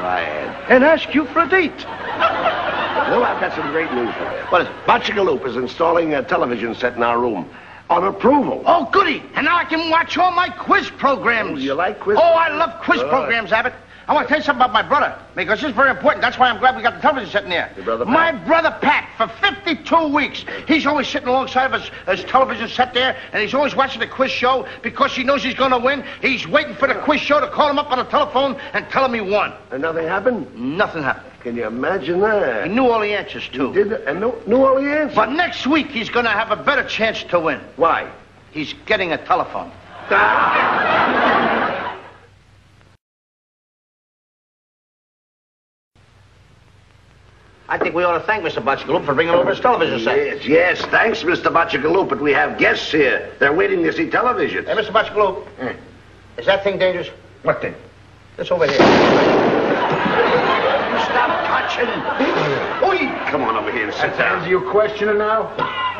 and ask you for a date. Well, I've got some great news for you. What is it? Botchagaloop is installing a television set in our room. On approval. Oh, goody. And now I can watch all my quiz programs. Oh, you like quiz Oh, I love quiz programs, Abbott. I want to tell you something about my brother, because it's very important. That's why I'm glad we got the television set in there. Your brother Pat? My brother Pat, for 52 weeks, he's always sitting alongside of his television set there, and he's always watching the quiz show because he knows he's going to win. He's waiting for the quiz show to call him up on the telephone and tell him he won. And nothing happened? Nothing happened. Can you imagine that? He knew all the answers, too. Did and knew all the answers? But next week, he's going to have a better chance to win. Why? He's getting a telephone. I think we ought to thank Mr. Botchagaloop for bringing over his television set. Yes. Thanks, Mr. Botchagaloop, but we have guests here. They're waiting to see television. Hey, Mr. Botchagaloop, is that thing dangerous? What thing? This over here. Stop touching. Oi! Come on over here and sit down. Answer your question now?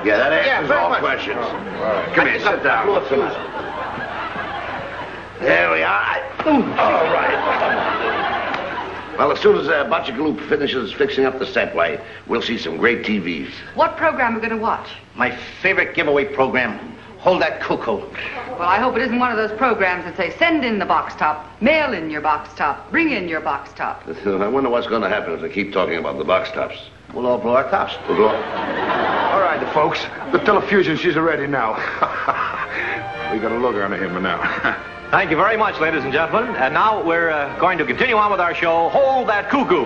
Yeah, that answers very all much. questions. All right. Come here, sit down. What's the matter? There we are. All right. Well, as soon as Botchagaloop finishes fixing up the set, why, we'll see some great TVs. What program are we going to watch? My favorite giveaway program, Hold That Cuckoo. Well, I hope it isn't one of those programs that say, send in the box top, mail in your box top, bring in your box top. I wonder what's going to happen if they keep talking about the box tops. We'll all blow our tops. We'll go. All right, folks. The telefusion, she's ready now. We got a looker on him now. Thank you very much, ladies and gentlemen. And now we're going to continue on with our show, Hold That Cuckoo.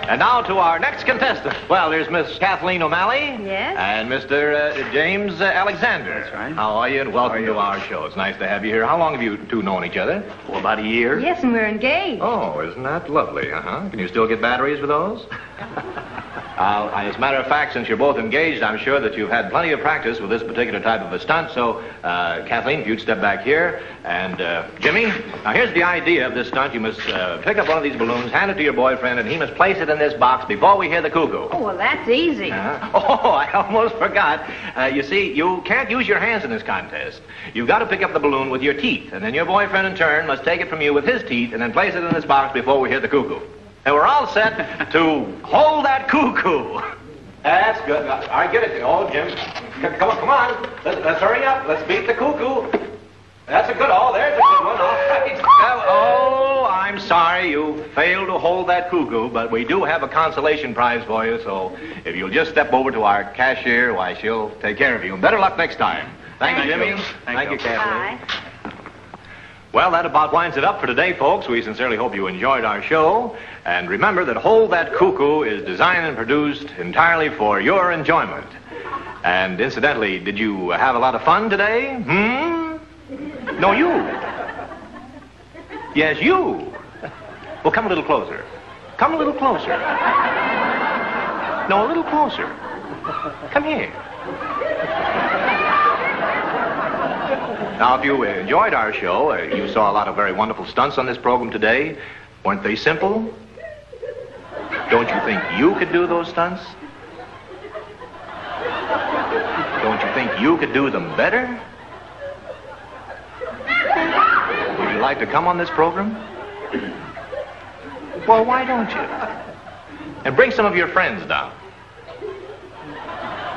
And now to our next contestant. Well, there's Miss Kathleen O'Malley. Yes? And Mr. James Alexander. That's right. How are you? And welcome to our show. It's nice to have you here. How long have you two known each other? For about a year. Yes, and we're engaged. Oh, isn't that lovely? Can you still get batteries for those? As a matter of fact, since you're both engaged, I'm sure that you've had plenty of practice with this particular type of a stunt. So, Kathleen, if you'd step back here. And, Jimmy, now here's the idea of this stunt. You must pick up one of these balloons, hand it to your boyfriend, and he must place it in this box before we hear the cuckoo. Oh, well, that's easy. Oh, I almost forgot. You see, you can't use your hands in this contest. You've got to pick up the balloon with your teeth, and then your boyfriend, in turn, must take it from you with his teeth and then place it in this box before we hear the cuckoo. And we're all set to hold that cuckoo. That's good. I get it. Oh, Jim. Come on. Let's hurry up. Let's beat the cuckoo. That's a good, there's a good one. All right. Oh, I'm sorry you failed to hold that cuckoo, but we do have a consolation prize for you, so if you'll just step over to our cashier, why, she'll take care of you. And better luck next time. Thank you, Jimmy. Thank you, Kathleen. Bye. Well, that about winds it up for today, folks. We sincerely hope you enjoyed our show. And remember that Hold That Cuckoo is designed and produced entirely for your enjoyment. And incidentally, did you have a lot of fun today? No, you. Yes, you. Well, come a little closer. Come a little closer. No, a little closer. Come here. Now, if you enjoyed our show, you saw a lot of very wonderful stunts on this program today. Weren't they simple? Don't you think you could do those stunts? Don't you think you could do them better? Would you like to come on this program? Well, why don't you? And bring some of your friends down.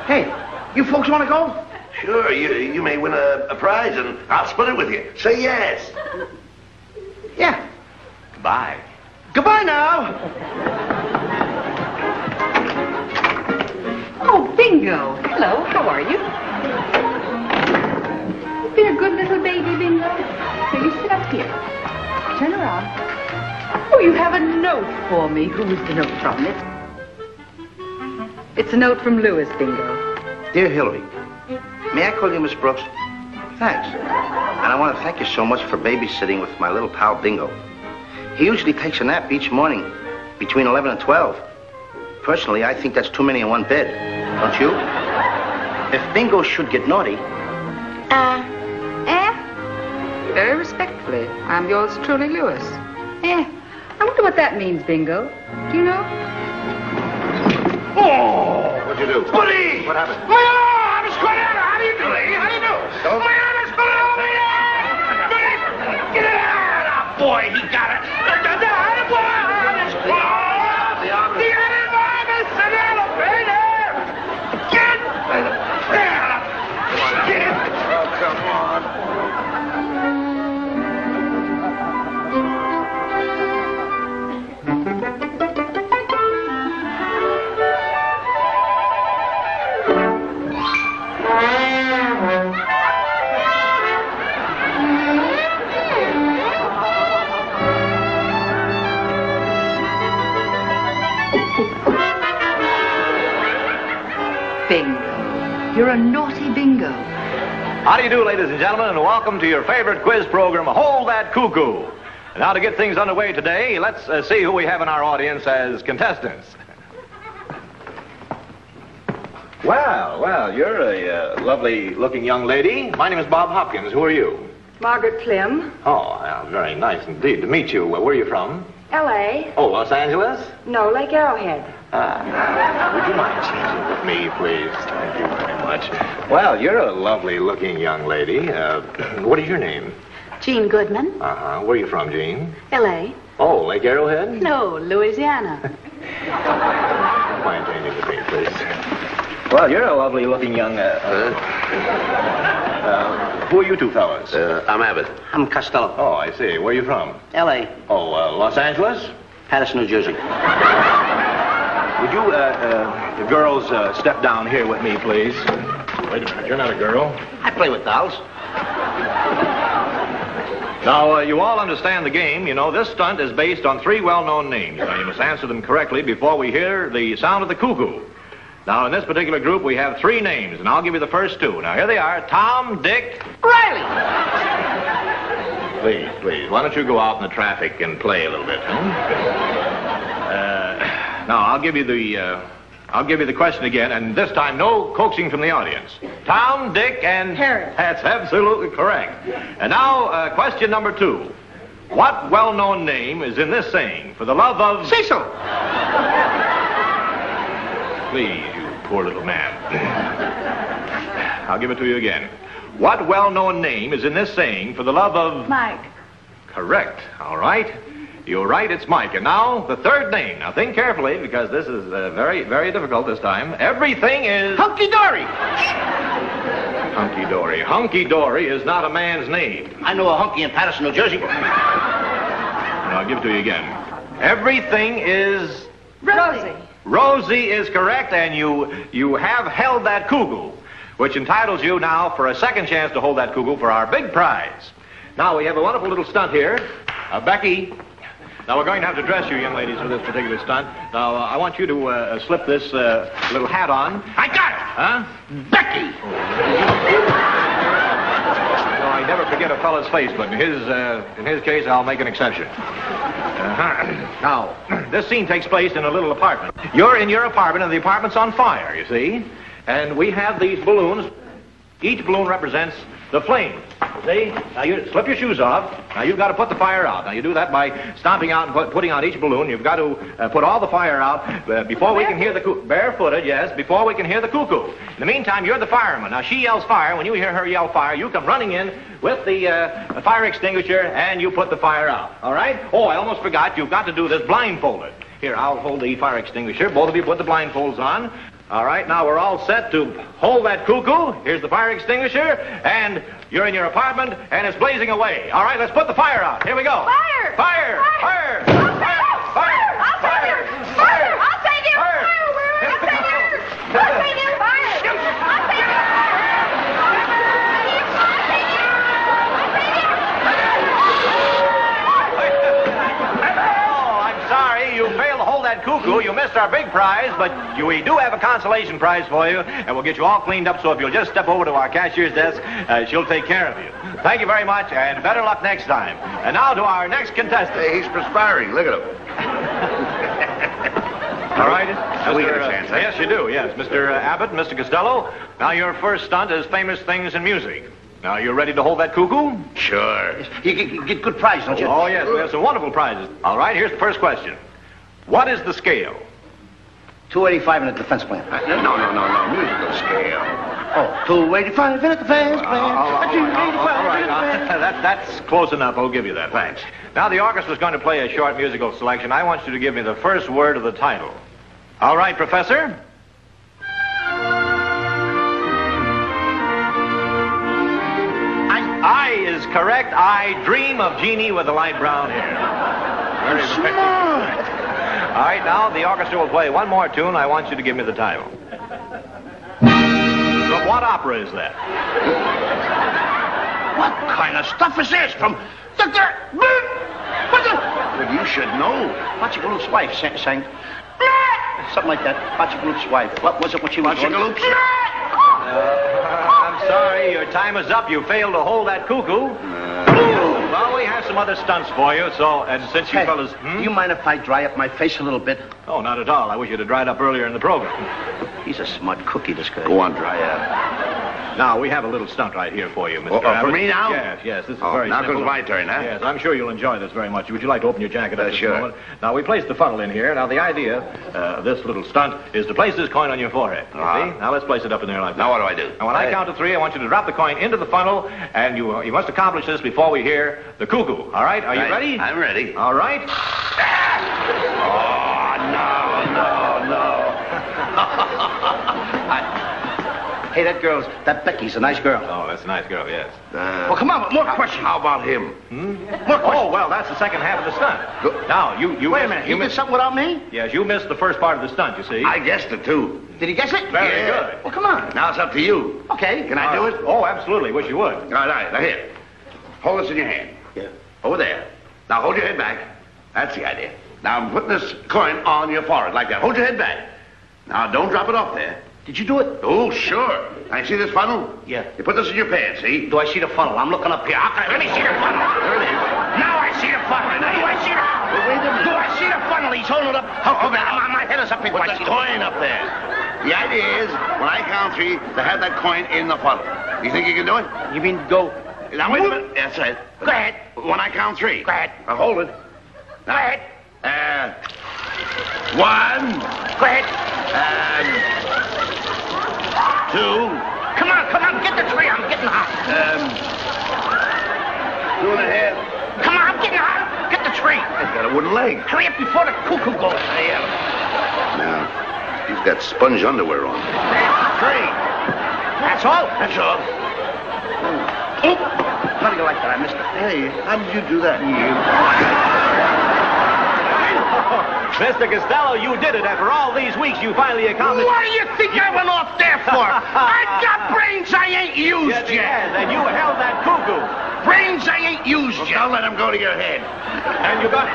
Hey, you folks want to go? Sure, you may win a prize, and I'll split it with you. Say yes. Yeah. Goodbye. Goodbye now. Oh, Bingo. Hello, how are you? Been a good little baby, Bingo. Here, you sit up here. Turn around. Oh, you have a note for me. Who is the note from? It's a note from Louis, Bingo. Dear Hillary, may I call you Miss Brooks? Thanks. And I want to thank you so much for babysitting with my little pal Bingo. He usually takes a nap each morning between 11 and 12. Personally, I think that's too many in one bed. Don't you? If Bingo should get naughty... Very respectfully, I'm yours truly, Louis. I wonder what that means, Bingo. Do you know? Oh! What'd you do? Buddy! What happened? My arm is cut out! How do you do, lady? How do you do? Don't- My arm is cut out! Get it out! Boy, he got it! You're a naughty bingo. How do you do, ladies and gentlemen, and welcome to your favorite quiz program, Hold That Cuckoo. And now to get things underway today, let's see who we have in our audience as contestants. Well, you're a lovely-looking young lady. My name is Bob Hopkins. Who are you? Margaret Klim, Oh, well, very nice indeed to meet you. Where are you from? L.A. Oh, Los Angeles? No, Lake Arrowhead. Would you mind changing with me, please? Thank you very much. Well, you're a lovely-looking young lady. What is your name? Jean Goodman, Uh-huh. Where are you from, Jean? L.A. Oh, Lake Arrowhead? No, Louisiana. Don't mind changing with me, please. Well, you're a lovely-looking young... who are you two fellas? I'm Abbott. I'm Costello. Oh, I see. Where are you from? L.A. Oh, Los Angeles? Patterson, New Jersey. Would you, the girls, step down here with me, please? Wait a minute. You're not a girl. I play with dolls. Now, you all understand the game. You know, this stunt is based on 3 well-known names. Now, you must answer them correctly before we hear the sound of the cuckoo. Now, in this particular group, we have 3 names, and I'll give you the first 2. Now, here they are. Tom, Dick, Riley! Please. Why don't you go out in the traffic and play a little bit, now, I'll give you the question again, and this time, no coaxing from the audience. Tom, Dick, and... Harry. That's absolutely correct. And now, question number 2. What well-known name is in this saying, for the love of... Cecil! Please, you poor little man. I'll give it to you again. What well-known name is in this saying, for the love of... Mike. Correct. All right. You're right, it's Mike. And now, the third name. Now, think carefully, because this is very, very difficult this time. Everything is... Hunky-dory! Hunky-dory. Hunky-dory is not a man's name. I know a hunky in Patterson, New Jersey. And I'll give it to you again. Everything is... Rosie. Rosie is correct, and you have held that cuckoo, which entitles you now for a second chance to hold that cuckoo for our big prize. Now, we have a wonderful little stunt here. Becky, now we're going to have to dress you young ladies for this particular stunt. Now, I want you to slip this little hat on. I got it! Huh? Becky! No, I never forget a fella's face, but in his case, I'll make an exception. Now, this scene takes place in a little apartment. You're in your apartment, and the apartment's on fire, you see? And we have these balloons. Each balloon represents the flame. See? Now, you slip your shoes off. Now, you've got to put the fire out. Now, you do that by stomping out and putting out each balloon. You've got to put all the fire out before we can hear the cuckoo. Barefooted, yes, before we can hear the cuckoo. In the meantime, you're the fireman. Now, she yells fire. When you hear her yell fire, you come running in with the fire extinguisher, and you put the fire out. All right? Oh, I almost forgot. You've got to do this blindfolded. Here, I'll hold the fire extinguisher. Both of you put the blindfolds on. All right, now we're all set to hold that cuckoo. Here's the fire extinguisher, and you're in your apartment, and it's blazing away. All right, let's put the fire out. Here we go. Fire! Fire! Fire! I'll save you! Fire! I'll save you! Fire! I'll save you! Fire! I'll save you! I'll save you! Fire! I'll save you! You failed to hold that cuckoo. You missed our big prize, but we do have a consolation prize for you, and we'll get you all cleaned up, so if you'll just step over to our cashier's desk, she'll take care of you. Thank you very much, and better luck next time. And now to our next contestant. Hey, he's perspiring. Look at him. All right. Now we get a chance, huh? Yes, you do, yes. Mr. Abbott, Mr. Costello, now your first stunt is famous things in music. Now, you ready to hold that cuckoo? Sure. You get good prize, don't you? Oh, yes, we have some wonderful prizes. All right, here's the first question. What is the scale? 285 in the defense plan. No. Musical scale. Oh, 285 in the defense plan. 285 All right, in the defense plan. that's close enough. I'll give you that. Thanks. Now, the orchestra's going to play a short musical selection. I want you to give me the first word of the title. All right, Professor? I is correct. I dream of Jeannie with the light brown hair. Very smart. All right, now the orchestra will play one more tune. I want you to give me the title. From what opera is that? What kind of stuff is this? From the... Well, you should know. Bachigaloop's wife sang... Something like that. Bachigaloop's wife. What was it when she was... Bachigaloop's? I'm sorry, your time is up. You failed to hold that cuckoo. Well, we have some other stunts for you, so, and since you fellas... Do you mind if I dry up my face a little bit? Oh, not at all. I wish you'd have dried up earlier in the program. He's a smart cookie, this guy. Go on, dry up. Now, we have a little stunt right here for you, Mr. For Abbott. me now? Yes, this is very now simple. comes my turn, huh? Yes, I'm sure you'll enjoy this very much. Would you like to open your jacket at this Sure. moment? Now, we placed the funnel in here. Now, the idea of this little stunt is to place this coin on your forehead. You see? Now, let's place it up in there like that. Now what do I do? Now, when I count to 3, I want you to drop the coin into the funnel, and you must accomplish this before we hear the cuckoo. All right? Are you ready? I'm ready. All right. Oh, no. Hey, that Becky's a nice girl. Oh, that's a nice girl, yes. Well, come on, more questions. How about him? Oh, well, that's the second half of the stunt. Now, you Wait a minute, he did something without me? Yes, you missed the first part of the stunt, you see. I guessed it, too. Did he guess it? Very good. Well, come on. Now it's up to you. Okay. Can I do it? Oh, absolutely. Wish you would. All right. Now, here. Hold this in your hand. Yeah. Over there. Now, hold your head back. That's the idea. Now, I'm putting this coin on your forehead like that. Hold your head back. Now, don't drop it off there. Did you do it? Oh, sure. Now, you see this funnel? Yeah. You put this in your pants, see? Do I see the funnel? I'm looking up here. Okay, let me see the funnel. There it is. Now I see the funnel. Now, do I see the... Wait a minute. Do I see the funnel? He's holding it up. Oh, my head is up here. Put the coin up there. The idea is, when I count 3, to have that coin in the funnel. You think you can do it? You mean go... Now, wait a minute. That's right. Go ahead. When I count 3. Go ahead. Now, hold it. Now, Go ahead. 1. Go ahead. 2. Come on. Get the tree. I'm getting hot. 2 and a half. Come on, I'm getting hot. Get the tree. He's got a wooden leg. Hurry up before the cuckoo goes. Now, he's got sponge underwear on. 3. That's all? That's all. Oop. How do you like that? I missed it. Hey, how did you do that? Mr. Costello, you did it. After all these weeks, you finally accomplished... What do you think I went off there for? I got brains I ain't used Yes, he yet. has, and you held that cuckoo. Brains I ain't used yet. Don't let him go to your head. And you got...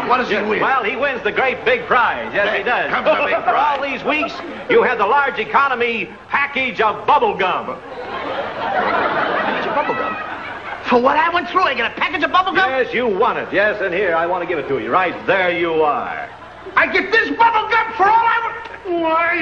What does he win? Well, he wins the great big prize. Yes, he does. Comes the big For all prize. these weeks, you had the large economy package of bubble gum. Package of bubble gum? For what I went through, I get a package of bubble gum? Yes, you won it. Yes, and here, I want to give it to you. Right there you are. I get this bubble gum for all I... Why?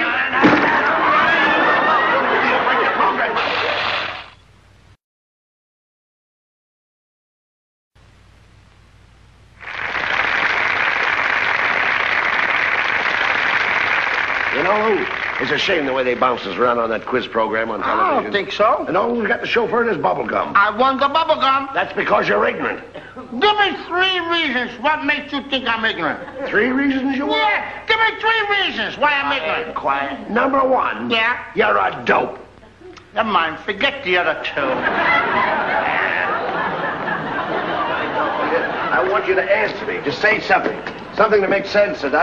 You know, it's a shame the way they bounce us around on that quiz program on television. I don't think so. And all we've got to show for it is bubble gum. I won the bubble gum. That's because you're ignorant. Give me 3 reasons what makes you think I'm ignorant. 3 reasons you want? Yeah, give me 3 reasons why I'm ignorant. Quiet. Number 1. Yeah? You're a dope. Never mind, forget the other 2. I want you to answer me. Just say something. Something to make sense, and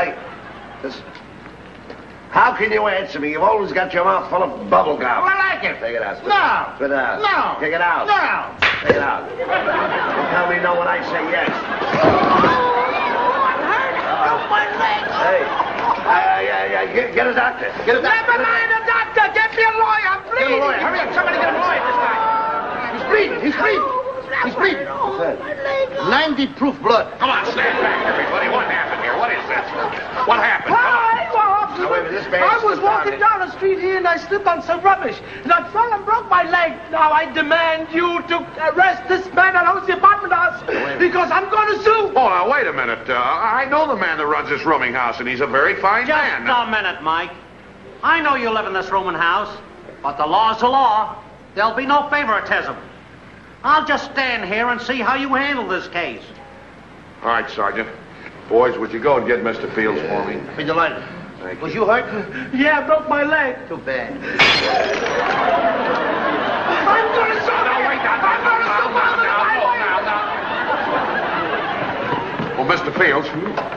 How can you answer me? You've always got your mouth full of bubble gum. I like it. Take it out. No. Spit it out. No. Take it out. No. Take it out. You tell me no when I say yes. My leg. Hey. Get a doctor. Get a doctor. Never mind the doctor. Get me a lawyer. I'm Get bleeding. a lawyer. Hurry up. Somebody get a lawyer. This guy. He's bleeding. He's bleeding. He's bleeding. What's that? 90 proof blood. Come on, stand back, everybody. What happened here? What is this? What happened? Come on. Now, wait a minute. This man I was slipped down walking here. down the street here and I slipped on some rubbish. And I fell and broke my leg. Now I demand you to arrest this man that owns the apartment house because I'm going to sue. Oh, now, wait a minute. I know the man that runs this rooming house, and he's a very fine Just man. a minute, Mike. I know you live in this rooming house, but the law's the law. There'll be no favoritism. I'll just stand here and see how you handle this case. All right, Sergeant. Boys, would you go and get Mr. Fields for me? Be delighted. Was you hurt? Yeah, I broke my leg. Too bad. I'm going to sue. Well, Mr. Fields,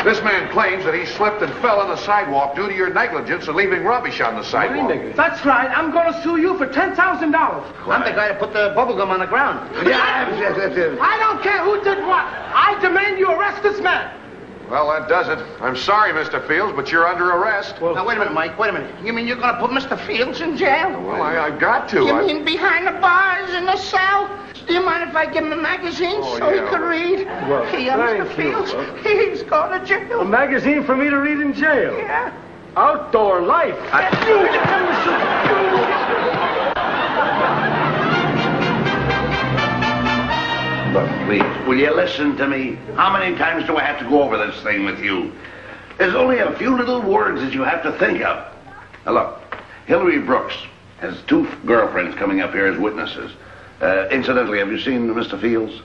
this man claims that he slipped and fell on the sidewalk due to your negligence of leaving rubbish on the sidewalk. That's right. I'm going to sue you for $10,000. I'm the guy that put the bubble gum on the ground. Yeah, I don't care who did what. I demand you arrest this man. Well, that does it. I'm sorry, Mr. Fields, but you're under arrest. Now, wait a minute, Mike. Wait a minute. You mean you're going to put Mr. Fields in jail? Well, I got to. You mean behind the bars in the cell? Do you mind if I give him a magazine so he could read? Well, Mr. Fields, he's going to jail. A magazine for me to read in jail? Yeah. Outdoor life. Look, please, will you listen to me? How many times do I have to go over this thing with you? There's only a few little words that you have to think of. Now, look, Hillary Brooks has 2 girlfriends coming up here as witnesses. Incidentally, have you seen Mr. Fields?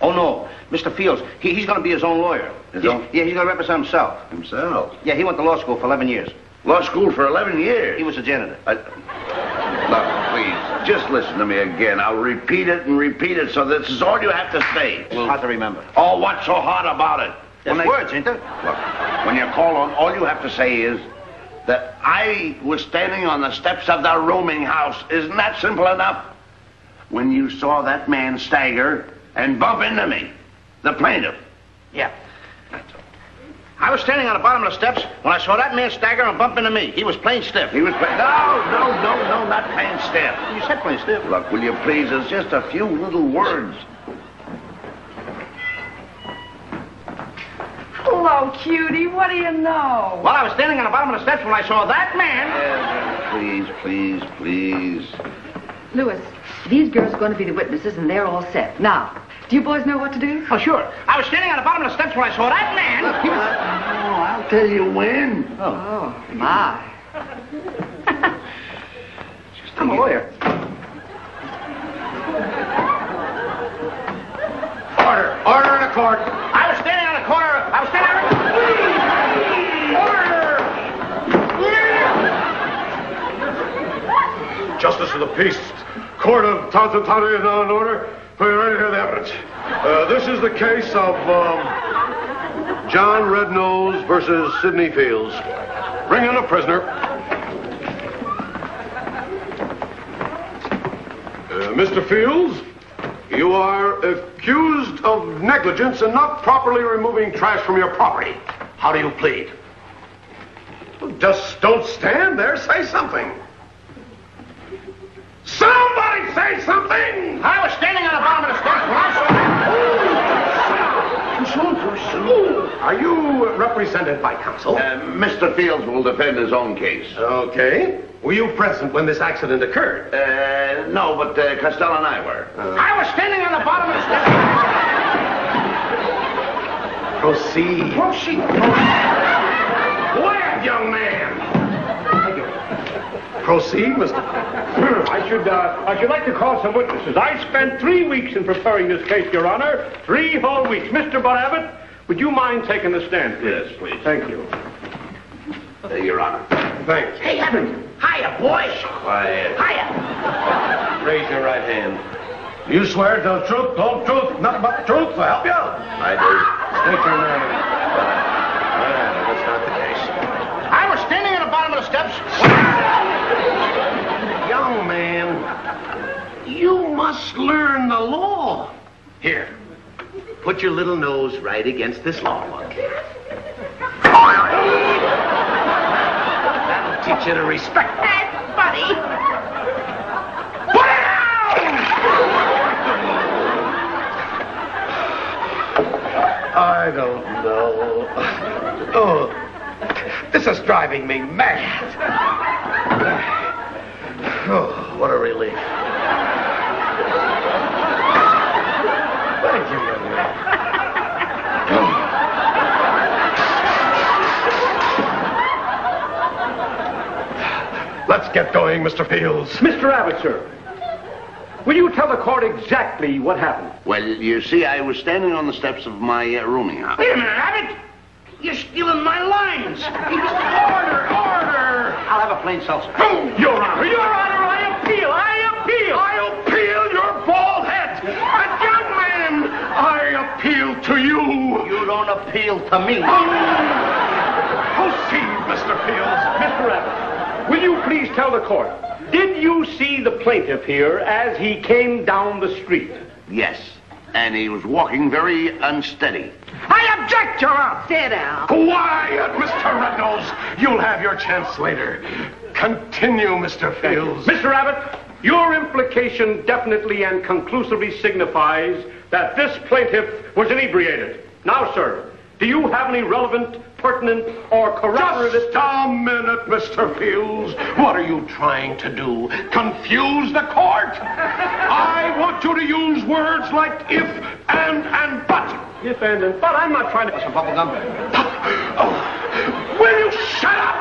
Oh, no. Mr. Fields, he's going to be his own lawyer. His own? Yeah, he's going to represent himself. Himself? Yeah, he went to law school for 11 years. Law school for 11 years? He was a janitor. Look, please, just listen to me again. I'll repeat it and repeat it, so this is all you have to say. Hard to remember. Oh, what's so hard about it? There's words, ain't there? Look, when you call on, all you have to say is that I was standing on the steps of the rooming house. Isn't that simple enough? When you saw that man stagger and bump into me, the plaintiff. Yeah. I was standing on the bottom of the steps when I saw that man stagger and bump into me. He was plain stiff. He was plain... No, not plain stiff. You said plain stiff. Look, will you please, it's just a few little words. Hello, cutie. What do you know? Well, I was standing on the bottom of the steps when I saw that man. Please. Louis, these girls are going to be the witnesses, and they're all set. Now, do you boys know what to do? Oh, sure. I was standing on the bottom of the steps when I saw that man. Oh, I'll tell you when. Oh, my. I'm a lawyer. Order in the court. I was standing on the corner. I was standing on the... Justice of the peace. Court of Townsend County is now in order. We're ready to hear the evidence. This is the case of John Rednose versus Sidney Fields. Bring in the prisoner. Mr. Fields, you are accused of negligence in not properly removing trash from your property. How do you plead? Just don't stand there. Say something. Somebody say something! I was standing on the bottom of the steps when I saw that... Are you represented by counsel? Mr. Fields will defend his own case. Okay. Were you present when this accident occurred? No, but Costello and I were. I was standing on the bottom of the steps. Proceed. Go ahead, young man. Proceed, Mr. I should like to call some witnesses. I spent 3 weeks in preparing this case, Your Honor. 3 whole weeks. Mr. Bud Abbott, would you mind taking the stand, please? Yes, please. Thank you. Your Honor. Thanks. Hey, Abbott. Hiya, boy. Quiet. Hiya. Raise your right hand. You swear to the truth, whole truth, nothing but the truth, so help you? I do. State your name. That's not the case. I was standing on the bottom of the steps. Young man, you must learn the law. Here, put your little nose right against this law book. That'll teach you to respect that, buddy. Put it down! I don't know. Oh, this is driving me mad. Oh, what a relief. Thank you, young man. Let's get going, Mr. Fields. Mr. Abbott, sir. Will you tell the court exactly what happened? Well, you see, I was standing on the steps of my rooming house. Wait a minute, Abbott. You're stealing my lines. Order. I'll have a plain seltzer. Your Honor, I appeal. I appeal your bald head. And young man, I appeal to you. You don't appeal to me. Proceed, Mr. Fields. Mr. Abbott, will you please tell the court, did you see the plaintiff here as he came down the street? Yes, and he was walking very unsteady. Hiya, object, Your Honor. Sit down. Quiet, Mr. Red-Nose. You'll have your chance later. Continue, Mr. Fields. Mr. Abbott, your implication definitely and conclusively signifies that this plaintiff was inebriated. Now, sir, do you have any relevant, pertinent, or corroborative... Just a minute, Mr. Fields. What are you trying to do? Confuse the court? I want you to use words like if, and but. If and but. I'm not trying to... Some bubble gum. Oh, will you shut up?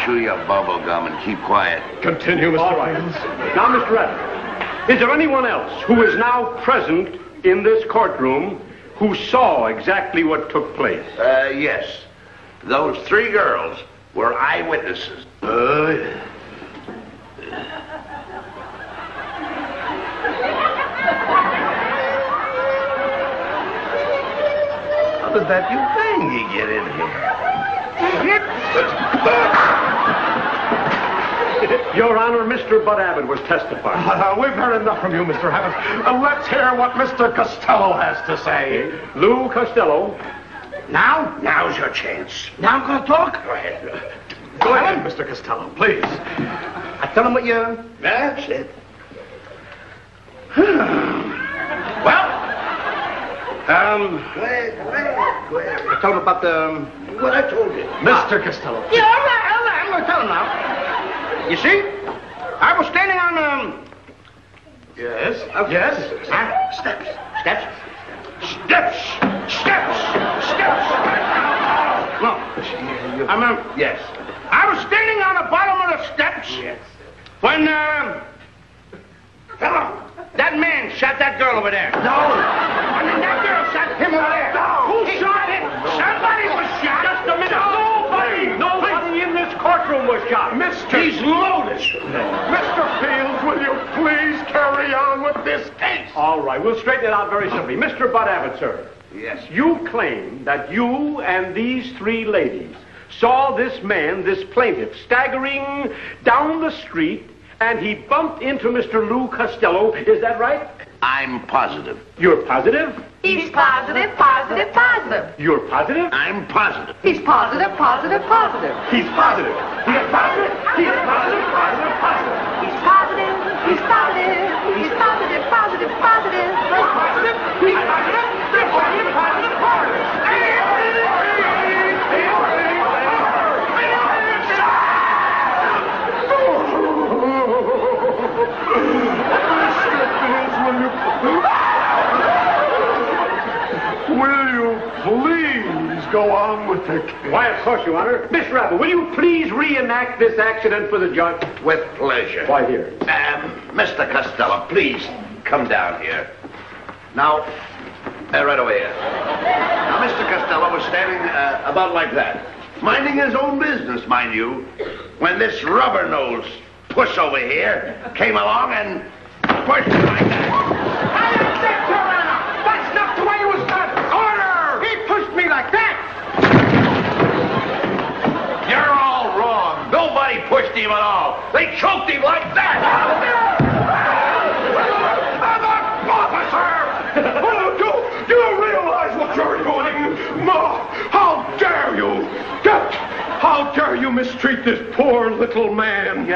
Chew your bubble gum and keep quiet. Continue, Mr. All right. Now, Mr. Abbott, is there anyone else who is now present in this courtroom who saw exactly what took place? Yes. Those 3 girls were eyewitnesses. How did that Uvangi get in here? Your Honor, Mr. Bud Abbott was testifying. We've heard enough from you, Mr. Abbott. Let's hear what Mr. Costello has to say. Lou Costello. Now? Now's your chance. Now I'm going to talk? Go ahead. Go ahead, Mr. Costello, please. I tell him what you... That's it. I told him about the... What I told you. Mr. Costello. Yeah, all right. I'm going to tell him now. You see, I was standing on, Yes? Yes? Steps. No. Yes. I was standing on the bottom of the steps. Yes. When, that man shot that girl over there. No. I mean, that girl shot him over there. No. Who shot him? Somebody was shot. Just a minute. Nobody in this courtroom was shot. He's loaded. Mr. Fields, will you please carry on with this case? All right, we'll straighten it out very simply. Mr. Bud Abbott, sir. Yes. You claim that you and these 3 ladies saw this man, this plaintiff, staggering down the street, and he bumped into Mr. Lou Costello. Is that right? I'm positive. You're positive? He's positive. You're positive? I'm positive. He's positive. He's positive. He's positive. He's positive. He's positive. He's Will you please go on with the case? Why, of course, Your Honor. Mr. Abbott, will you please reenact this accident for the judge? With pleasure. Why, here. Mr. Costello, please come down here. Now, right away here. Now, Mr. Costello was standing about like that, minding his own business, mind you, when this rubber-nosed puss over here came along and pushed him like that. I object, Your Honor. That's not the way it was done. Order! He pushed me like that. You're all wrong. Nobody pushed him at all. They choked him like that. Officer! Do you realize what you're doing? Ma, how dare you? How dare you mistreat this poor little man?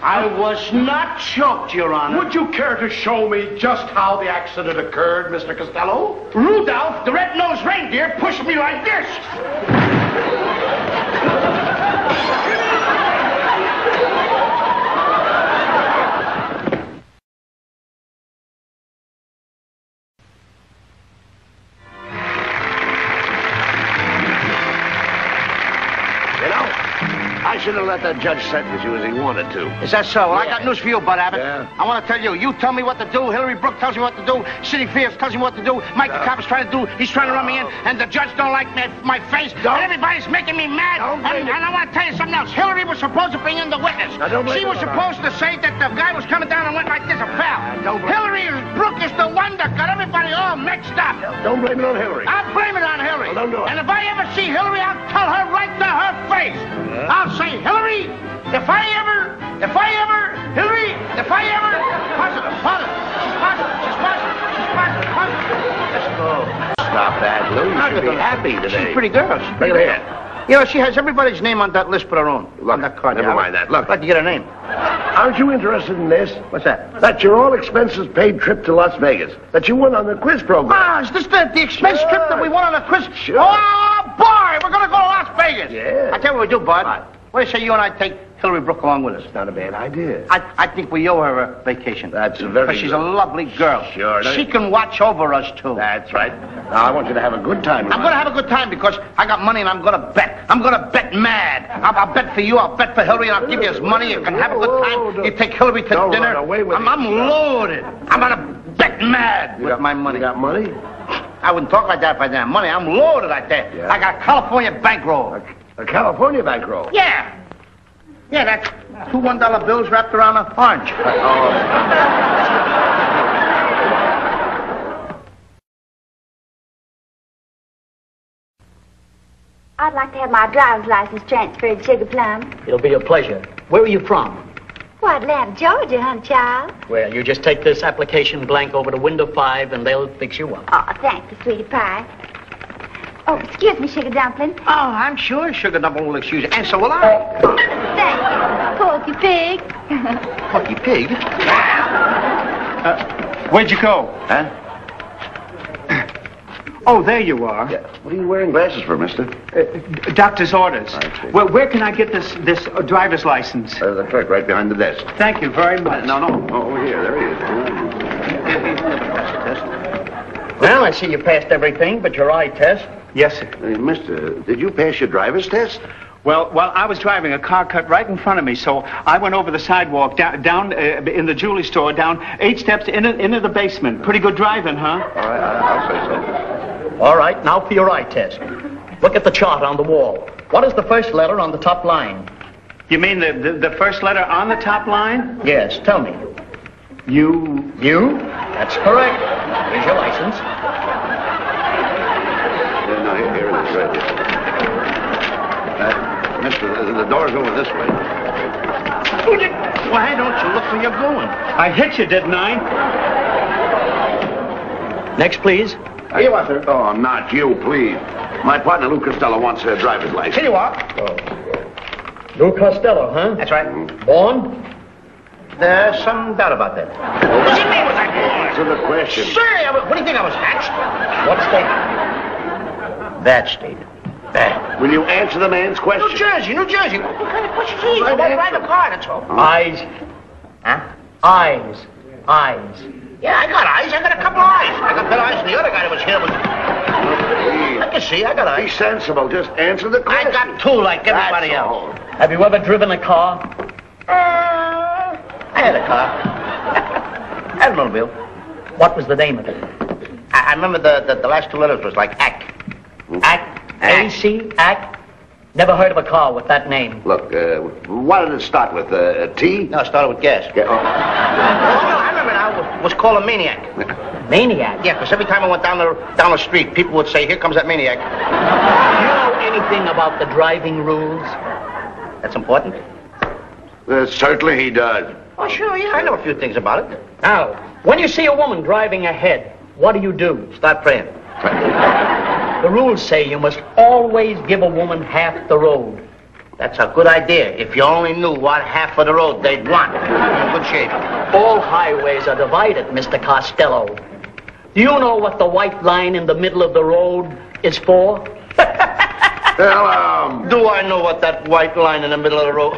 I was not choked, Your Honor. Would you care to show me just how the accident occurred, Mr. Costello? Rudolph, the red-nosed reindeer, pushed me like this. I should have let that judge sentence you as he wanted to. Is that so? Well, I got news for you, Bud Abbott. Yeah. I want to tell you. You tell me what to do. Hillary Brooke tells me what to do. Sidney Fields tells me what to do. Mike the cop is trying to do. He's trying to run me in. And the judge don't like my face. And everybody's making me mad. And I want to tell you something else. Hillary was supposed to bring in the witness. She was supposed to say that the guy was coming down and went like this, a foul. Hillary Brooke is the one that got everybody all mixed up. Don't blame it on Hillary. I'll blame it on Hillary. Well, don't do it. And if I ever see Hillary, I'll tell her right to her face. I'll say, Hillary, Hillary, if I ever, positive. She's positive. Let's go. Stop that, Lou. No, should be happy today. She's a pretty girl. She's a pretty Look girl. at here. You know, she has everybody's name on that list but her own. Look, on that card. never mind that. Look. I'd like to get her name. Aren't you interested in this? What's that? That's your all-expenses-paid trip to Las Vegas that you won on the quiz program. Ah, is this the expense Sure. trip that we won on a quiz? Sure. Oh, boy, we're going to go to Las Vegas. Yeah. I tell you what we do, Bud. What? What do you say you and I take Hillary Brooke along with us? Not a bad idea. I think we owe her a vacation. That's a very Because she's good. a lovely girl. Sure. She can watch over us, too. That's right. Now, I want you to have a good time. I'm going to have a good time because I got money and I'm going to bet. I'm going to bet mad. I'll bet for you. I'll bet for Hillary and I'll give you his money. You can have a good time. You take Hillary to Don't dinner. run away with I'm it. loaded. I'm going to bet mad with my money. You got money? I wouldn't talk like that if I didn't have money. I'm loaded like that. Yeah. I got a California bankroll. A California bankroll. Yeah. Yeah, that's two $1 bills wrapped around an orange. I'd like to have my driver's license transferred to Sugar Plum. It'll be a pleasure. Where are you from? Well, Atlanta, Georgia, honey child. Well, you just take this application blank over to window 5 and they'll fix you up. Oh, thank you, sweetie pie. Oh, excuse me, Sugar Dumpling. Oh, I'm sure Sugar Dumpling will excuse you. And so will I. Thank you, Porky Pig. Porky Pig? Where'd you go? Huh? Oh, there you are. What are you wearing glasses for, mister? Doctor's orders. I see. Well, where can I get this driver's license? The clerk right behind the desk. Thank you very much. No. Over here. There he is. Well, I see you passed everything but your eye test. Yes, sir. Hey, mister, did you pass your driver's test? Well, I was driving, a car cut right in front of me, so I went over the sidewalk, down in the jewelry store, down 8 steps into the basement. Pretty good driving, huh? All right, I'll say so. All right, now for your eye test. Look at the chart on the wall. What is the first letter on the top line? You mean the first letter on the top line? Yes, tell me. You? That's correct. Here's your license. No, here it is, right here. Mister, the door's over this way. Why don't you look where you're going? I hit you, didn't I? Next, please. Here you are, sir. Oh, not you, please. My partner, Lou Costello, wants a driver's license. Here you are. Lou Costello, huh? That's right. Born? There's some doubt about that. What do you mean was I born? Answer the question. Sir, what do you think I was hatched? What state? That state. That. Will you answer the man's question? New Jersey. What kind of question is? I won't ride a car, that's all. Eyes. Huh? Eyes. Yeah, I got eyes. I got a couple of eyes. I got better eyes than the other guy that was here. I can see. I got Be eyes. sensible. Just answer the question. I got two like everybody That's else. all. Have you ever driven a car? I had a car. I had an automobile. What was the name of it? I remember the last 2 letters was like ACK. Act. A-C, Act. Never heard of a car with that name. Look, what did it start with? T? No, it started with gas. Yeah, Oh, no, I remember now. It was called a maniac. Maniac. Yeah, because every time I went down the street, people would say, "Here comes that maniac." Do you know anything about the driving rules? That's important. certainly he does. Oh, sure, yeah, I know a few things about it. Now, when you see a woman driving ahead, what do? Start praying. The rules say you must always give a woman half the road. That's a good idea. If you only knew what half of the road they'd want, you're in good shape. All highways are divided, Mr. Costello. Do you know what the white line in the middle of the road is for? Well, Do I know what that white line in the middle of the road?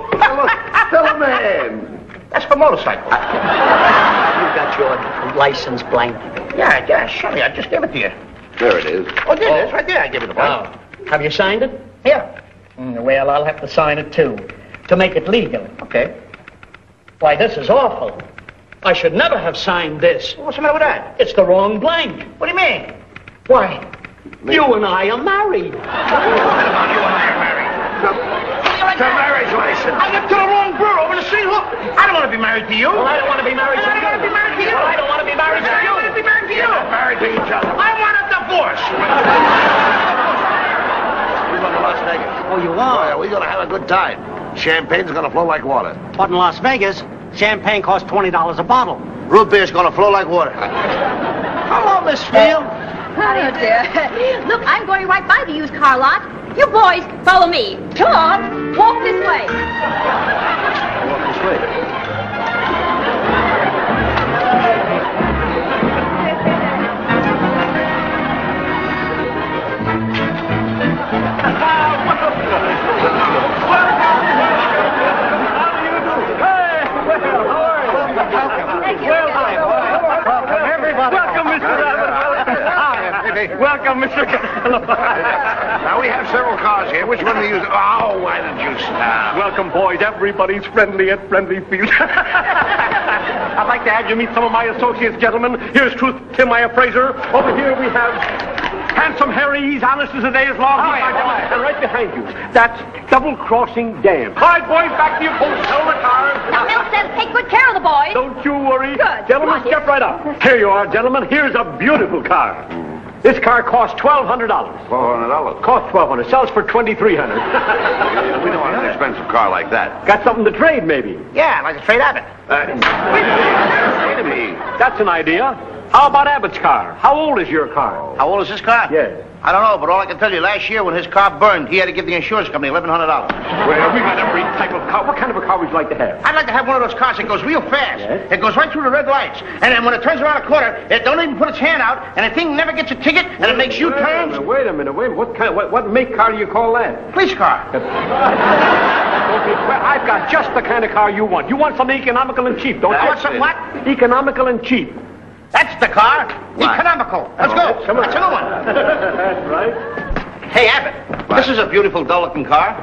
tell a man. That's for motorcycles. You got your license blank. Yeah, sure. I just gave it to you. There it is. Oh, there it is, right there. I gave it to you. Oh. Have you signed it? Yeah. Well, I'll have to sign it too, to make it legal. Okay. Why, this is awful. I should never have signed this. What's the matter with that? It's the wrong blank. What do you mean? Why, you and I are married. What about you and I are married? It's a marriage license. I got to the wrong girl over the street. Look, I don't want to be married to you. Well, I don't want to be married to you. I don't want to be married to you. Well, I don't want to be married to I you. don't want to be married to you. You're not married to each other. I want a divorce. We're going to Las Vegas. Oh, you Oh, yeah, we're going to have a good time. Champagne's going to flow like water. But in Las Vegas, champagne costs $20 a bottle. Root beer's going to flow like water. Hello, Miss Field. Oh, dear. Look, I'm going right by the used car lot. You boys, follow me. Come on, walk this way. Walk this way. Welcome, Mr. Costello. Now, we have several cars here. Which one do you use? Oh, why don't you stop? Welcome, boys. Everybody's friendly at Friendly Field. I'd like to have you meet some of my associates, gentlemen. Here's Truth Tim, my appraiser. Over here we have Handsome Harry. He's honest as the day is long. And right behind you, that's Double-Crossing Dan. All right, boys, back to your post. Sell the cars. Now, Bill says take good care of the boys. Don't you worry. Good. Gentlemen, step right up. Here you are, gentlemen. Here's a beautiful car. This car costs $1,200. $1,200. Costs $1,200. Sells for $2,300. We don't want an expensive car like that. Got something to trade, maybe? Yeah, I'd like to trade Abbott. Wait a minute. That's an idea. How about Abbott's car? How old is your car? How old is his car? Yes. I don't know, but all I can tell you, last year when his car burned, he had to give the insurance company $1,100. Well, we got every type of car. What kind of a car would you like to have? I'd like to have one of those cars that goes real fast. Yes? It goes right through the red lights. And then when it turns around a corner, it don't even put its hand out, and the thing never gets a ticket, and it makes U-turns. Wait a minute. What make car do you call that? Police car. Okay, well, I've got just the kind of car you want. You want something economical and cheap, don't you? I want something what? Economical and cheap. That's the car. What? Economical. Let's go. Come on. That's a new one. That's right. Hey, Abbott, this is a beautiful, dull-looking car.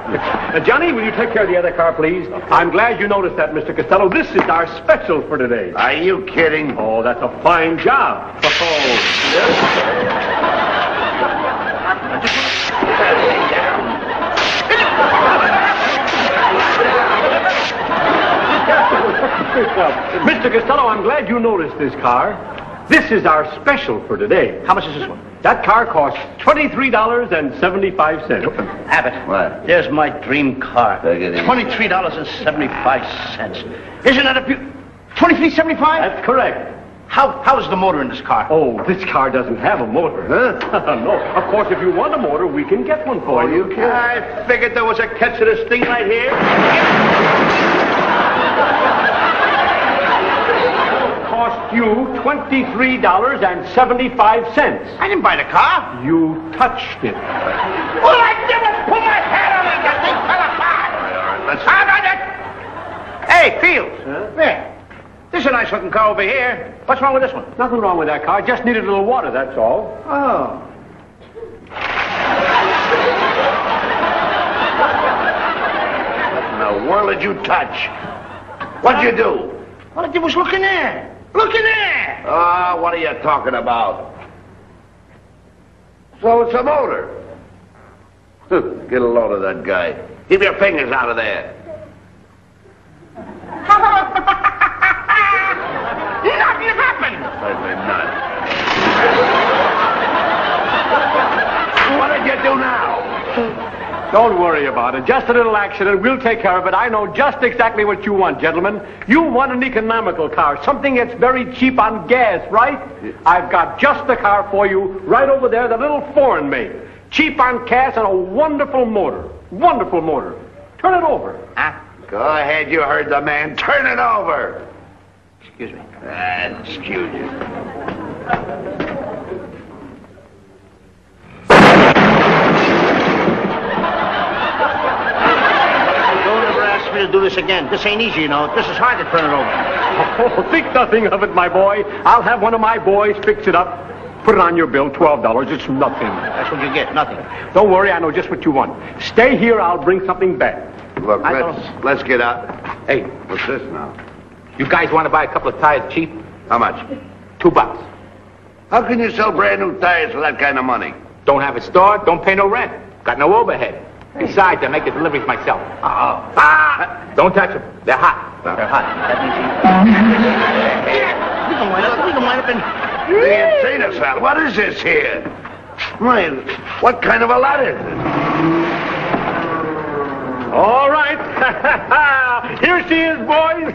Johnny, will you take care of the other car, please? I'm glad you noticed that, Mr. Costello. This is our special for today. Are you kidding? Oh, that's a fine job. Mr. Costello, I'm glad you noticed this car. This is our special for today. How much is this one? That car costs $23.75. Abbott. What? There's my dream car. Take it easy. $23.75. Isn't that a beautiful... $23.75? That's correct. How's the motor in this car? Oh, this car doesn't have a motor. Huh? No. Of course, if you want a motor, we can get one for you. I figured there was a catch to this thing right here. Cost you $23.75. I didn't buy the car. You touched it. Well, I didn't put my head on it. That thing fell apart. How about it? Hey, Fields. Huh? There. This is a nice-looking car over here. What's wrong with this one? Nothing wrong with that car. Just needed a little water, that's all. Oh. What in the world did you touch? What'd you do? All I did was look in there. Look in there. Ah, what are you talking about? So it's a motor. Get a load of that guy. Keep your fingers out of there. Nothing happened. Certainly not. What did you do now? Don't worry about it. Just a little accident. We'll take care of it. I know just exactly what you want, gentlemen. You want an economical car, something that's very cheap on gas, right? I've got just the car for you right over there, the little foreign make. Cheap on gas and a wonderful motor. Wonderful motor. Turn it over. Huh? Go ahead, you heard the man. Turn it over. Excuse me. Excuse you. Don't ever ask me to do this again. This ain't easy, you know. This is hard to turn it over. Oh, think nothing of it, my boy. I'll have one of my boys fix it up. Put it on your bill, $12. It's nothing. That's what you get, nothing. Don't worry, I know just what you want. Stay here, I'll bring something back. Look, let's get out. Hey, What's this now? you guys want to buy a couple of tires cheap? How much? $2. How can you sell brand new tires for that kind of money? Don't have it stored, don't pay no rent. Got no overhead. Besides, I make the deliveries myself. Don't touch them. They're hot. They're hot. We can wind up in... The insane asylum. What is this here? Why, what kind of a lot is it? All right. Here she is, boys.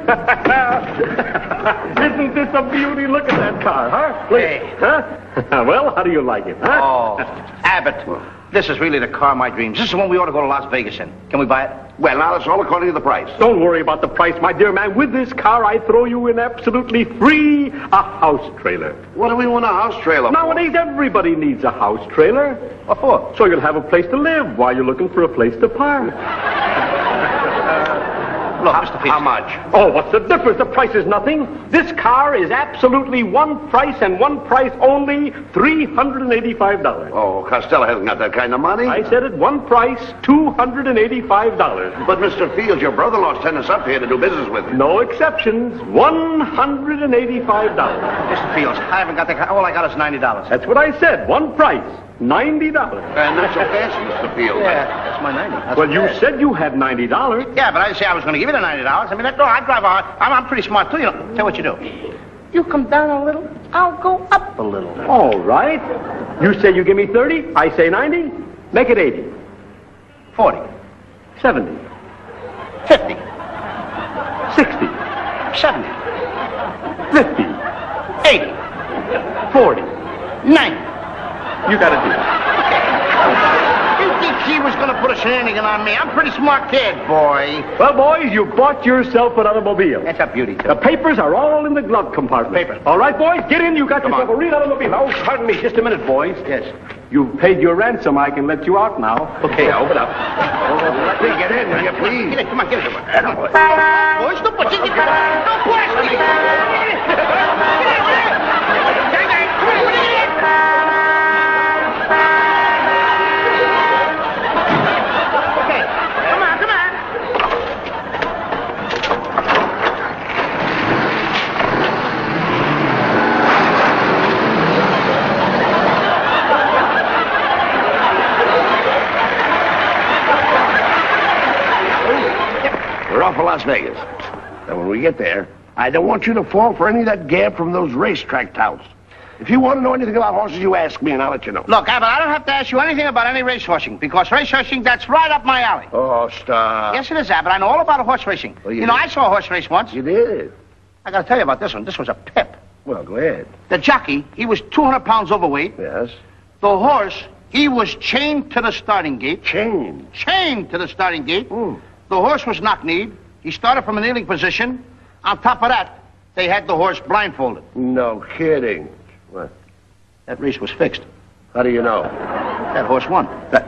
Isn't this it's a beauty. Look at that car, huh? Look, Hey. Huh? Well, how do you like it, huh? Oh, Abbott, this is really the car of my dreams. This is the one we ought to go to Las Vegas in. Can we buy it? Well, now that's all according to the price. Don't worry about the price, my dear man. With this car, I throw you in absolutely free a house trailer. What do we want a house trailer for? Nowadays, everybody needs a house trailer. What for? So you'll have a place to live while you're looking for a place to park. Look, Mr. Fields. How much? Oh, what's the difference? The price is nothing. This car is absolutely one price and one price only, $385. Oh, Costello hasn't got that kind of money. I said it, one price, $285. But, Mr. Fields, your brother-in-law's sent us up here to do business with him. No exceptions, $185. Mr. Fields, I haven't got that car. All I got is $90. That's what I said, one price, $90. And that's so fancy, Mr. Fields. Yeah, that's my 90. That's Well, you what it is. said you had $90. Yeah, but I didn't say I was going to give you the $90. I mean, I drive a... I'm pretty smart, too, you know. Tell what you do. You come down a little, I'll go up a little. All right. You say you give me 30, I say 90. Make it 80. 40. 70. 50. 60. 70. 50. 80. 40. 90. You got a deal. You think he was going to put a shenanigan on me? I'm a pretty smart kid, boy. Well, boys, you bought yourself an automobile. That's a beauty, too. The papers are all in the glove compartment. Papers. All right, boys, get in. You got Come yourself on. a real automobile. Oh, pardon me, just a minute, boys. Yes. You've paid your ransom. I can let you out now. Okay, open up. Let me get in, will you, please? Get it, come on, get it. Boys, don't push it. Don't push it. Okay, come on, come on. We're off for Las Vegas. Now, when we get there, I don't want you to fall for any of that gab from those racetrack touts. If you want to know anything about horses, you ask me, and I'll let you know. Look, Abbott, I don't have to ask you anything about any racehorsing, because racehorsing, that's right up my alley. Oh, stop. Yes, it is, Abbott. I know all about horse racing. Well, you know, I saw a horse race once. You did? I got to tell you about this one. This was a pip. Well, go ahead. The jockey, he was 200 pounds overweight. Yes? The horse, he was chained to the starting gate. Chain. Chained to the starting gate. Hmm. The horse was knock-kneed. He started from a kneeling position. On top of that, they had the horse blindfolded. No kidding. What? That race was fixed. How do you know? That horse won. Stop.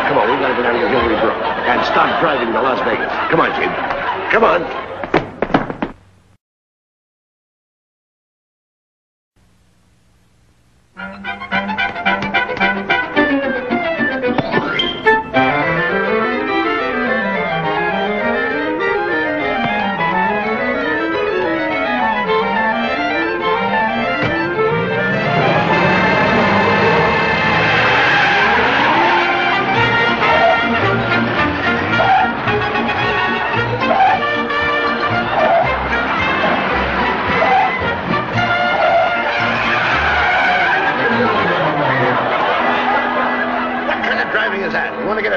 Come on, we gotta go down to Hillary Brook and stop driving to Las Vegas. Come on, kid. Come on.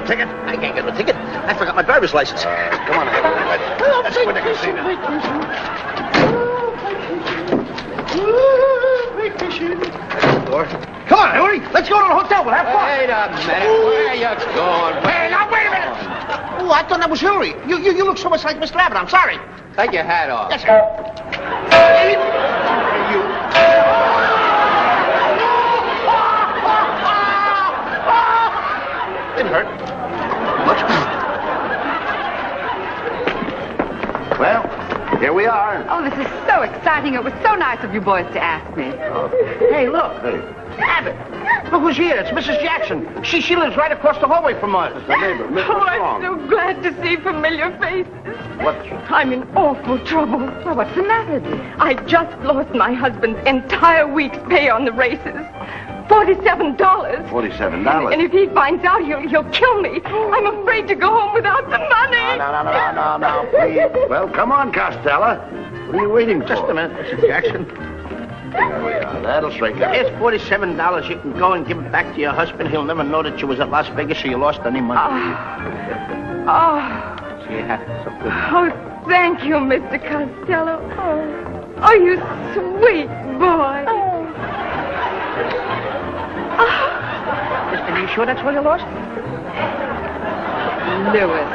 Ticket? I can't get a ticket. I forgot my driver's license. Come on ahead. Let's go to the casino. Come on, Hillary. Let's go to the hotel. We'll have fun. Wait a minute. Where are you going? Hey, now, wait a minute. Oh, I thought that was Hillary. You look so much like Mr. Abbott. I'm sorry. Take your hat off. Yes, sir. Didn't hurt. Much. Well, here we are. Oh, this is so exciting. It was so nice of you boys to ask me. Hey, look. Hey, Abbott. Look who's here. It's Mrs. Jackson. She lives right across the hallway from us. the neighbor, Mr. Oh, I'm Strong. so glad to see familiar faces. What's... I'm in awful trouble. Well, what's the matter, dear? I just lost my husband's entire week's pay on the races. $47. $47. And if he finds out, he'll kill me. I'm afraid to go home without the money. No, please. Well, come on, Costello. What are you waiting for? Just a minute, Mrs. Jackson. There we are. That'll straighten out. Here's $47. You can go and give it back to your husband. He'll never know that you was at Las Vegas, so you lost any money. Oh, See, you had so good. oh, thank you, Mr. Costello. Oh, you sweet boy. Are you sure that's all you lost? Louis,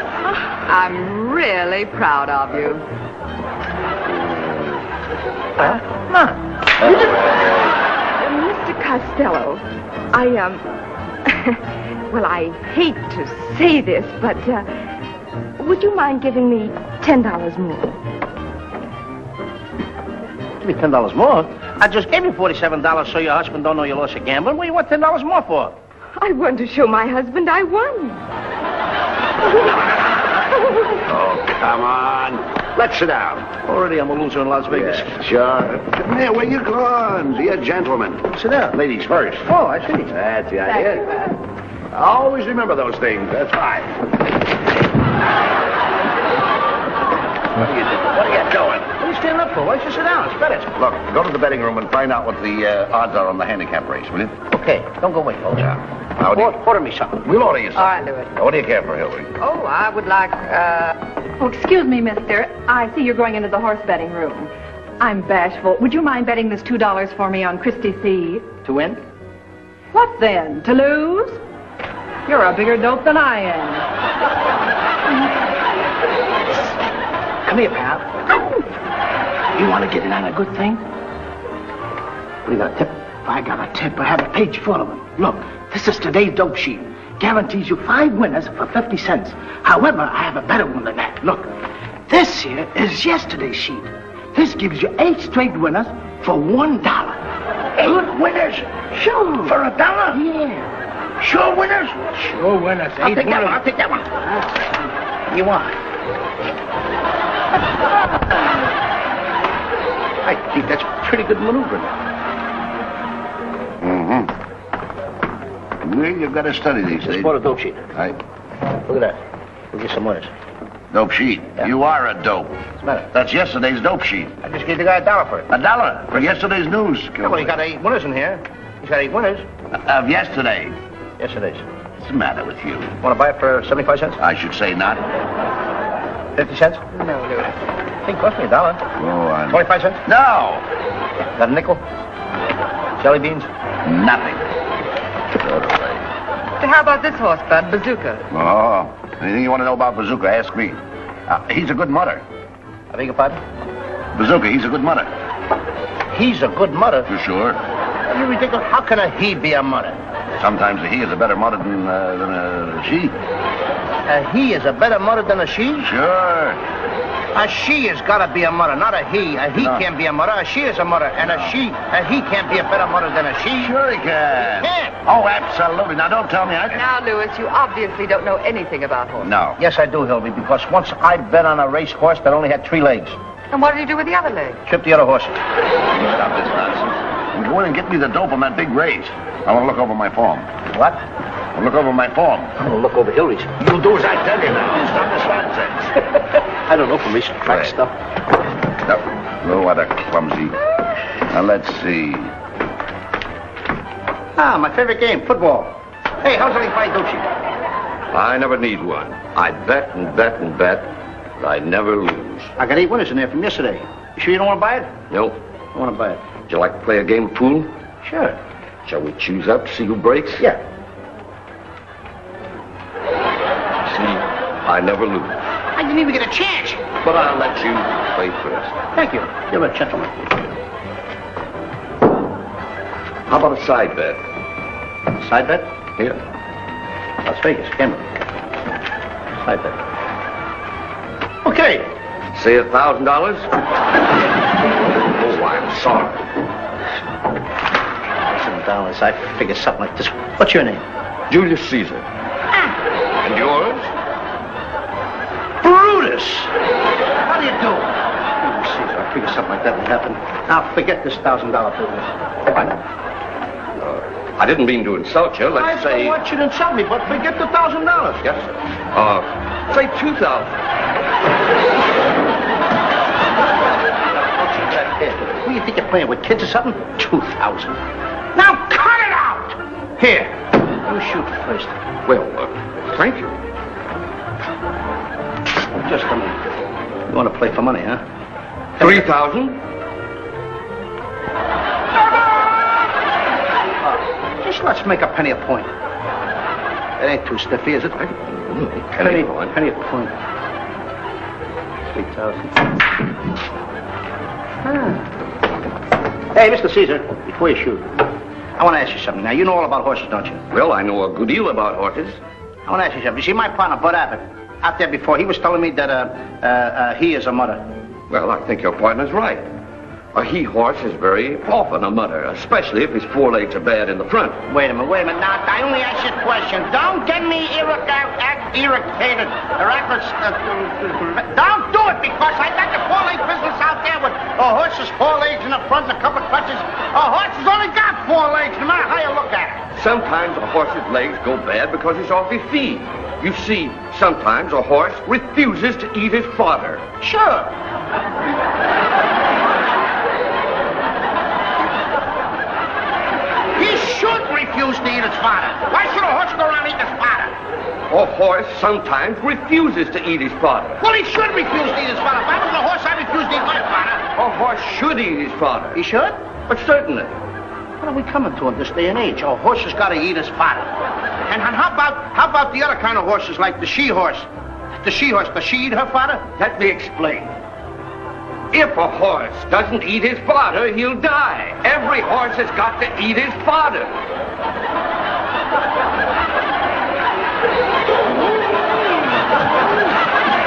I'm really proud of you. Come on. Mr. Costello, well, I hate to say this, but, would you mind giving me $10 more? Give me $10 more? I just gave you $47 so your husband don't know you lost a gambling. What do you want $10 more for? I want to show my husband I won. Oh, come on. Let's sit down. Already I'm a loser in Las Vegas. Yeah, sure. Hey, where you going? Be a gentleman. Sit down. Ladies first. Oh, I see. That's the idea. Always remember those things. That's right. What are you doing? What are you doing? What are you standing up for? Why don't you sit down? It's better. Look, go to the betting room and find out what the odds are on the handicap race, will you? Okay, don't go away, folks. Yeah. How do you... Order me something. We'll order you something. All right, Louis. What do you care for, Hillary? Oh, I would like, Oh, excuse me, mister. I see you're going into the horse betting room. I'm bashful. Would you mind betting this $2 for me on Christy C? To win? What then? To lose? You're a bigger dope than I am. Come here, pal. You want to get in on a good thing? What do you got, a tip? I got a tip. I have a page full of them. Look, this is today's dope sheet. Guarantees you 5 winners for 50 cents. However, I have a better one than that. Look, this here is yesterday's sheet. This gives you 8 straight winners for $1. 8 winners? Sure. For $1? Yeah. Sure winners? Sure winners. I'll take that one. I'll take that one. You want? I think that's pretty good maneuvering. Mm-hmm. Well, you've got to study these Just days. bought a dope sheet. Right. Look at that. We'll get some winners. Dope sheet. Yeah. You are a dope. What's the matter? That's yesterday's dope sheet. I just gave the guy $1 for it. $1 for yesterday's news. Yeah, well, he got 8 winners in here. He's got 8 winners. Of yesterday. Yesterday's. What's the matter with you? Want to buy it for 75 cents? I should say not. 50 cents? No, Louis. I think it cost me $1. Go on. 25 cents? No! Got a nickel? Jelly beans? Nothing. Go away. how about this horse, Bud, Bazooka? Oh, anything you want to know about Bazooka, ask me. He's a good mutter. I beg your pardon? Bazooka, he's a good mutter. He's a good mutter? You sure? Are you ridiculous? How can a he be a mutter? Sometimes a he is a better mutter than a she. A he is a better mutter than a she? Sure. A she has got to be a mutter, not a he. A he can't be a mutter. A she is a mutter. And a he can't be a better mutter than a she. Sure he can. He can't. Oh, absolutely. Now, don't tell me I... Now, Louis, you obviously don't know anything about horses. No. Yes, I do, Hilby, because once I bet on a race horse that only had 3 legs. And what did you do with the other leg? Trip the other horses. Stop this nonsense. You go in and get me the dope on that big race. I want to look over my form. What? I'll look over my form. I'm going to look over Hillary's. You'll do as I tell you now. Stop this nonsense. I don't know from recent track stuff. No other clumsy. Now, let's see. Ah, my favorite game, football. Hey, how's any fight, don't you? I never need one. I bet and bet and bet, but I never lose. I got 8 winners in there from yesterday. You sure you don't want to buy it? No. I want to buy it. Would you like to play a game of pool? Sure. Shall we choose up, see who breaks? Yeah. See, I never lose. I didn't even get a chance. But I'll let you play first. Thank you. You're a gentleman. How about a side bet? Side bet? Here. Las Vegas, gambling. Side bet. Okay. Say $1,000? Oh, I'm sorry. $7. I figure something like this. What's your name? Julius Caesar. And yours? Brutus! How do you do? Julius Caesar. I figure something like that would happen. Now, forget this $1,000 business. Bye. I didn't mean to insult you. Let's say... I don't want you to insult me, but forget the $1,000. Yes, sir. Say $2,000. Who do you think you're playing with, kids or something? 2,000. Now cut it out! Here, you shoot first. Well, thank you. Just a minute. You want to play for money, huh? 3,000? Just let's make a penny a point. It ain't too stiffy, is it? Penny a point. 3,000. Hey, Mr. Caesar, before you shoot, I want to ask you something. Now, you know all about horses, don't you? Well, I know a good deal about horses. I want to ask you something. You see, my partner, Bud Abbott, out there before, he was telling me that he is a mutter. Well, I think your partner's right. A he-horse is very often a mutter, especially if his forelegs are bad in the front. Wait a minute. Now, I only asked you a question. Don't get me irritated. Don't do it, because I got the foreleg business out there with a horse's forelegs in the front and a couple of crutches. A horse has only got four legs, no matter how you look at it. Sometimes a horse's legs go bad because he's off his feed. You see, sometimes a horse refuses to eat his fodder. Sure. He should refuse to eat his fodder. Why should a horse go around eating his fodder? A horse sometimes refuses to eat his fodder. Well, he should refuse to eat his fodder. If I was a horse, I'd refuse to eat my fodder. A horse should eat his fodder. He should? But certainly. What are we coming to in this day and age? A horse has got to eat his fodder. And how about the other kind of horses, like the she-horse? The she-horse, does she eat her fodder? Let me explain. If a horse doesn't eat his fodder, he'll die. Every horse has got to eat his fodder.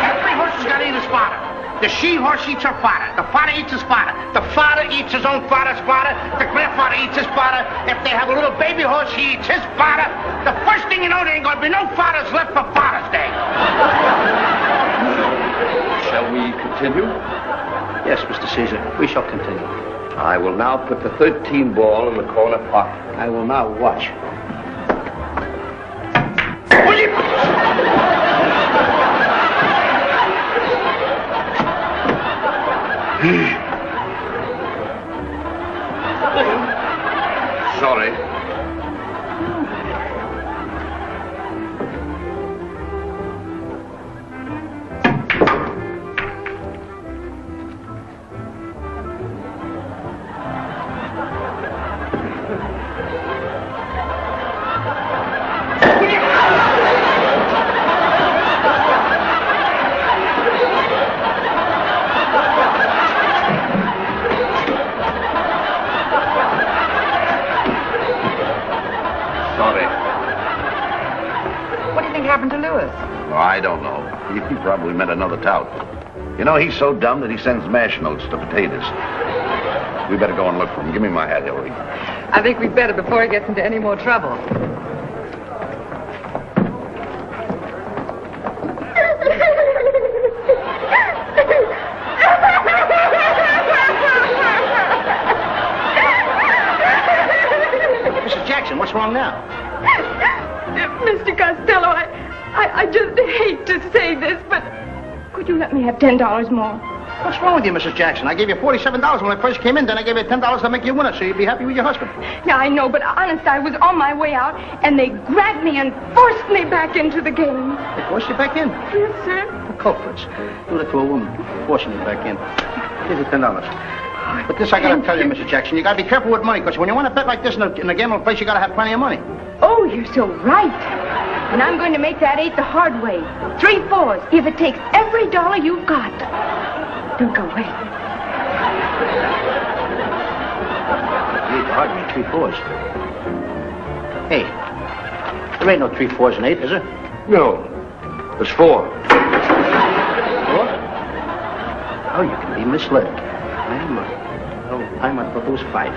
Every horse has got to eat his fodder. The she-horse eats her fodder. The fodder eats his fodder. The father eats his own father's fodder. The grandfather eats his fodder. If they have a little baby horse, he eats his fodder. The first thing you know, there ain't going to be no fathers left for Father's Day. Shall we continue? Yes, Mr. Caesar, we shall continue. I will now put the 13 ball in the corner pocket. I will now watch. Sorry. I don't know. He probably met another tout. You know, he's so dumb that he sends mash notes to potatoes. We better go and look for him. Give me my hat, Hillary. I think we'd better before he gets into any more trouble. Mrs. Jackson, what's wrong now? Mr. Costello, I just hate to say this, but could you let me have $10 more? What's wrong with you, Mrs. Jackson? I gave you $47 when I first came in, then I gave you $10 to make you a winner, so you'd be happy with your husband. Yeah, I know, but honest, I was on my way out, and they grabbed me and forced me back into the game. They forced you back in? Yes, sir. The culprits. Do that to a woman, forcing you back in. Here's the $10. But this I gotta tell you, Mrs. Jackson, you gotta be careful with money, because when you want to bet like this in a gambling place, you gotta have plenty of money. Oh, you're so right. And I'm going to make that 8 the hard way. 3 4s, if it takes every dollar you've got. Don't go away. 8 the hard way, 3 4s. Hey, there ain't no 3 4s and 8, is there? No, there's 4. 4? Oh, you can be misled. I thought there was 5.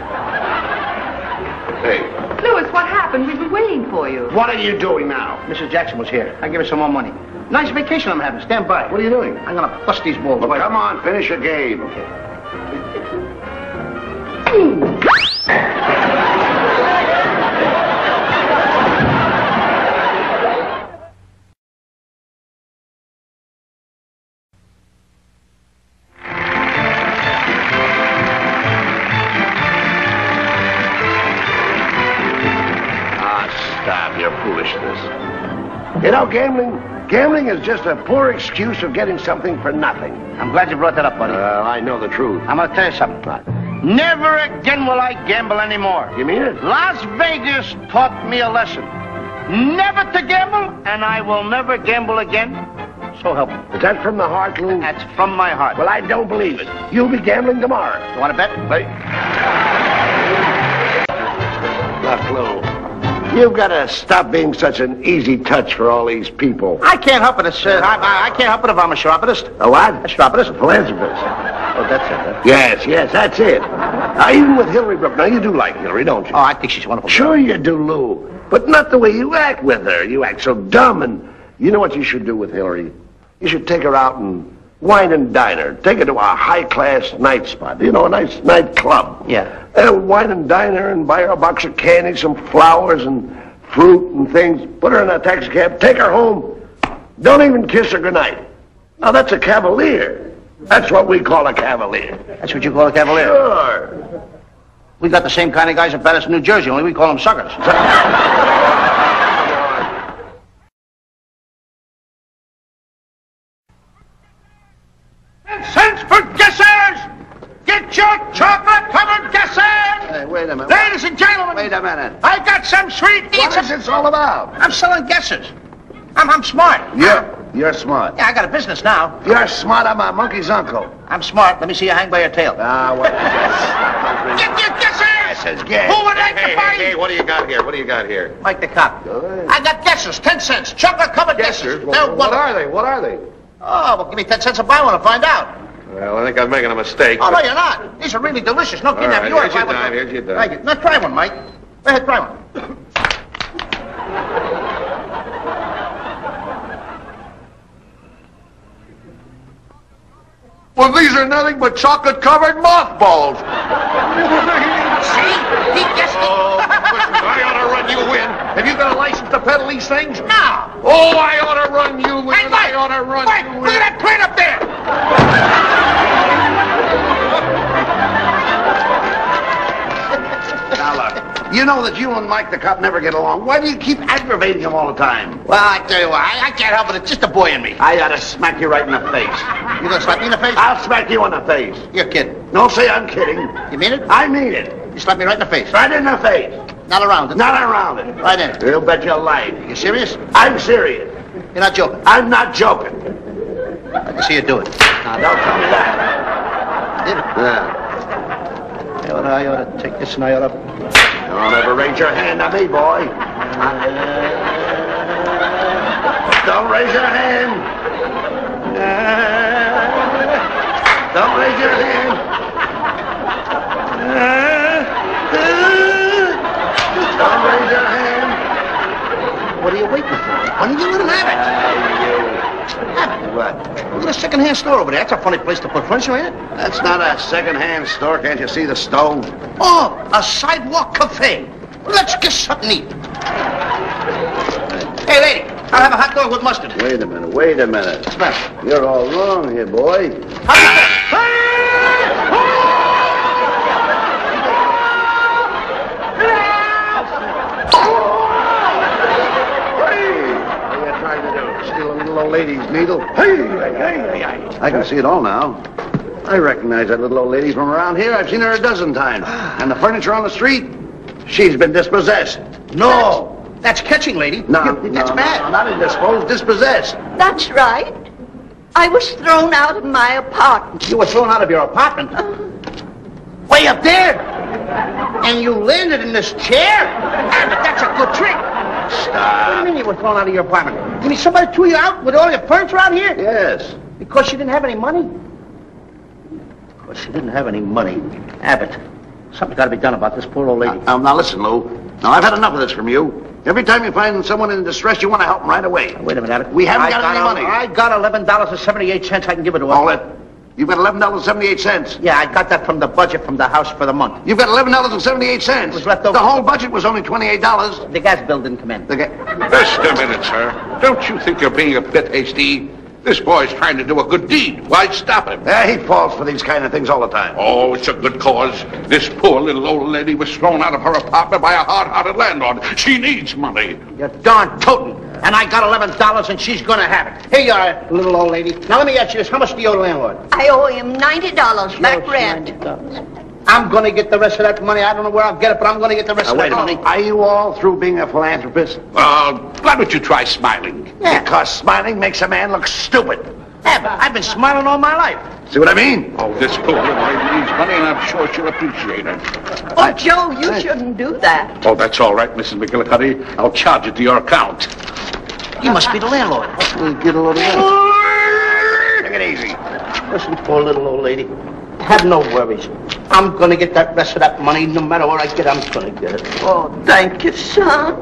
Hey. Louis, what happened? We've been waiting for you. What are you doing now? Mrs. Jackson was here. I give her some more money. Nice vacation I'm having. Stand by. What are you doing? I'm gonna bust these balls. Well, come on, finish your game. Okay. You know, gambling Gambling is just a poor excuse of getting something for nothing. I'm glad you brought that up, buddy. I know the truth. I'm going to tell you something. Never again will I gamble anymore. You mean it? Las Vegas taught me a lesson. Never to gamble, and I will never gamble again. So help me. Is that from the heart, Lou? That's from my heart. Well, I don't believe it. You'll be gambling tomorrow. You want to bet? Look, Lou, you've got to stop being such an easy touch for all these people. I can't help it. I can't help it if I'm a chiropodist. A what? A chiropodist. A philanthropist. Oh, that's it, huh? Yes, that's it. Even with Hillary Brooke. Now, you do like Hillary, don't you? Oh, I think she's a wonderful girl. Sure you do, Lou. But not the way you act with her. You act so dumb, and you know what you should do with Hillary? You should take her out and wine and dine her. Take her to a high-class night spot. You know, a nice nightclub. Yeah. Wine and dine her and buy her a box of candy, some flowers and fruit and things. Put her in a taxi cab. Take her home. Don't even kiss her goodnight. Now, that's a cavalier. That's what we call a cavalier. That's what you call a cavalier? Sure. We got the same kind of guys in Patterson, New Jersey, only we call them suckers. 10 cents for guessers! Get your chocolate-covered guessers! Hey, wait a minute. Ladies and gentlemen! Wait a minute. I got some sweet eats. What is this all about? I'm selling guessers. I'm smart. You're smart. Yeah, I got a business now. You're smart. I'm a monkey's uncle. I'm smart. Let me see you hang by your tail. What? Get your guessers! Who would like to buy? Hey, what do you got here? What do you got here? Mike the cop. I got guessers, 10 cents. Chocolate-covered guessers. Well, what are they? What are they? Oh, well, give me 10 cents to buy one and find out. Well, I think I'm making a mistake. Oh, no, you're not. These are really delicious. No kidding. All right, here's your dime. Here's your dime. Thank you. Now, try one, Mike. Go ahead, try one. Well, these are nothing but chocolate-covered mothballs. See? He guessed it. Oh, listen, I ought to run you in. Have you got a license to peddle these things? No. Oh, I ought to run you in. Hey, Mike. I ought to run Mike, you in. look at that plane up there. Now, look, you know that you and Mike the cop never get along. Why do you keep aggravating him all the time? Well, I tell you what, I can't help it. It's just a boy in me. I ought to smack you right in the face. You gonna slap me in the face? I'll smack you in the face. You're kidding. Don't say I'm kidding. You mean it? I mean it. You slap me right in the face. Right in the face. Not around it. Not around it. Right in it. You bet your life. You serious? I'm serious. You're not joking. I'm not joking. I can see you do it. Now, don't tell me that. Did it? Yeah. I ought to take this and I ought to... Don't ever raise your hand on me, boy. Don't raise your hand. Don't raise your hand. Don't raise your hand. What are you waiting for? Why don't you let him have it? Have it? What? Look at a second-hand store over there. That's a funny place to put furniture in. That's not a second-hand store. Can't you see the stove? Oh, a sidewalk cafe. Let's get something to eat. Hey, lady, I'll have a hot dog with mustard. Wait a minute. Wait a minute. Smell. You're all wrong here, boy. Steal a little old lady's needle. I can see it all now. I recognize that little old lady from around here. I've seen her a dozen times. And the furniture on the street, she's been dispossessed. No, that's catching, lady. No, That's bad. No, not indisposed, dispossessed. That's right. I was thrown out of my apartment. You were thrown out of your apartment? Way up there? And you landed in this chair? Abbott, that's a good trick. Stop. What do you mean you were thrown out of your apartment? You mean somebody threw you out with all your furniture out here? Yes. Because you didn't have any money? Because she didn't have any money. Abbott, something's got to be done about this poor old lady. Now listen, Lou. Now, I've had enough of this from you. Every time you find someone in distress, you want to help them right away. Wait a minute, Abbott. We haven't got any money. I got $11.78. I can give it to her. All that. You've got $11.78. Yeah, I got that from the budget from the house for the month. You've got $11.78. It was left over. The whole budget was only $28. The gas bill didn't come in. Just a minute, sir. Don't you think you're being a bit hasty? This boy's trying to do a good deed. Why stop him? Yeah, he falls for these kind of things all the time. Oh, it's a good cause. This poor little old lady was thrown out of her apartment by a hard-hearted landlord. She needs money. You're darn toting. And I got $11 and she's gonna have it. Here you are, little old lady. Now let me ask you this. How much do you owe the landlord? I owe him $90 back rent. I'm gonna get the rest of that money. I don't know where I'll get it, but I'm gonna get the rest of that money. Are you all through being a philanthropist? Well, why don't you try smiling? Yeah. Because smiling makes a man look stupid. Yeah, but I've been smiling all my life. See what I mean? Oh, this poor little lady needs money, and I'm sure she'll appreciate it. Oh, Joe, you shouldn't do that. Oh, that's all right, Mrs. McGillicuddy. I'll charge it to your account. You must be the landlord. Get a load of that. Take it easy. Listen, poor little old lady. Have no worries. I'm gonna get that rest of that money. No matter where I get, I'm gonna get it. Oh, thank you, son.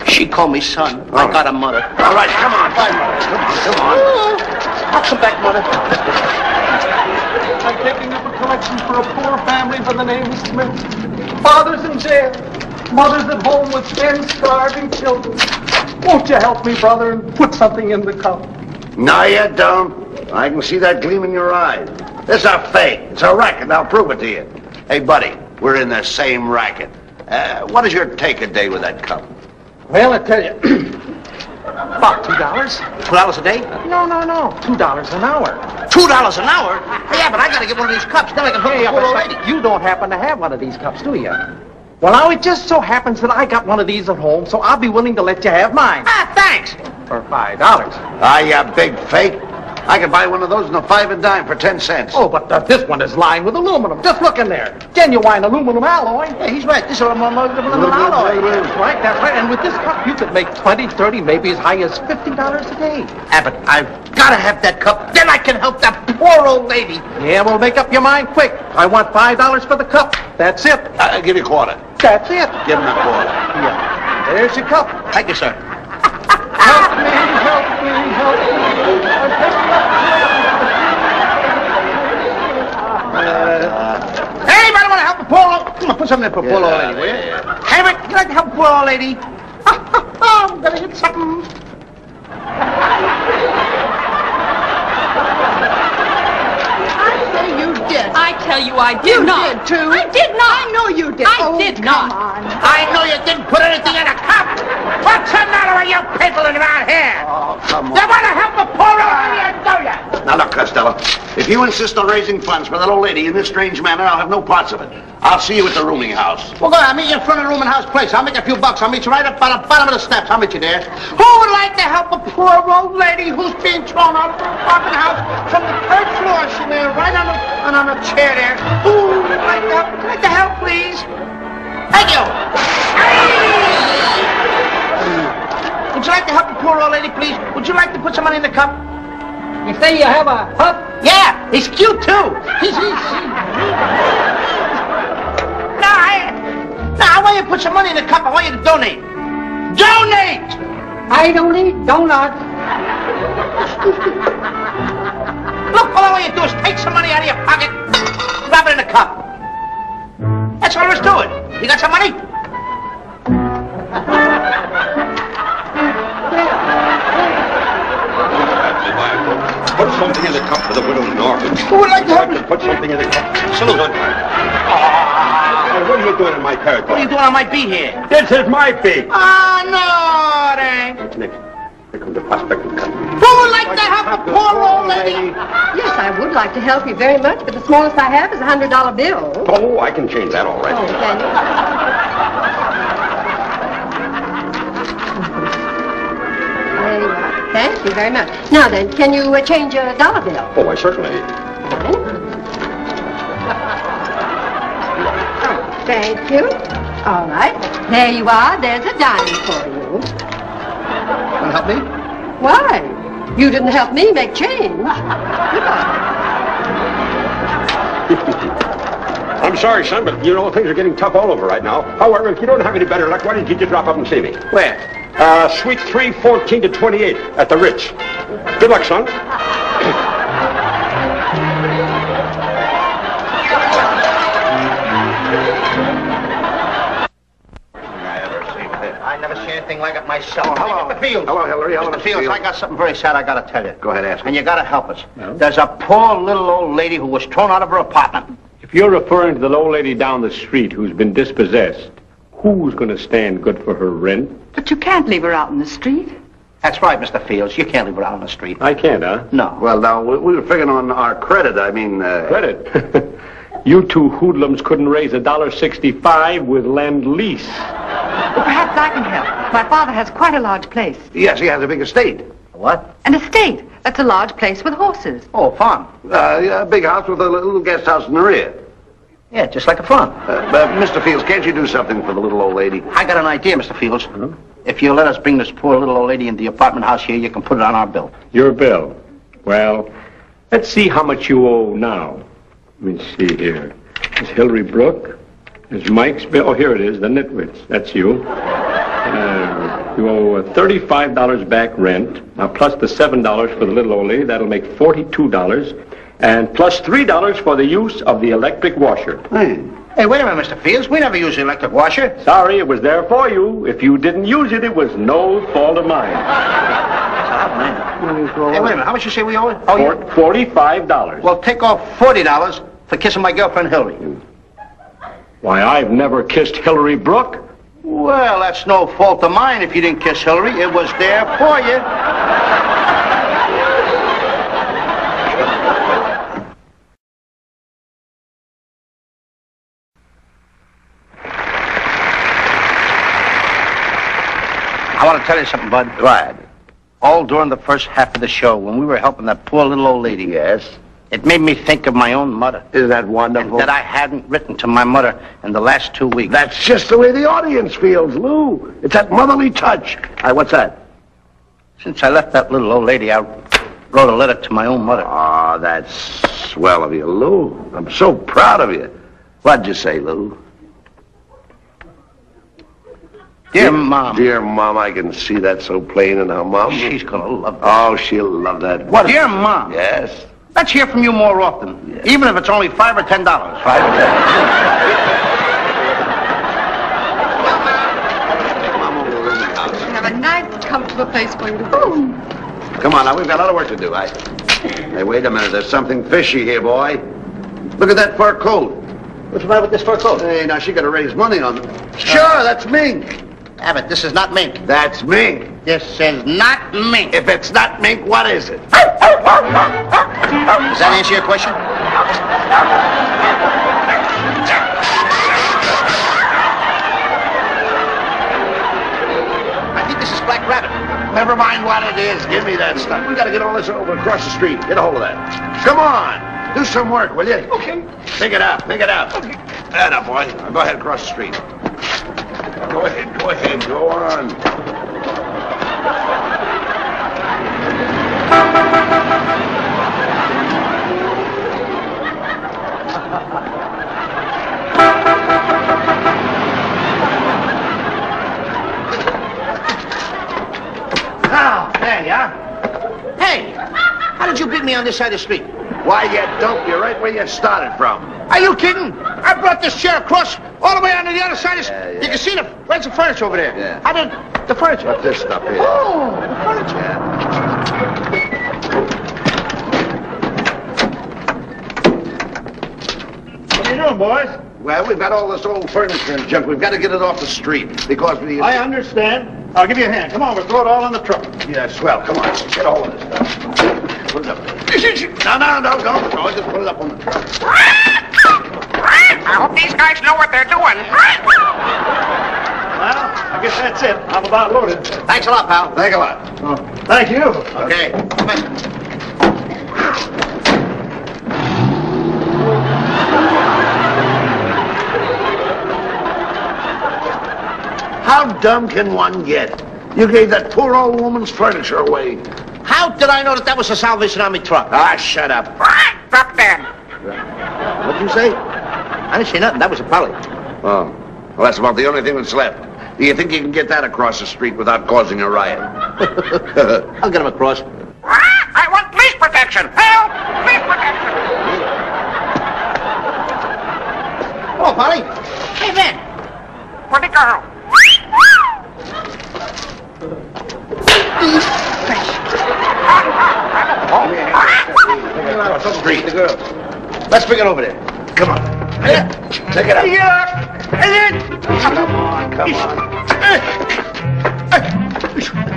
She called me son. I got a mother. All right, come on. Bye, Mother. Come on. I'll come back, Mother. I'm taking up a collection for a poor family by the name of Smith. Fathers in jail, mothers at home with 10 starving children. Won't you help me, brother, and put something in the cup? No, you don't. I can see that gleam in your eyes. This is a fake. It's a racket. I'll prove it to you. Hey, buddy, we're in the same racket. What is your take a day with that cup? Well, I tell you, about $2. $2 a day? No, $2 an hour. $2 an hour? Yeah, but I gotta get one of these cups. Then I can hook Hey, the poor old lady. you don't happen to have one of these cups, do you? Well, now, it just so happens that I got one of these at home, so I'll be willing to let you have mine. Ah, thanks. For $5. Ah, you big fake. I could buy one of those in a 5 a dime for 10 cents. Oh, but this one is lined with aluminum. Just look in there. Genuine aluminum alloy. Yeah, he's right. This is a aluminum alloy. That's right, that's right. And with this cup, you could make 20, 30, maybe as high as $50 a day. Abbott, I've gotta have that cup. Then I can help that poor old lady. Yeah, well, make up your mind quick. I want $5 for the cup. That's it. I'll give you a quarter. That's it. Give him a quarter. Yeah. There's your cup. Thank you, sir. Help me, help me, help me. Hey, anybody want to help a poor old... Come on, put something in for a poor old lady, will you? Hey, would you like to help a poor old lady? I'm gonna get something. You did. I tell you, I did not. You did, too. I did not. I know you did. I did not. Come on. I know you didn't put anything in a cup. What's the matter with you people around here? Oh, come You want to help a poor old lady, don't you? Now, look, Costello, if you insist on raising funds for that old lady in this strange manner, I'll have no parts of it. I'll see you at the rooming house. Well, go ahead. I'll meet you in front of the room and house place. I'll make a few bucks. I'll meet you right up by the bottom of the steps. I'll meet you there. Who would like to help a poor old lady who's being thrown out of her apartment house from the third floor? She's there right on a chair there. Who would like to help? Would you like to help, please? Thank you. Would you like to help a poor old lady, please? Would you like to put some money in the cup? You say you have a cup? Yeah, he's cute too. No, I want you to put some money in the cup. I want you to donate. Donate! I don't eat donuts. Look, all I want you to do is take some money out of your pocket, drop it in the cup. That's all there is to it. You got some money? Put something in the cup for the widow's orphan. Who would like to help me? Put something in the cup. Salute. What are you doing in my territory? What are you doing on my beat here? This is my beat. Oh, no, it ain't. Nick, here comes the prospecting company. Who would like to help a poor old lady? Yes, I would like to help you very much, but the smallest I have is a $100 bill. Oh, I can change that all right. Oh, can you? There you are. Thank you very much. Now then, can you change a dollar bill? Oh, I certainly. Thank you. All right. There you are. There's a dime for you. Want to help me? Why? You didn't help me make change. I'm sorry, son, but you know things are getting tough all over right now. However, if you don't have any better luck, why don't you just drop up and see me? Where? Suite 314 to 28 at the Ritz. Good luck, son. I never see anything like it myself. Hello. Mr. Fields. Hello, Hillary. Hello, Mr. Fields, I got something very sad I got to tell you. Go ahead, ask. And you got to help us. No? There's a poor little old lady who was thrown out of her apartment. If you're referring to the old lady down the street who's been dispossessed, who's going to stand good for her rent? But you can't leave her out in the street. That's right, Mr. Fields. You can't leave her out on the street. I can't, huh? No. Well, now, we were figuring on our credit. I mean, Credit? You two hoodlums couldn't raise $1.65 with lend-lease. Well, perhaps I can help. My father has quite a large place. Yes, he has a big estate. What? An estate. That's a large place with horses. Oh, a farm. A big house with a little guest house in the rear. Yeah, just like a farm. Mr. Fields, can't you do something for the little old lady? I got an idea, Mr. Fields. If you'll let us bring this poor little old lady in the apartment house here, you can put it on our bill. Your bill? Well, let's see how much you owe now. Let me see here. There's Hillary Brooke. There's Mike's bill. Oh, here it is, the Nitwits. That's you. You owe $35 back rent. Now, plus the $7 for the little old lady, that'll make $42. And plus $3 for the use of the electric washer. Hey, wait a minute, Mr. Fields. We never use the electric washer. Sorry, it was there for you. If you didn't use it, it was no fault of mine. Hey, wait a minute. How much you say we owe it? Oh, $45. Well, take off $40 for kissing my girlfriend, Hillary. Why, I've never kissed Hillary Brooke. Well, that's no fault of mine if you didn't kiss Hillary. It was there for you. I want to tell you something, Bud. Right. All during the first half of the show, when we were helping that poor little old lady. Yes. It made me think of my own mother. Isn't that wonderful? And that I hadn't written to my mother in the last 2 weeks. That's just the way the audience feels, Lou. It's that motherly touch. What's that? Since I left that little old lady, I wrote a letter to my own mother. Oh, that's swell of you, Lou. I'm so proud of you. What'd you say, Lou? Dear Mom. Dear Mom, I can see that so plain in her Mom. She's going to love that. Oh, she'll love that. What? Dear Mom. Yes. Let's hear from you more often, even if it's only $5 or $10. $5 or $10. We have a nice, comfortable place for you to go. Come on, now, we've got a lot of work to do. Hey, wait a minute. There's something fishy here, boy. Look at that fur coat. What's the matter with this fur coat? Hey, now, she got to raise money on it. Sure, that's mink. Abbott, this is not mink. That's mink. This is not mink. If it's not mink, what is it? Does that answer your question? I think this is black rabbit. Never mind what it is. Give me that stuff. We got to get all this over across the street. Get a hold of that. Come on. Do some work, will you? Okay. Pick it up. Pick it up. Okay. That boy. Now go ahead across the street. Go ahead. Go ahead. Go on. Oh, there you are. Hey, how did you beat me on this side of the street? Why, you dope, you're right where you started from. Are you kidding? I brought this chair across all the way onto the other side of the street. You can see where's the furniture over there? Yeah. How did the furniture? What's this stuff here? Oh, the furniture. What are you doing, boys? Well, we've got all this old furniture and junk. We've got to get it off the street because we... I understand. I'll give you a hand. Come on, we'll throw it all in the truck. Yeah, swell. Come on. Get a hold of this stuff. Put it up there. No, don't. Just put it up on the truck. I hope these guys know what they're doing. Well, I guess that's it. I'm about loaded. Thanks a lot, pal. Thanks a lot. Oh, thank you. Okay. How dumb can one get? You gave that poor old woman's furniture away. How did I know that was a Salvation Army truck? Ah, shut up. Drop dead. What'd you say? I didn't say nothing. That was a Polly. Oh, well, that's about the only thing that's left. Do you think you can get that across the street without causing a riot? I'll get him across. I want police protection. Help! Police protection. Hello, Polly. Hey, man. Where'd it go? Across the street, the girl. Let's bring it over there. Come on. Take it up. Come on.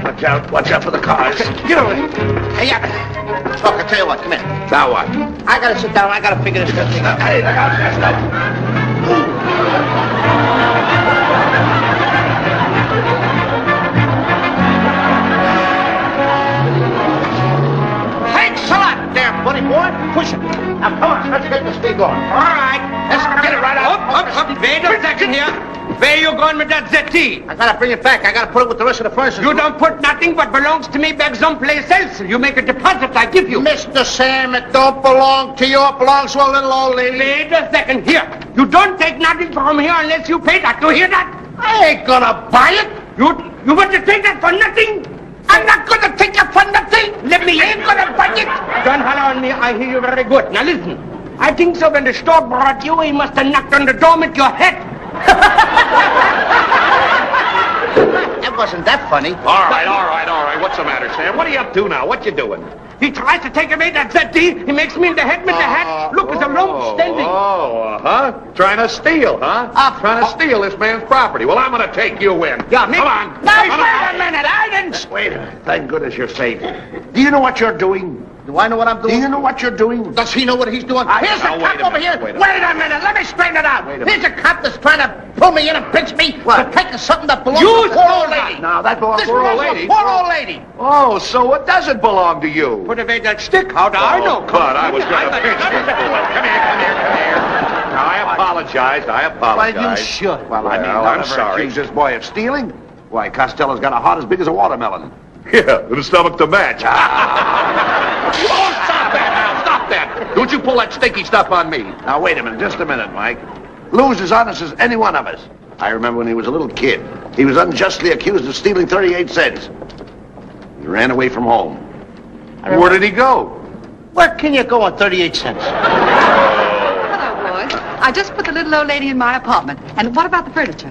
Watch out for the cars. Get over here. Hey, yeah. Look, I tell you what, come here. Now what? I gotta sit down. I gotta figure this thing out. Hey, look out there, stuff. Thanks a lot there, buddy boy. Push it. Now, come on. Let's get this thing going. All right. Let's get it right out. Up. Wait a second here. Where you going with that ZT? I gotta bring it back. I gotta put it with the rest of the furniture. You don't put nothing but belongs to me back someplace else. You make a deposit I give you. Mr. Sam, it don't belong to you. It belongs to a little old lady. Wait a second here. You don't take nothing from here unless you pay that. You hear that? I ain't gonna buy it. You want to take that for nothing? I'm not gonna take it for nothing. Let me. I ain't gonna buy it. Don't holler on me. I hear you very good. Now listen. I think so when the store brought you, he must have knocked on the door with your head. That wasn't that funny. All right. What's the matter, Sam? What are you up to now? What you doing? He tries to take away that ZT. He makes me in the head with the hat. Look, there's a lump standing. Trying to steal, huh? Trying to steal this man's property. Well, I'm going to take you in. Yeah, me. Come on. Now, wait a minute. I didn't... Wait a minute. Thank goodness you're safe. Do you know what you're doing? Do I know what I'm doing? Do you know what you're doing? Does he know what he's doing? Here's a cop over here. Wait a minute. Let me straighten it out. Here's a cop that's trying to pull me in and pinch me for taking something that belongs to a poor old lady. Now, that belongs to a poor old lady. Poor old lady. Oh, so it doesn't belong to you. Put away that stick. How do I know? But I was going to pinch this boy. Come here. Now, I apologize. Well, you should. Well, I'm sorry. Accuse this boy of stealing? Why, Costello's got a heart as big as a watermelon. Yeah, and a stomach to match. Oh, stop that. Don't you pull that stinky stuff on me. Now, wait a minute. Just a minute, Mike. Lou's as honest as any one of us. I remember when he was a little kid. He was unjustly accused of stealing 38 cents. He ran away from home. Where did he go? Where can you go on 38 cents? Hello, boys. I just put the little old lady in my apartment. And what about the furniture?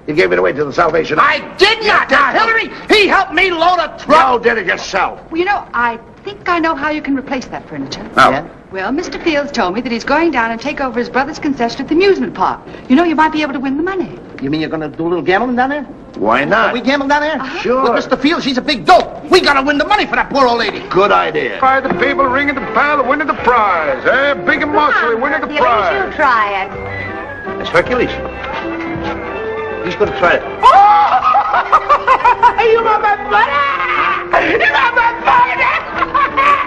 You gave it away to the Salvation Army. I did not. Now, Hillary, he helped me load a truck. You did it yourself. Well, you know, I think I know how you can replace that furniture. How? Yeah? Well, Mr. Fields told me that he's going down and take over his brother's concession at the amusement park. You know, you might be able to win the money. You mean you're going to do a little gambling down there? Why not? Can we gamble down there? Sure. With Mr. Fields, he's a big dope. We got to win the money for that poor old lady. Good idea. By the people ringing the bell, winning the prize. Big and muscly, winning the prize. You try it. It's Hercules. He's going to try it. Oh! You got my money! You got my money!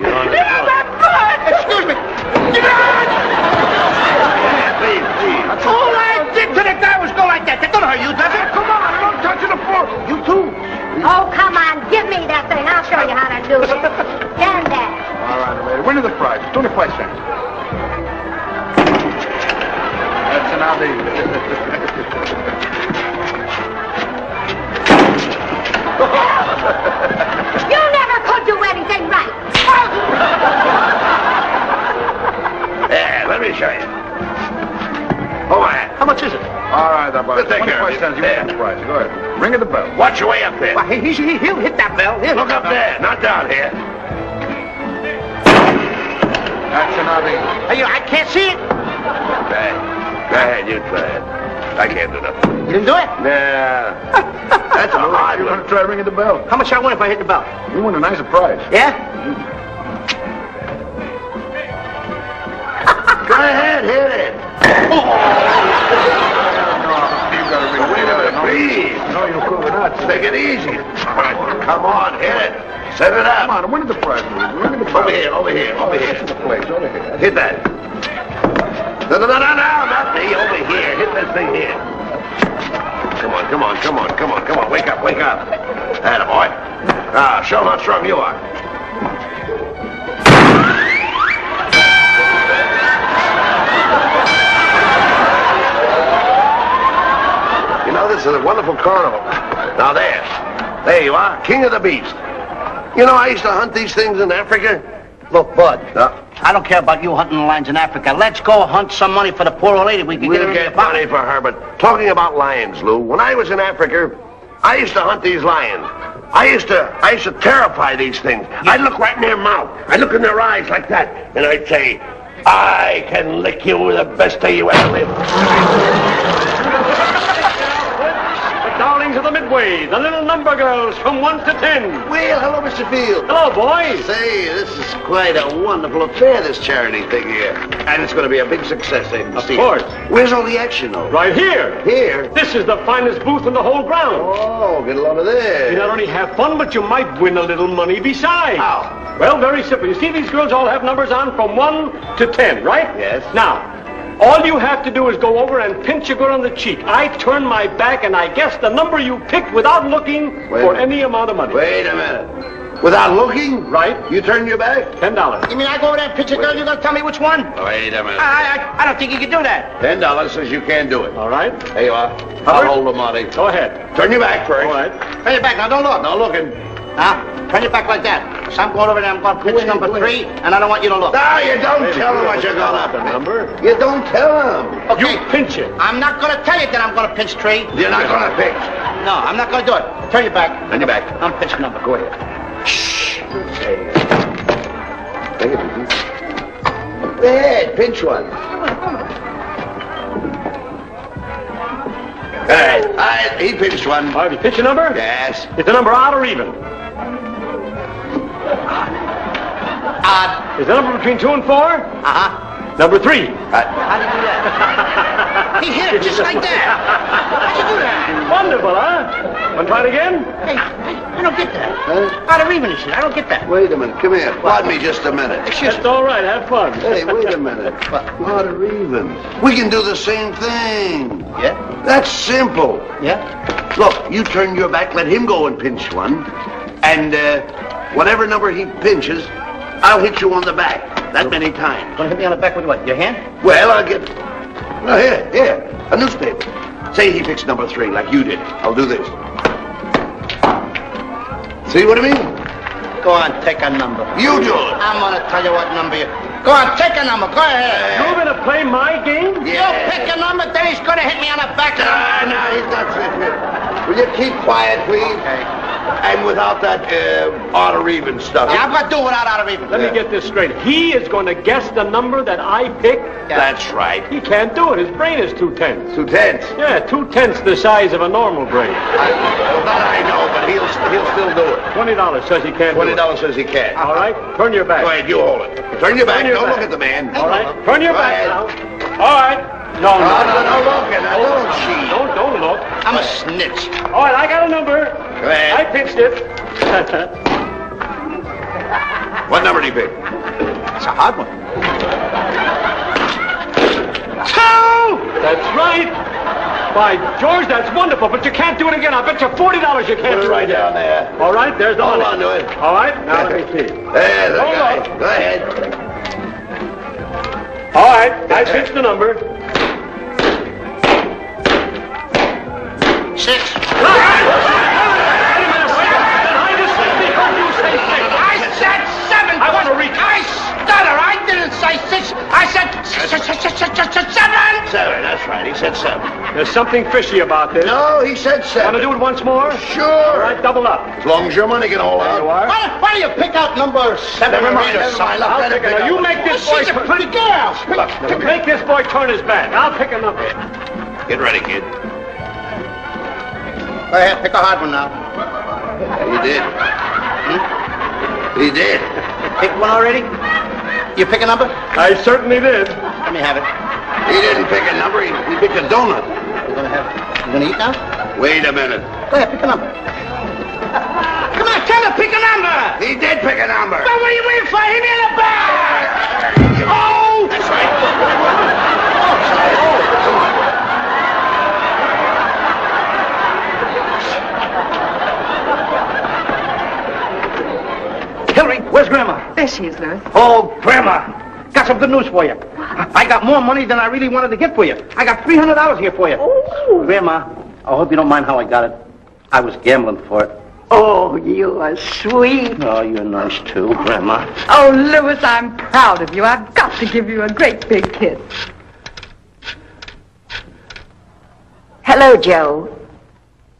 You got my money! Excuse me. Please. All I did to the guy was go like that. That don't hurt you, does it? Come on, don't touch the floor. You too. Oh, come on. Give me that thing. I'll show you how to do it. Stand there. All right, winning the prize. 25 cents. That's an ID. You never could do anything right. Yeah, let me show you. Oh, my. How much is it? All right, that We'll take care of 25 cents. You win the prize. Go ahead. Ring the bell. Watch your way up there. Well, he'll hit that bell. Look up there, not down here. That's an ID. Hey, I can't see it. Go ahead, you try it. I can't do nothing. You didn't do it? Nah. That's all right. You're going to try ringing the bell. How much I win if I hit the bell? You win a nicer prize. Yeah? Go ahead, hit it. You got to ring. Wait a minute, please. No, you could not. Take it easy. Come on, hit it. Set it up. Come on, win the prize. Ring the bell. Over here. That's the place. Over here. Hit that. No, not me. Over here. Hit this thing here. Come on. Wake up. Atta boy. Show them how strong you are. You know, this is a wonderful carnival. Now there you are, king of the beast. You know, I used to hunt these things in Africa. Look, Bud, I don't care about you hunting the lions in Africa. Let's go hunt some money for the poor old lady. We can We'll get money for her, but talking about lions, Lou, when I was in Africa, I used to hunt these lions. I used to terrify these things. I'd look right in their mouth. I'd look in their eyes like that, and I'd say, I can lick you the best day you ever lived. Darling, to the Midway, the little number girls from 1 to 10. Well, hello, Mr. Field. Hello, boys. Say, this is quite a wonderful affair, this charity thing here. And it's going to be a big success, I can see. Of course. Where's all the action, though? Right here. Here? This is the finest booth in the whole ground. Oh, get a load of this. You not only have fun, but you might win a little money besides. How? Well, very simple. You see, these girls all have numbers on from 1 to 10, right? Yes. Now, all you have to do is go over and pinch a girl on the cheek. I turn my back and I guess the number you picked without looking for any amount of money. Wait a minute. Without looking? Right. You turn your back? $10. You mean I go over there and pinch a girl, you're going to tell me which one? Wait a minute. I don't think you can do that. $10 says you can't do it. All right. There you are. I'll hold the money. Go ahead. Turn your back first. All right. Turn your back, now don't look. No looking. Now, turn your back like that. So I'm going over there, I'm going to pinch number 3, and I don't want you to look. No, you don't tell him what you're going to pinch. Number? You don't tell him. Okay. You pinch it. I'm not going to tell you that I'm going to pinch 3. You're not going to pinch. No, I'm not going to do it. Turn your back. Turn your back. I'm pinching number. Go ahead. Shh. Take it easy. Go ahead, pinch one. All right, he pinched one. All right, you pinch a number? Yes. Is the number odd or even? Odd. Is the number between 2 and 4? Uh-huh. Number 3. How do you do that? He hit it just like that. How'd you do that? Wonderful, huh? Want to try it again? Hey, I don't get that. Odd or even, I don't get that. Wait a minute. Come here. Pardon me just a minute. That's all right. Have fun. Hey, wait a minute. Odd or even? We can do the same thing. Yeah? That's simple. Yeah? Look, you turn your back, let him go and pinch one. And whatever number he pinches, I'll hit you on the back that many times. Gonna hit me on the back with what, your hand? Well, I'll get... No, here, a newspaper. Say he picks number 3 like you did. I'll do this. See what I mean? Go on, take a number. You do it. I'm gonna tell you what number you... Go on, take a number. Go ahead. You're going to play my game? You pick a number, then he's gonna hit me on the back. No, he's not fit. Will you keep quiet, please? Okay. And without that odd or even stuff. Yeah, I'm gonna do it without odd or even. Let me get this straight. He is going to guess the number that I pick? Yeah. That's right. He can't do it. His brain is 2 tenths. 2 tenths. Yeah, 2 tenths the size of a normal brain. Well, that I know, but he'll still do it. $20 says he can't do it. $20 says he can't. All right, turn your back. Go ahead, you hold it. Turn your back. Turn your Don't back. look at the man. All right, turn your Go back ahead. now. All right. No, No, look at that. Don't cheat. Don't look. I'm a snitch. All right, I got a number. Go ahead. I pinched it. What number did he pick? It's a hard one. 2! That's right. By George, that's wonderful, but you can't do it again. I'll bet you $40 you can't Put it do right it down there. All right, there's the Hold money. on to it. All right, now let me see. There's the Hold guy. on. Go ahead. All right, I pinched the number. 6. I said 7. I want to reach. I stutter. I didn't say 6. I said 7. 7, that's right. He said 7. There's something fishy about this. No, he said 7. Want to do it once more? All Sure. right, double up. As long as your money can hold out. You are. Why don't you pick out number 7 or 8 or something? I'll pick it. Now, you make this boy. She's a pretty girl. Make this boy turn his back. I'll pick a number. Get ready, kid. Go ahead, pick a hard one now. He did. He did. Pick one already? You pick a number? I certainly did. Let me have it. He didn't pick a number. He picked a donut. You gonna eat now? Wait a minute. Go ahead, pick a number. Come on, tell him, pick a number. He did pick a number. But what are you waiting for? Hit me in the back. Oh! That's right. Hillary, where's Grandma? There she is, Louis. Oh, Grandma. Got some good news for you. I got more money than I really wanted to get for you. I got $300 here for you. Oh. Grandma, I hope you don't mind how I got it. I was gambling for it. Oh, you are sweet. Oh, you're nice too, Grandma. Oh, Louis, I'm proud of you. I've got to give you a great big kiss. Hello, Joe.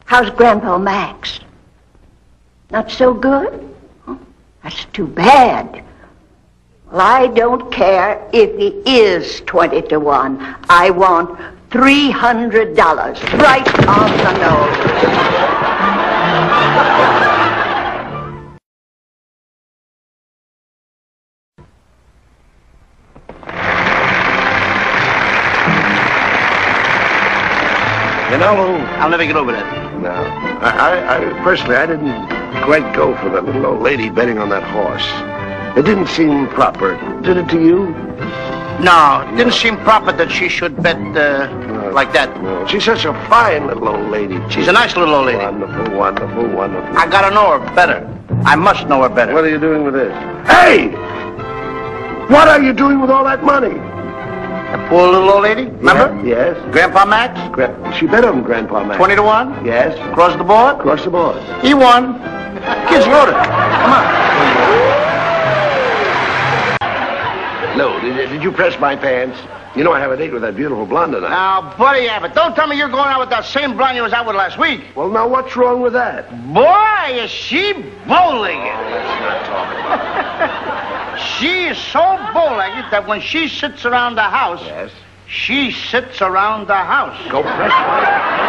How's Grandpa Max? Not so good? Huh? That's too bad. Well, I don't care if he is 20 to 1. I want $300. Right on the nose. You know, I'll never get over that. no. I personally, I didn't quite go for that little old lady betting on that horse. It didn't seem proper. Did it to you? No, it didn't seem proper that she should bet like that. No. She's such a fine little old lady. She's a nice little old lady. Wonderful, wonderful, wonderful. I gotta know her better. I must know her better. What are you doing with this? Hey! What are you doing with all that money? That poor little old lady, remember? Yes. Grandpa Max? She bet on Grandpa Max. 20 to 1? Yes. Across the board? Across the board. He won. Kid's loaded. Come on. No, did you press my pants? You know I have a date with that beautiful blonde tonight. Now, Buddy Abbott, don't tell me you're going out with that same blonde you was out with last week. Well, now, what's wrong with that? Boy, is she bow-legged. Let's not talk about it. She is so bow-legged that when she sits around the house, Yes. she sits around the house. Go press my...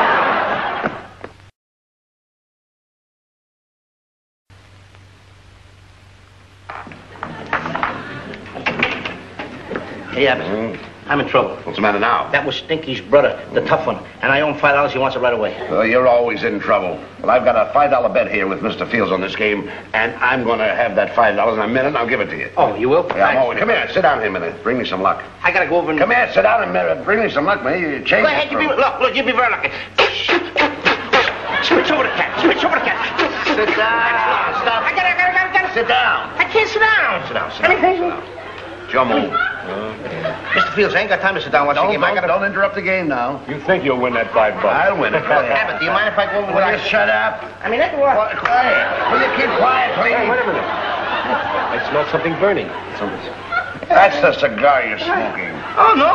Hey, Abbott, I'm in trouble. What's the matter now? That was Stinky's brother, the tough one, and I owe him $5. He wants it right away. Well, you're always in trouble. Well, I've got a $5 bet here with Mr. Fields on this game, and I'm going to have that $5 in a minute, and I'll give it to you. Oh, you will? Yeah, I'm always... Come here, sit down here a minute. Bring me some luck. I gotta go over and... Come here, sit down a minute. Bring me some luck, man. You change Go ahead, look, you'll be very lucky. Switch over the cat, switch over the cat. Sit down. Stop. I gotta. Sit down. I can't sit down. Sit down, sit down. Sit down. It's your move. Mr. Fields, I ain't got time to sit down watching the game. Don't interrupt the game now. You think you'll win that $5? I'll win it. Abbott, do you mind if I go over Will you shut up? I mean, that's what... Quiet. Will you keep quiet, please? Hey, wait a minute. I smell something burning. That's the cigar you're smoking. Oh, no.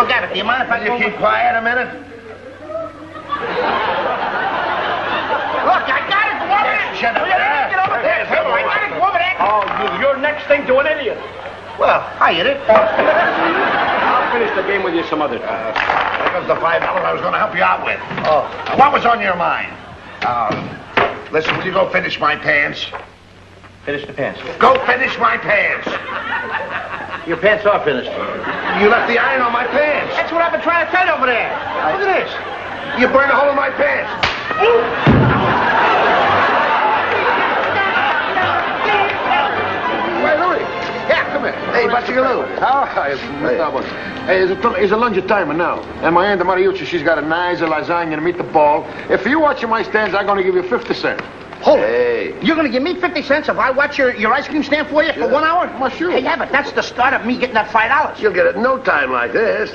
Look, Abbott, do you mind if I Will you keep quiet a minute? Look, I got it. Go over there. Shut up. Get over there. I got it. Go over there. Oh, you're next thing to an idiot. Well, I hit it. I'll finish the game with you some other time. There goes the $5 I was going to help you out with. Oh. What was on your mind? Listen, will you go finish my pants? Finish the pants. Go finish my pants. Your pants are finished. You left the iron on my pants. That's what I've been trying to tell you over there. Look at this. You burned a hole in my pants. Wait, Louis. Yeah, come here. Hey, Bachelou. How are you? Hey, it's a lunch timer now. And my Aunt Mariucci, she's got a nice lasagna and meatball. If you watch my stands, I'm going to give you 50 cents. Hold it. You're going to give me 50 cents if I watch your ice cream stand for you for 1 hour? Well, sure. Hey, yeah, but that's the start of me getting that $5. You'll get it in no time like this.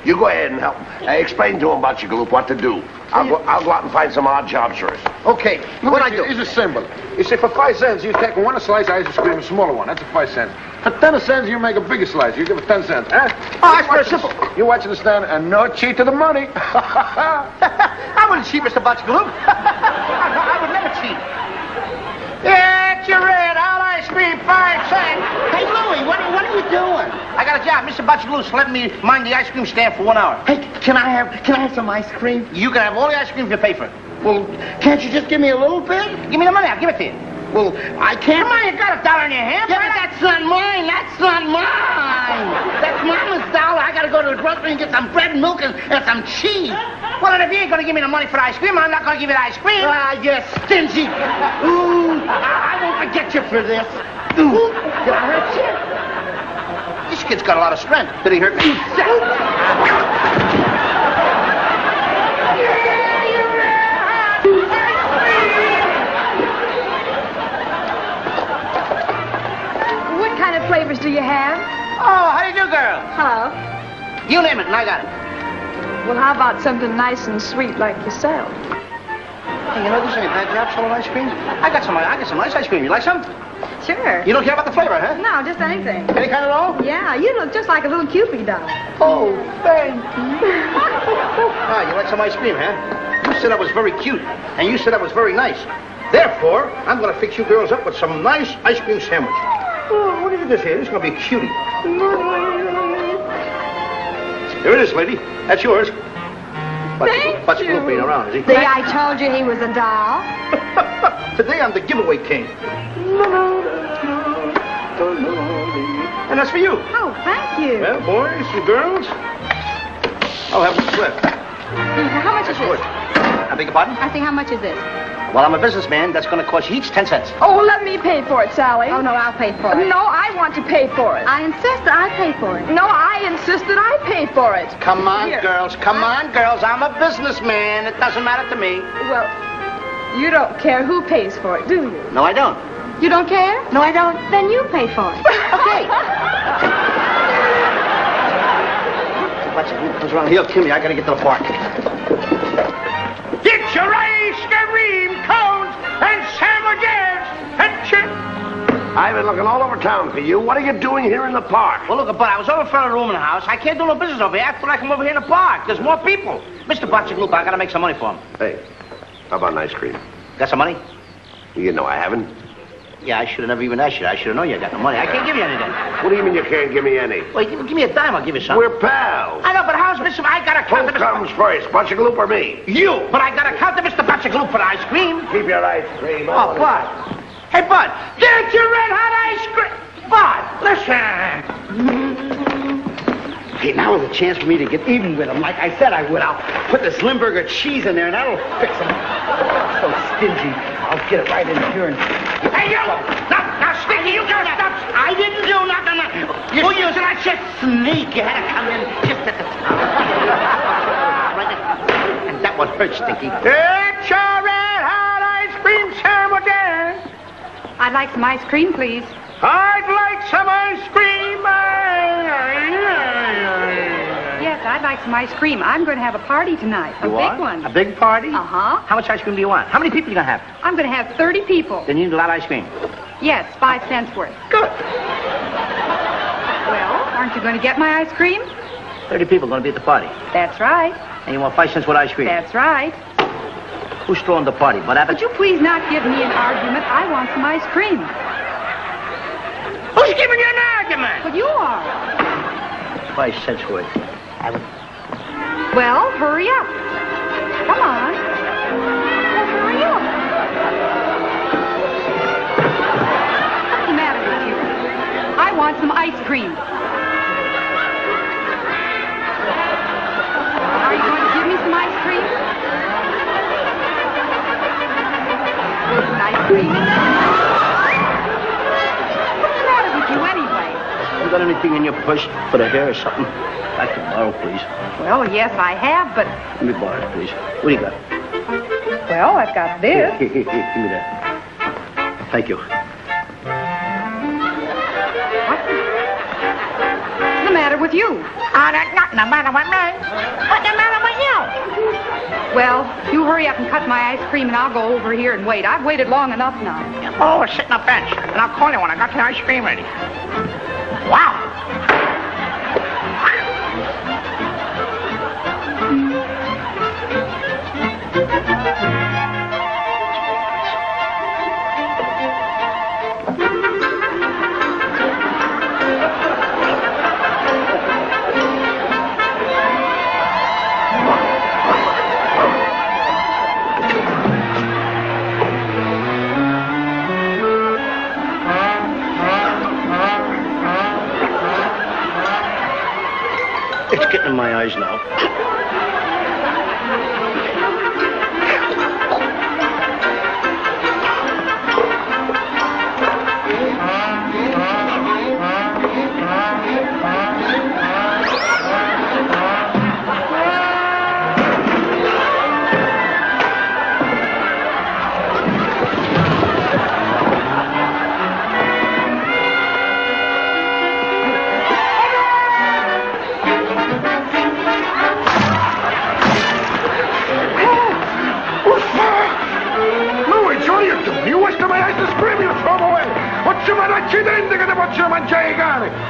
You go ahead and help. Explain to him, Bachelou, what to do. I'll go out and find some odd jobs for us. Okay, what I do? It's simple. You see, for 5 cents, you take one slice of ice cream, a smaller one. That's a 5 cents. For 10 cents, you make a bigger slice. You give it 10 cents. Oh, that's very simple. You watch the stand and no cheat to the money. I wouldn't cheat, Mr. Bachelou. I would never cheat. Yeah, it's your red hot ice cream, 5 cents. Hey, Louie, what are you doing? I got a job. Mr. Bachelou's letting me mind the ice cream stand for 1 hour. Hey, can I have some ice cream? You can have all the ice cream if you pay for it. Well, can't you just give me a little bit? Give me the money. I'll give it to you. Well, I can't. Come on, you got $1 in your hand. Yeah, but that's not mine. That's not mine. That's Mama's dollar. I got to go to the grocery and get some bread and milk and some cheese. Well, and if you ain't going to give me the money for the ice cream, I'm not going to give you the ice cream. Ah, you're stingy. Ooh, I won't forget you for this. Ooh, did I hurt you? This kid's got a lot of strength. Did he hurt me? What kind of flavors do you have? Oh, how do you do, girl? Hello. You name it, and I got it. Well, how about something nice and sweet like yourself? Hey, you know, this ain't a bad job selling ice cream. I got some nice ice cream. You like some? Sure. You don't care about the flavor, huh? No, just anything. Any kind at all? Yeah, you look just like a little Cupid doll. Oh, thank you. Ah, you like some ice cream, huh? You said I was very cute, and you said I was very nice. Therefore, I'm going to fix you girls up with some nice ice cream sandwich. Oh, look at this here. This is going to be a cutie. It's Here it is, lady. That's yours. Butch Gloop ain't around, is he? See, I told you he was a doll. Today I'm the giveaway king. And that's for you. Oh, thank you. Well, boys and girls, I'll have a slip. How much is this? I beg your pardon? I say, how much is this? Well, I'm a businessman. That's going to cost you each 10 cents. Oh, let me pay for it, Sally. Oh, no, I'll pay for it. No, I want to pay for it. I insist that I pay for it. No, I insist that I pay for it. Come on, Here. girls. Come on, girls. I'm a businessman. It doesn't matter to me. Well, you don't care who pays for it, do you? No, I don't. You don't care? No, I don't. Then you pay for it. Okay. Butch Gloop comes around, he'll kill me. I got to get to the park. Get your ice cream cones and sandwiches and chips. I've been looking all over town for you. What are you doing here in the park? Well, look, but I was over in front of the room in the house. I can't do no business over here. I thought I come over here in the park. There's more people. Mr. Butch Gloop, I got to make some money for him. Hey, how about an ice cream? Got some money? You know I haven't. Yeah, I should have never even asked you. I should have known you got no money. I can't give you anything. What do you mean you can't give me any? Well, give me a dime, I'll give you some. We're pals. I know, but how's Mr. I got to count Who comes first, Butch Gloop or me? You! But I got to count to Mr. Butch Gloop for the ice cream. Keep your ice cream. Oh, Bud. Hey, Bud, get your red hot ice cream. Bud, listen. Hey, now is a chance for me to get even with him. Like I said I would. I'll put this Limburger cheese in there, and that'll fix him. So stingy. I'll get it right in here and... Hey, you! Now, Sticky, you got stop. I didn't do nothing. Who you said I just sneak? You had to come in just at the time. And that one hurt, Sticky. Get your red hot ice cream sandwiches. I'd like some ice cream, please. I'd like some ice cream. Yes, I'd like some ice cream. I'm going to have a party tonight. A big one. A big party? Uh-huh. How much ice cream do you want? How many people are you going to have? I'm going to have 30 people. Then you need a lot of ice cream. Yes, 5 cents worth. Good. Well, aren't you going to get my ice cream? 30 people going to be at the party. That's right. And you want 5 cents worth of ice cream? That's right. Who's throwing the party? Bud Abbott? Would you please not give me an argument? I want some ice cream. Who's giving you an argument? Well, you are. 5 cents worth. Abbott? Well, hurry up. Come on. Well, hurry up. What's the matter with you? I want some ice cream. Are you going to give me some ice cream? There's an ice cream in there. What's the matter with you anyway? You got anything in your purse for the hair or something? I can borrow, please. Well, yes, I have, but... Let me borrow it, please. What do you got? Well, I've got this. Here, give me that. Thank you. What's the matter with you? There's nothing the matter with me. What's the matter with you? Well, you hurry up and cut my ice cream, and I'll go over here and wait. I've waited long enough now. Oh, we're sitting on a bench, and I'll call you when I got the ice cream ready. Wow. It's getting in my eyes now.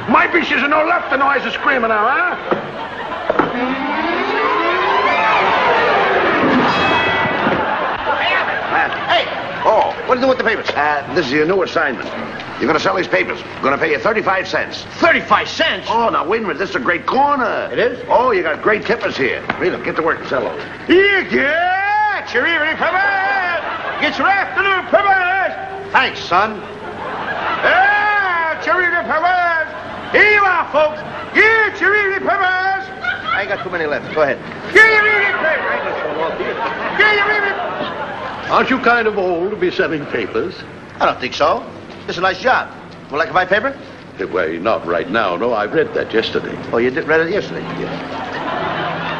My bitches are no left and no ice cream now, huh? Hey! Oh, what are you doing with the papers? This is your new assignment. You're going to sell these papers. I'm going to pay you 35 cents. 35 cents? Oh, now, wait a minute. This is a great corner. It is? Oh, you got great tippers here. Read them. Get to work and sell those. Get your evening papers! Get your afternoon papers! Thanks, son. Get your evening papers! Here you are, folks. Get your evening papers! I ain't got too many left. Go ahead. Get your evening papers! Get your evening... Aren't you kind of old to be selling papers? I don't think so. It's a nice job. Would like to buy paper? Well, not right now. No, I read that yesterday. Oh, you read it yesterday? Yes.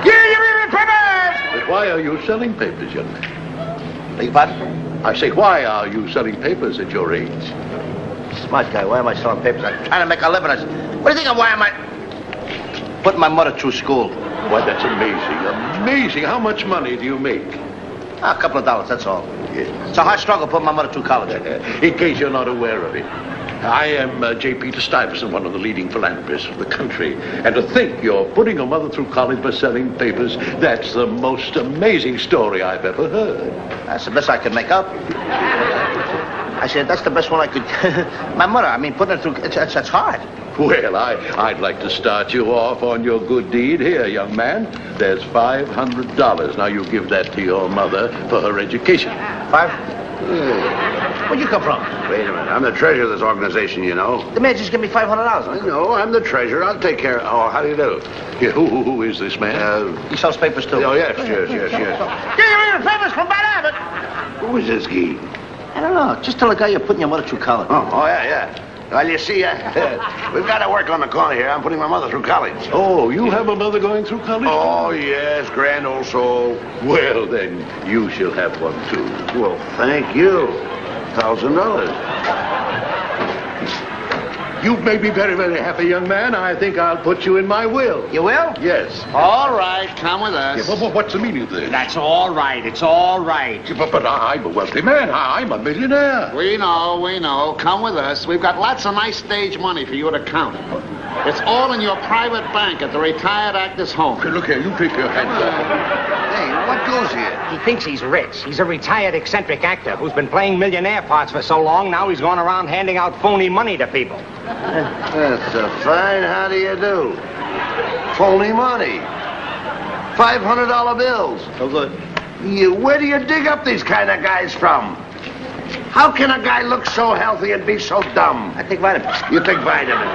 Get your evening papers! But why are you selling papers, young man? Beg your pardon? I say, why are you selling papers at your age? Smart guy. Why am I selling papers? I'm trying to make a living. What do you think of why am I... Putting my mother through school. Why, that's amazing. Amazing. How much money do you make? A couple of dollars, that's all. Yes. It's a hard struggle putting my mother through college. In case you're not aware of it, I am J. Peter Stuyvesant, one of the leading philanthropists of the country. And to think you're putting your mother through college by selling papers, that's the most amazing story I've ever heard. That's the best I could make up. I said, that's the best one I could... My mother, I mean, putting her through... It's hard. Well, I'd like to start you off on your good deed. Here, young man, there's $500. Now you give that to your mother for her education. Where'd you come from? Wait a minute. I'm the treasurer of this organization, you know. The man just gave me $500. I know. I'm the treasurer. I'll take care of... Oh, how do you do? Yeah, who is this man? He sells papers, too. Oh, yes. Get your evening papers from Bad Abbott! Who is this geek? I don't know. Just tell the guy you're putting your mother through college. Oh, yeah. Well, you see, we've got to work on the corner here. I'm putting my mother through college. Oh, you have a mother going through college? Oh, yes, grand old soul. Well, then, you shall have one, too. Well, thank you. $1,000. You made me very, very happy, young man. I think I'll put you in my will. You will? Yes. All right, come with us. Yeah, but what's the meaning of this? That's all right. It's all right. But I'm a wealthy man. I'm a millionaire. We know. Come with us. We've got lots of nice stage money for you to count. It's all in your private bank at the retired actor's home. Okay, look here. You take your hands off. Hey, what goes here? He thinks he's rich. He's a retired eccentric actor who's been playing millionaire parts for so long, now he's going around handing out phony money to people. That's a fine how do you do. Phony money. $500 bills. So good. Where do you dig up these kind of guys from? How can a guy look so healthy and be so dumb? I take vitamins. You take vitamins.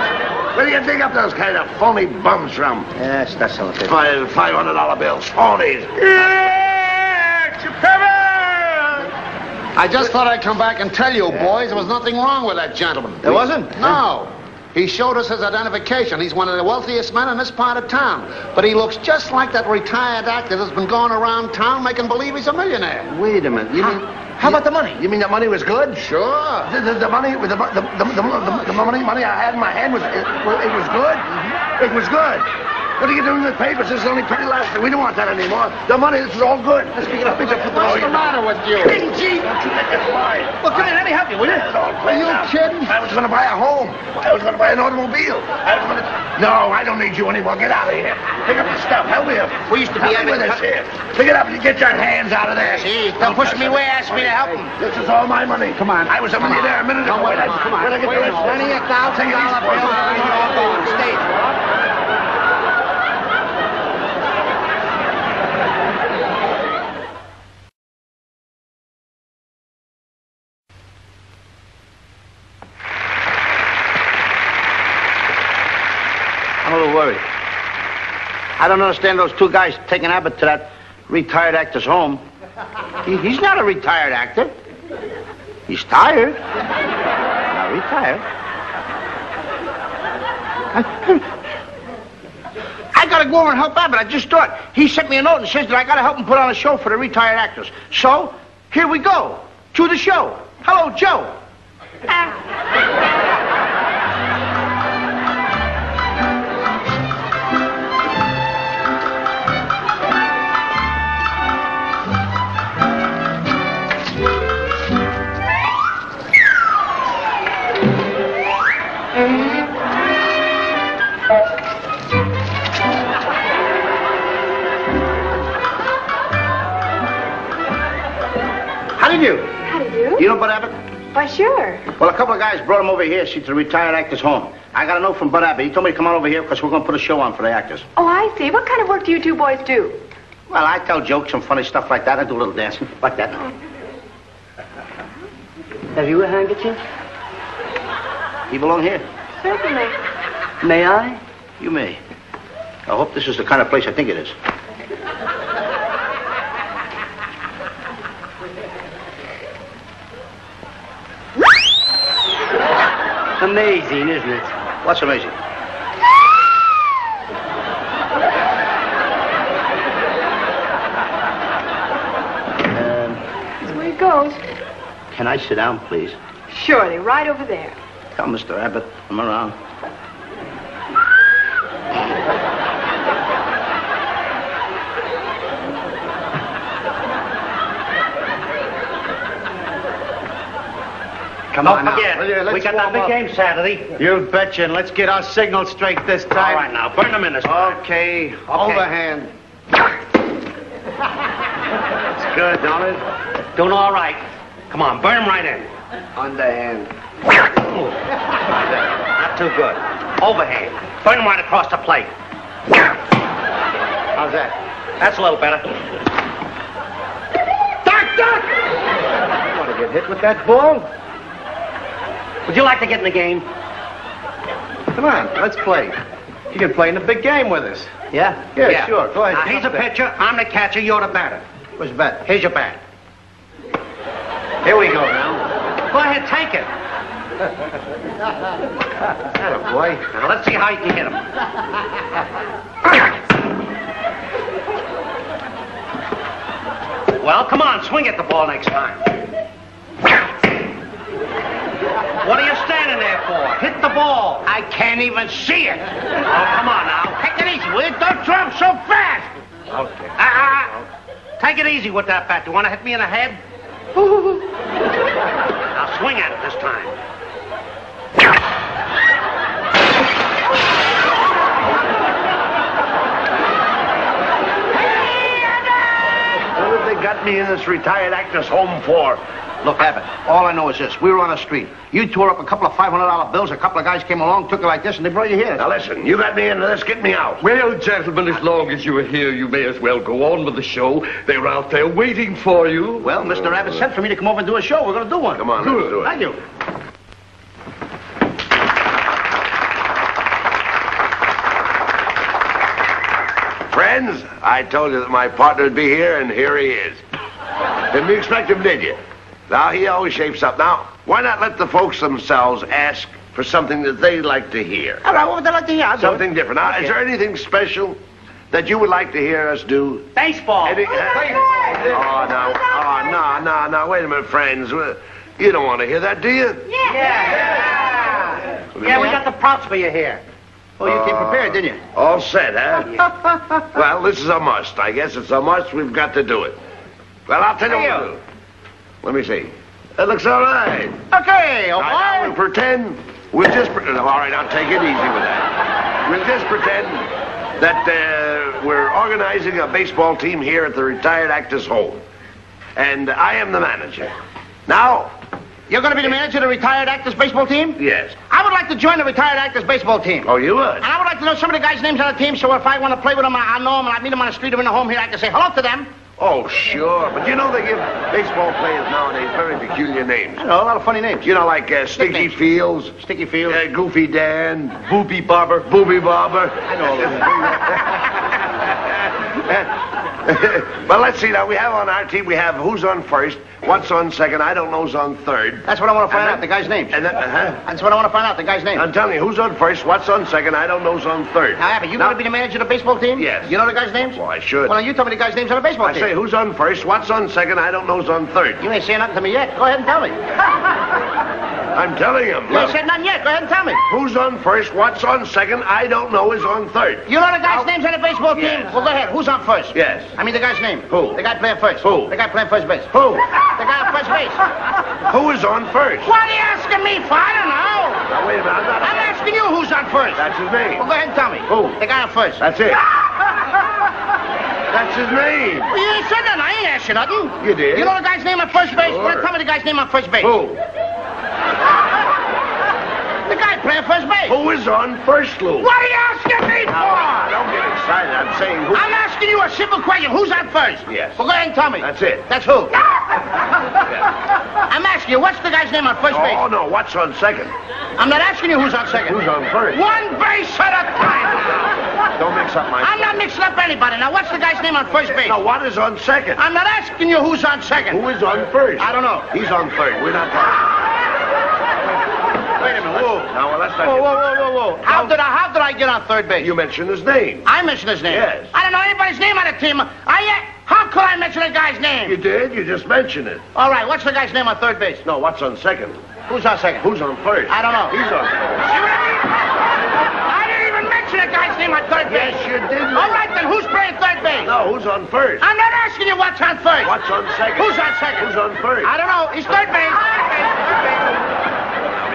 Where do you dig up those kind of phony bums from? Yes, that's selling papers. $500 bills. Phonies. I just thought I'd come back and tell you, boys, there was nothing wrong with that gentleman. There wasn't? No. He showed us his identification. He's one of the wealthiest men in this part of town. But he looks just like that retired actor that's been going around town making believe he's a millionaire. Wait a minute. You mean... How about the money? You mean the money was good? Sure. The money I had in my hand was good? It was good. What are you doing with papers? This is only pretty last. We don't want that anymore. The money, this is all good. Let's pick it up. What's the matter with you? Benji! Don't you let this lie. Well, come in. Let me help you, will you? Are you kidding? I was going to buy a home. I was going to buy an automobile. No, I don't need you anymore. Get out of here. Pick up the stuff. Help me up. We used to be with us here. Pick it up and get your hands out of there. See, don't push me away. Ask me to help him. This is all my money. Come on. I was a millionaire a minute ago. Come on. Where'd I get the rest? $20,000 bills. You're all going. Stay. I'm a little worried. I don't understand those two guys taking Abbott to that retired actor's home. He's not a retired actor. He's tired. Not retired. I gotta go over and help Abbott. I just thought. He sent me a note and says that I gotta help him put on a show for the retired actors. So, here we go. To the show. Hello, Joe. How do you do? How do you do? You know Bud Abbott? Why, sure. Well, a couple of guys brought him over here, see, to the retired actors' home. I got a note from Bud Abbott. He told me to come on over here because we're going to put a show on for the actors. Oh, I see. What kind of work do you two boys do? Well, I tell jokes and funny stuff like that. I do a little dancing, like that. Have you a handkerchief? You belong here. Certainly. May I? You may. I hope this is the kind of place I think it is. Amazing, isn't it? What's amazing? That's where he goes. Can I sit down, please? Surely, right over there. Tell Mr. Abbott I'm around. Come on, forget. We got that big game Saturday. You betcha. And let's get our signal straight this time. All right, now, burn them in this time. Okay. Overhand. That's good, don't it? Doing all right. Come on, burn them right in. Underhand. Not too good. Overhand. Burn them right across the plate. How's that? That's a little better. Duck! You want to get hit with that ball? Would you like to get in the game? Come on, let's play. You can play in the big game with us. Yeah? Yeah, sure. Go ahead. Now, he's a pitcher. I'm the catcher. You're the batter. Where's the bat? Here's your bat. Here we go now. Go ahead, take it. Atta boy. Now, let's see how you can hit him. Well, come on, swing at the ball next time. What are you standing there for? Hit the ball. I can't even see it. Oh, come on now. Take it easy, will you? Don't drop so fast. Okay. Take it easy with that bat. You want to hit me in the head? Now swing at it this time. What have they got me in this retired actor's home for? Look, Abbott, all I know is this. We were on the street. You tore up a couple of $500 bills. A couple of guys came along, took it like this, and they brought you here. Now listen, you got me into this. Get me out. Well, gentlemen, as long as you are here, you may as well go on with the show. They're out there waiting for you. Well, Mr. Abbott sent for me to come over and do a show. We're going to do one. Come on, let's do it. Thank you. Friends, I told you that my partner would be here, and here he is. Didn't you expect him, did you? Now, he always shapes up. Now, why not let the folks themselves ask for something that they'd like to hear? All right, what would they like to hear? I'll do Something it. different. Now, Okay. is there anything special that you would like to hear us do? Baseball. No, wait a minute, friends. You don't want to hear that, do you? Yeah, we got the props for you here. Oh, you came prepared, didn't you? All set, huh? Well, this is a must. I guess it's a must. We've got to do it. Well, I'll tell you what we'll do. Let me see. That looks all right. Okay, all Now, right. we'll pretend. All right, I'll take it easy with that. We'll just pretend that we're organizing a baseball team here at the retired actor's home. And I am the manager. Now, You're going to be the manager of the retired actors baseball team? yes. I would like to join the retired actors baseball team. Oh, you would? And I would like to know some of the guys' names on the team, so if I want to play with them, I'll know them, and I meet them on the street or in the home here, I can say hello to them. Oh, sure. But you know they give baseball players nowadays very peculiar names. I know, a lot of funny names. You know, like Sticky Nicknames. Fields. Sticky Fields. Goofy Dan. Booby Barber. Booby Barber. I know all those. But let's see now. We have on our team, we have who's on first, what's on second, I don't know's on third. That's what I want to find out, the guy's names. And then, That's what I want to find out, the guy's name. I'm telling you, who's on first, what's on second, I don't know's on third. Now, Abbott, you going to be the manager of the baseball team? Yes. You know the guys' names? Well, I should. Well, you tell me the guys' names on the baseball I team. say, who's on first, what's on second, I don't know's on third. You ain't saying nothing to me yet. Go ahead and tell me. I'm telling him. You ain't Look, said nothing yet. Go ahead and tell me. who's on first, what's on second, I don't know is on third. You know the guys' names on the baseball team? Yes. Well, go ahead. Who's on first? Yes. I mean the guy's name. Who? The guy playing first. Who? The guy playing first base. Who? The guy on first base. Who is on first? What are you asking me for? I don't know. Now, wait a minute, I'm asking you who's on first. That's his name. Well, go ahead and tell me. Who? The guy on first. That's it. That's his name. Well, you ain't said nothing. I ain't asked you nothing. You did. You know the guy's name on first base? Sure. Well, tell me the guy's name on first base. Who? playing first base. Who is on first, Lou? What are you asking me for? Don't get excited. I'm saying who... I'm asking you a simple question. Who's on first? Yes. Well, go ahead and tell me. That's it. That's who? I'm asking you, what's the guy's name on first base? Oh, no. What's on second? I'm not asking you who's on second. Who's on first? One base at a time. Don't mix up my... I'm not mixing up anybody. Now, what's the guy's name on first base? Now, what is on second? I'm not asking you who's on second. Who is on first? I don't know. He's on third. We're not talking. Wait a minute. Whoa. No, well, that's not... Whoa. How did I get on third base? You mentioned his name. I mentioned his name? Yes. I don't know anybody's name on the team. How could I mention a guy's name? You did. You just mentioned it. All right, what's the guy's name on third base? No, what's on second? Who's on second? Who's on first? I don't know. He's on first. See what I mean? I didn't even mention a guy's name on third base. Yes, you did. All right, then who's playing third base? No, who's on first? I'm not asking you what's on first. What's on second? Who's on second? Who's on first? I don't know. He's third base.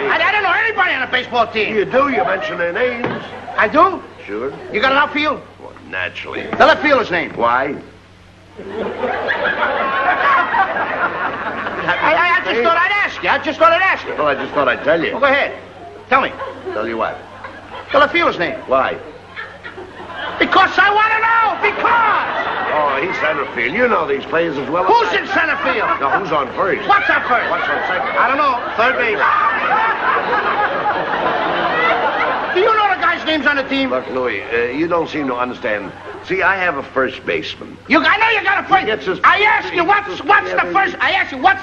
I don't know anybody on a baseball team. You do. You mention their names. I do? Sure. You got an outfield? Well, naturally. The left fielder's name. Why? I just thought I'd ask you. Well, I just thought I'd tell you. Well, go ahead. Tell me. Tell you what? The left fielder's name. Why? Because I want to know. Because. Oh, he's center field. You know these players as well as Who's I. in center field? No, who's on first? What's on first? What's on second? I don't know. Third base. Do you know the guy's names on the team? Look, Louis, you don't seem to understand. See, I have a first baseman. I know you got a first. I asked you what's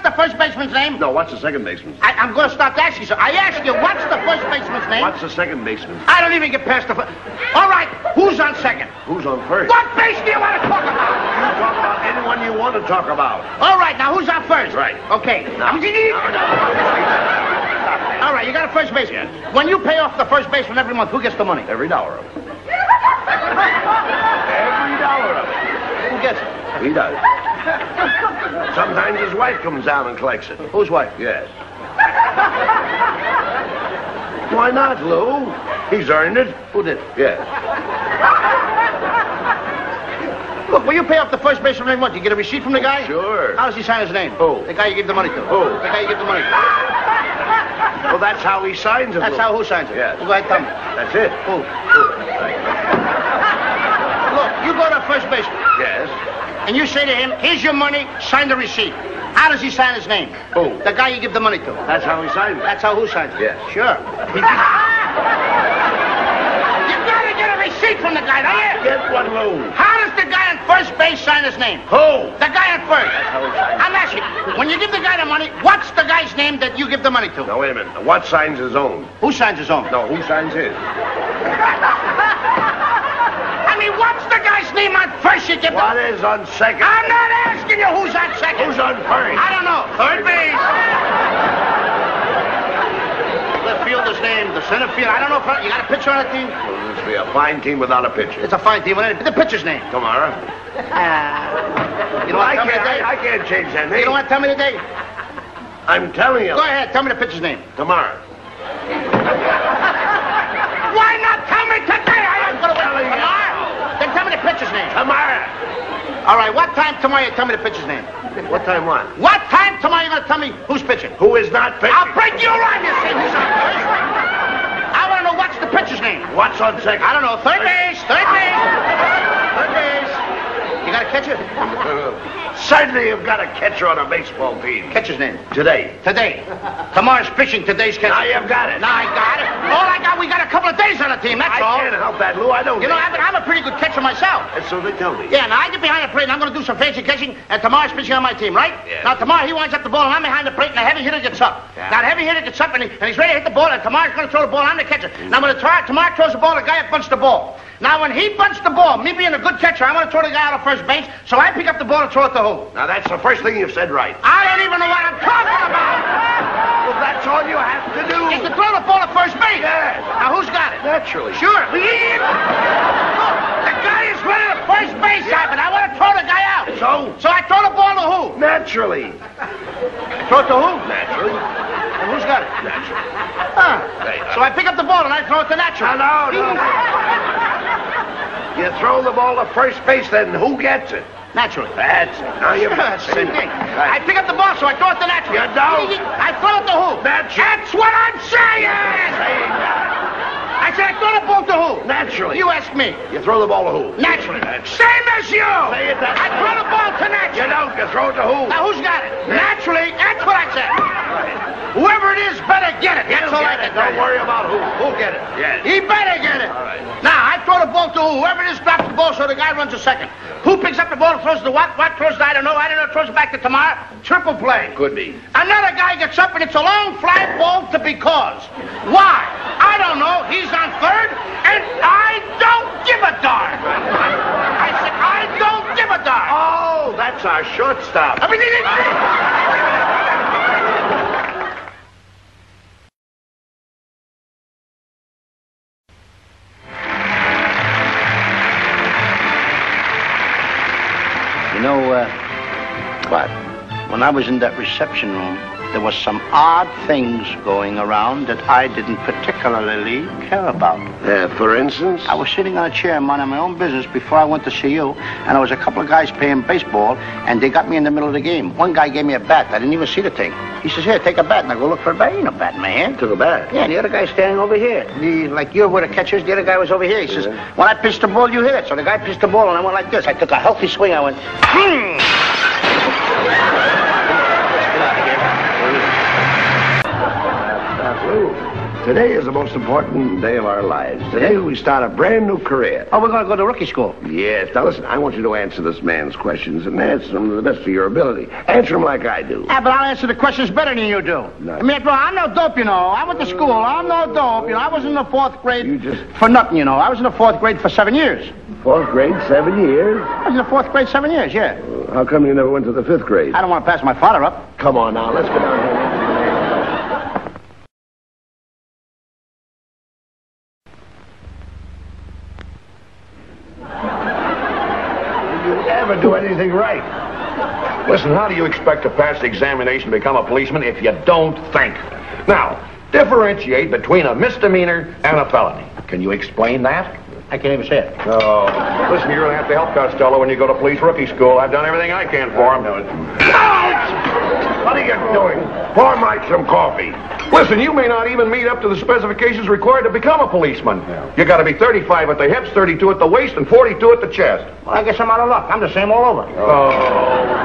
the first baseman's name? No, what's the second baseman's? I'm going to stop asking you. So I asked you what's the first baseman's name? What's the second baseman's? I don't even get past the first. All right, who's on second? Who's on first? What base do you want to talk about? You talk about anyone you want to talk about. All right, now who's on first? Right. Okay. No. All right, you got a first baseman. Yes. When you pay off the first baseman every month, who gets the money? Every dollar of it. Every dollar of it. Who gets it? He does. Sometimes his wife comes down and collects it. Whose wife? Yes. Why not, Lou? He's earned it. Who did? Yes. Look, when you pay off the first baseman every month, you get a receipt from the guy? Sure. How does he sign his name? Who? The guy you give the money to. Who? The guy you give the money to. Well, that's how he signs it. That's Lou. how who signs it? Yes. Well, go ahead, tell me. That's it. Who? Look, you go to first baseman. Yes. And you say to him, here's your money, sign the receipt. How does he sign his name? Who? The guy you give the money to. That's how he signs it. That's how who signs it? Yes. Sure. You gotta get a receipt from the guy, don't you? Get one, Lou. How does the guy on first base sign his name? Who? The guy on first. That's how he signs it. I'm asking, when you give the guy the money, what's the guy's name that you give the money to? Now, wait a minute. What signs his own? Who signs his own? No, who signs his? I mean, what's the guy's name on first you give the... What is on second? I'm not asking you who's on second. Who's on first? I don't know. Third base. Left fielder's name, the center field. I don't know if you got a pitcher on the team. Well, this will be a fine team without a pitcher. It's a fine team. The pitcher's name. Tomorrow. You don't want to tell me the day? I can't change that name. You don't want to tell me the day? I'm telling you. Go ahead. Tell me the pitcher's name. Tomorrow. Why not tell me today? I ain't going to wait till tomorrow. Then tell me the pitcher's name. Tomorrow. All right. What time tomorrow you tell me the pitcher's name? What time what? What time tomorrow you going to tell me who's pitching? Who is not pitching? I'll break you around, you say who's on first. I want to know what's the pitcher's name. What's on second? I don't know. Third base. Third base. Third base. You got a catcher? Certainly you've got a catcher on a baseball team. Catcher's name. Today. Today. Tomorrow's pitching. Today's catcher. Now you've got it. Now I got it. All I got, we got a couple of days on the team, that's all. I can't help that, Lou. I don't You know, I'm a pretty good catcher myself. And so they tell me. Yeah, now I get behind the plate and I'm going to do some fancy catching, and tomorrow's pitching on my team, right? Yeah. Now tomorrow he winds up the ball and I'm behind the plate and the heavy hitter gets up. Yeah. Now the heavy hitter gets up and he's ready to hit the ball, and tomorrow's going to throw the ball, I'm the catcher. Now when tomorrow throws the ball, the guy up bunts the ball. Now when he bunts the ball, me being a good catcher, I want to throw the guy out of first base, so I pick up the ball and throw it to who? Now that's the first thing you've said right. I don't even know what I'm talking about. Well, that's all you have to do. Is to throw the ball to first base. Yes. Now who's got it? Naturally. Sure. Look, the guy is running to first base, but I want to throw the guy out. So I throw the ball to who? Naturally. Throw it to who? Naturally. And who's got it? Naturally. Huh. So I pick up the ball and I throw it to Natural. No. You throw the ball to first base, then who gets it? Naturally. That's it. Now you That's the same thing. Right. I pick up the ball, so I throw it to Natural. You don't. I throw it to who? Natural. That's what I'm saying! Saying that. Naturally. You ask me. You throw the ball to who? Naturally. Same as you. Say it that I throw the ball to naturally. You don't. You throw it to who? Now, who's got it? Naturally. That's what I said. Whoever it is better get it. That's all I can tell Don't you. worry about who. Who'll get it? Yes. He better get it. All right. Now, I throw the ball to whoever it is drops the ball so the guy runs a second. Who picks up the ball and throws the what? What throws the I don't know. Throws it back to Tamar. Triple play. Could be. Another guy gets up and it's a long fly ball to because. Why? I don't know. He's on third and I don't give a darn. I said, I don't give a darn. Oh, that's our shortstop. I mean, You know, what? When I was in that reception room, there was some odd things going around that I didn't particularly care about. For instance? I was sitting on a chair minding my own business before I went to see you, and there was a couple of guys playing baseball, and they got me in the middle of the game. One guy gave me a bat. I didn't even see the thing. He says, here, take a bat. And I go look for a bat. Ain't no bat in my hand. Took a bat? Yeah, the other guy's standing over here. Like you're where the catcher is, the other guy was over here. He says, when I pitched the ball, you hit it. So the guy pitched the ball, and I went like this. I took a healthy swing. I went, Today is the most important day of our lives. Today we start a brand new career. Oh, we're going to go to rookie school. Yes. Now listen, I want you to answer this man's questions and answer them to the best of your ability. Answer them like I do. Yeah, but I'll answer the questions better than you do. No. I mean, after all, I'm no dope, you know. I went to school. I'm no dope. You know, I was in the fourth grade for nothing, you know. I was in the fourth grade for 7 years. Fourth grade, 7 years? I was in the fourth grade 7 years, yeah. How come you never went to the fifth grade? I don't want to pass my father up. Come on now, let's go down here. Never do anything right. Listen, how do you expect to pass the examination to become a policeman if you don't think? Now, differentiate between a misdemeanor and a felony. Can you explain that? I can't even say it. Oh, listen, you're going to have to help Costello when you go to police rookie school. I've done everything I can for him. Ouch! What are you doing? Pour Mike some coffee. Listen, you may not even meet up to the specifications required to become a policeman. You got to be 35 at the hips, 32 at the waist, and 42 at the chest. Well, I guess I'm out of luck. I'm the same all over. Oh,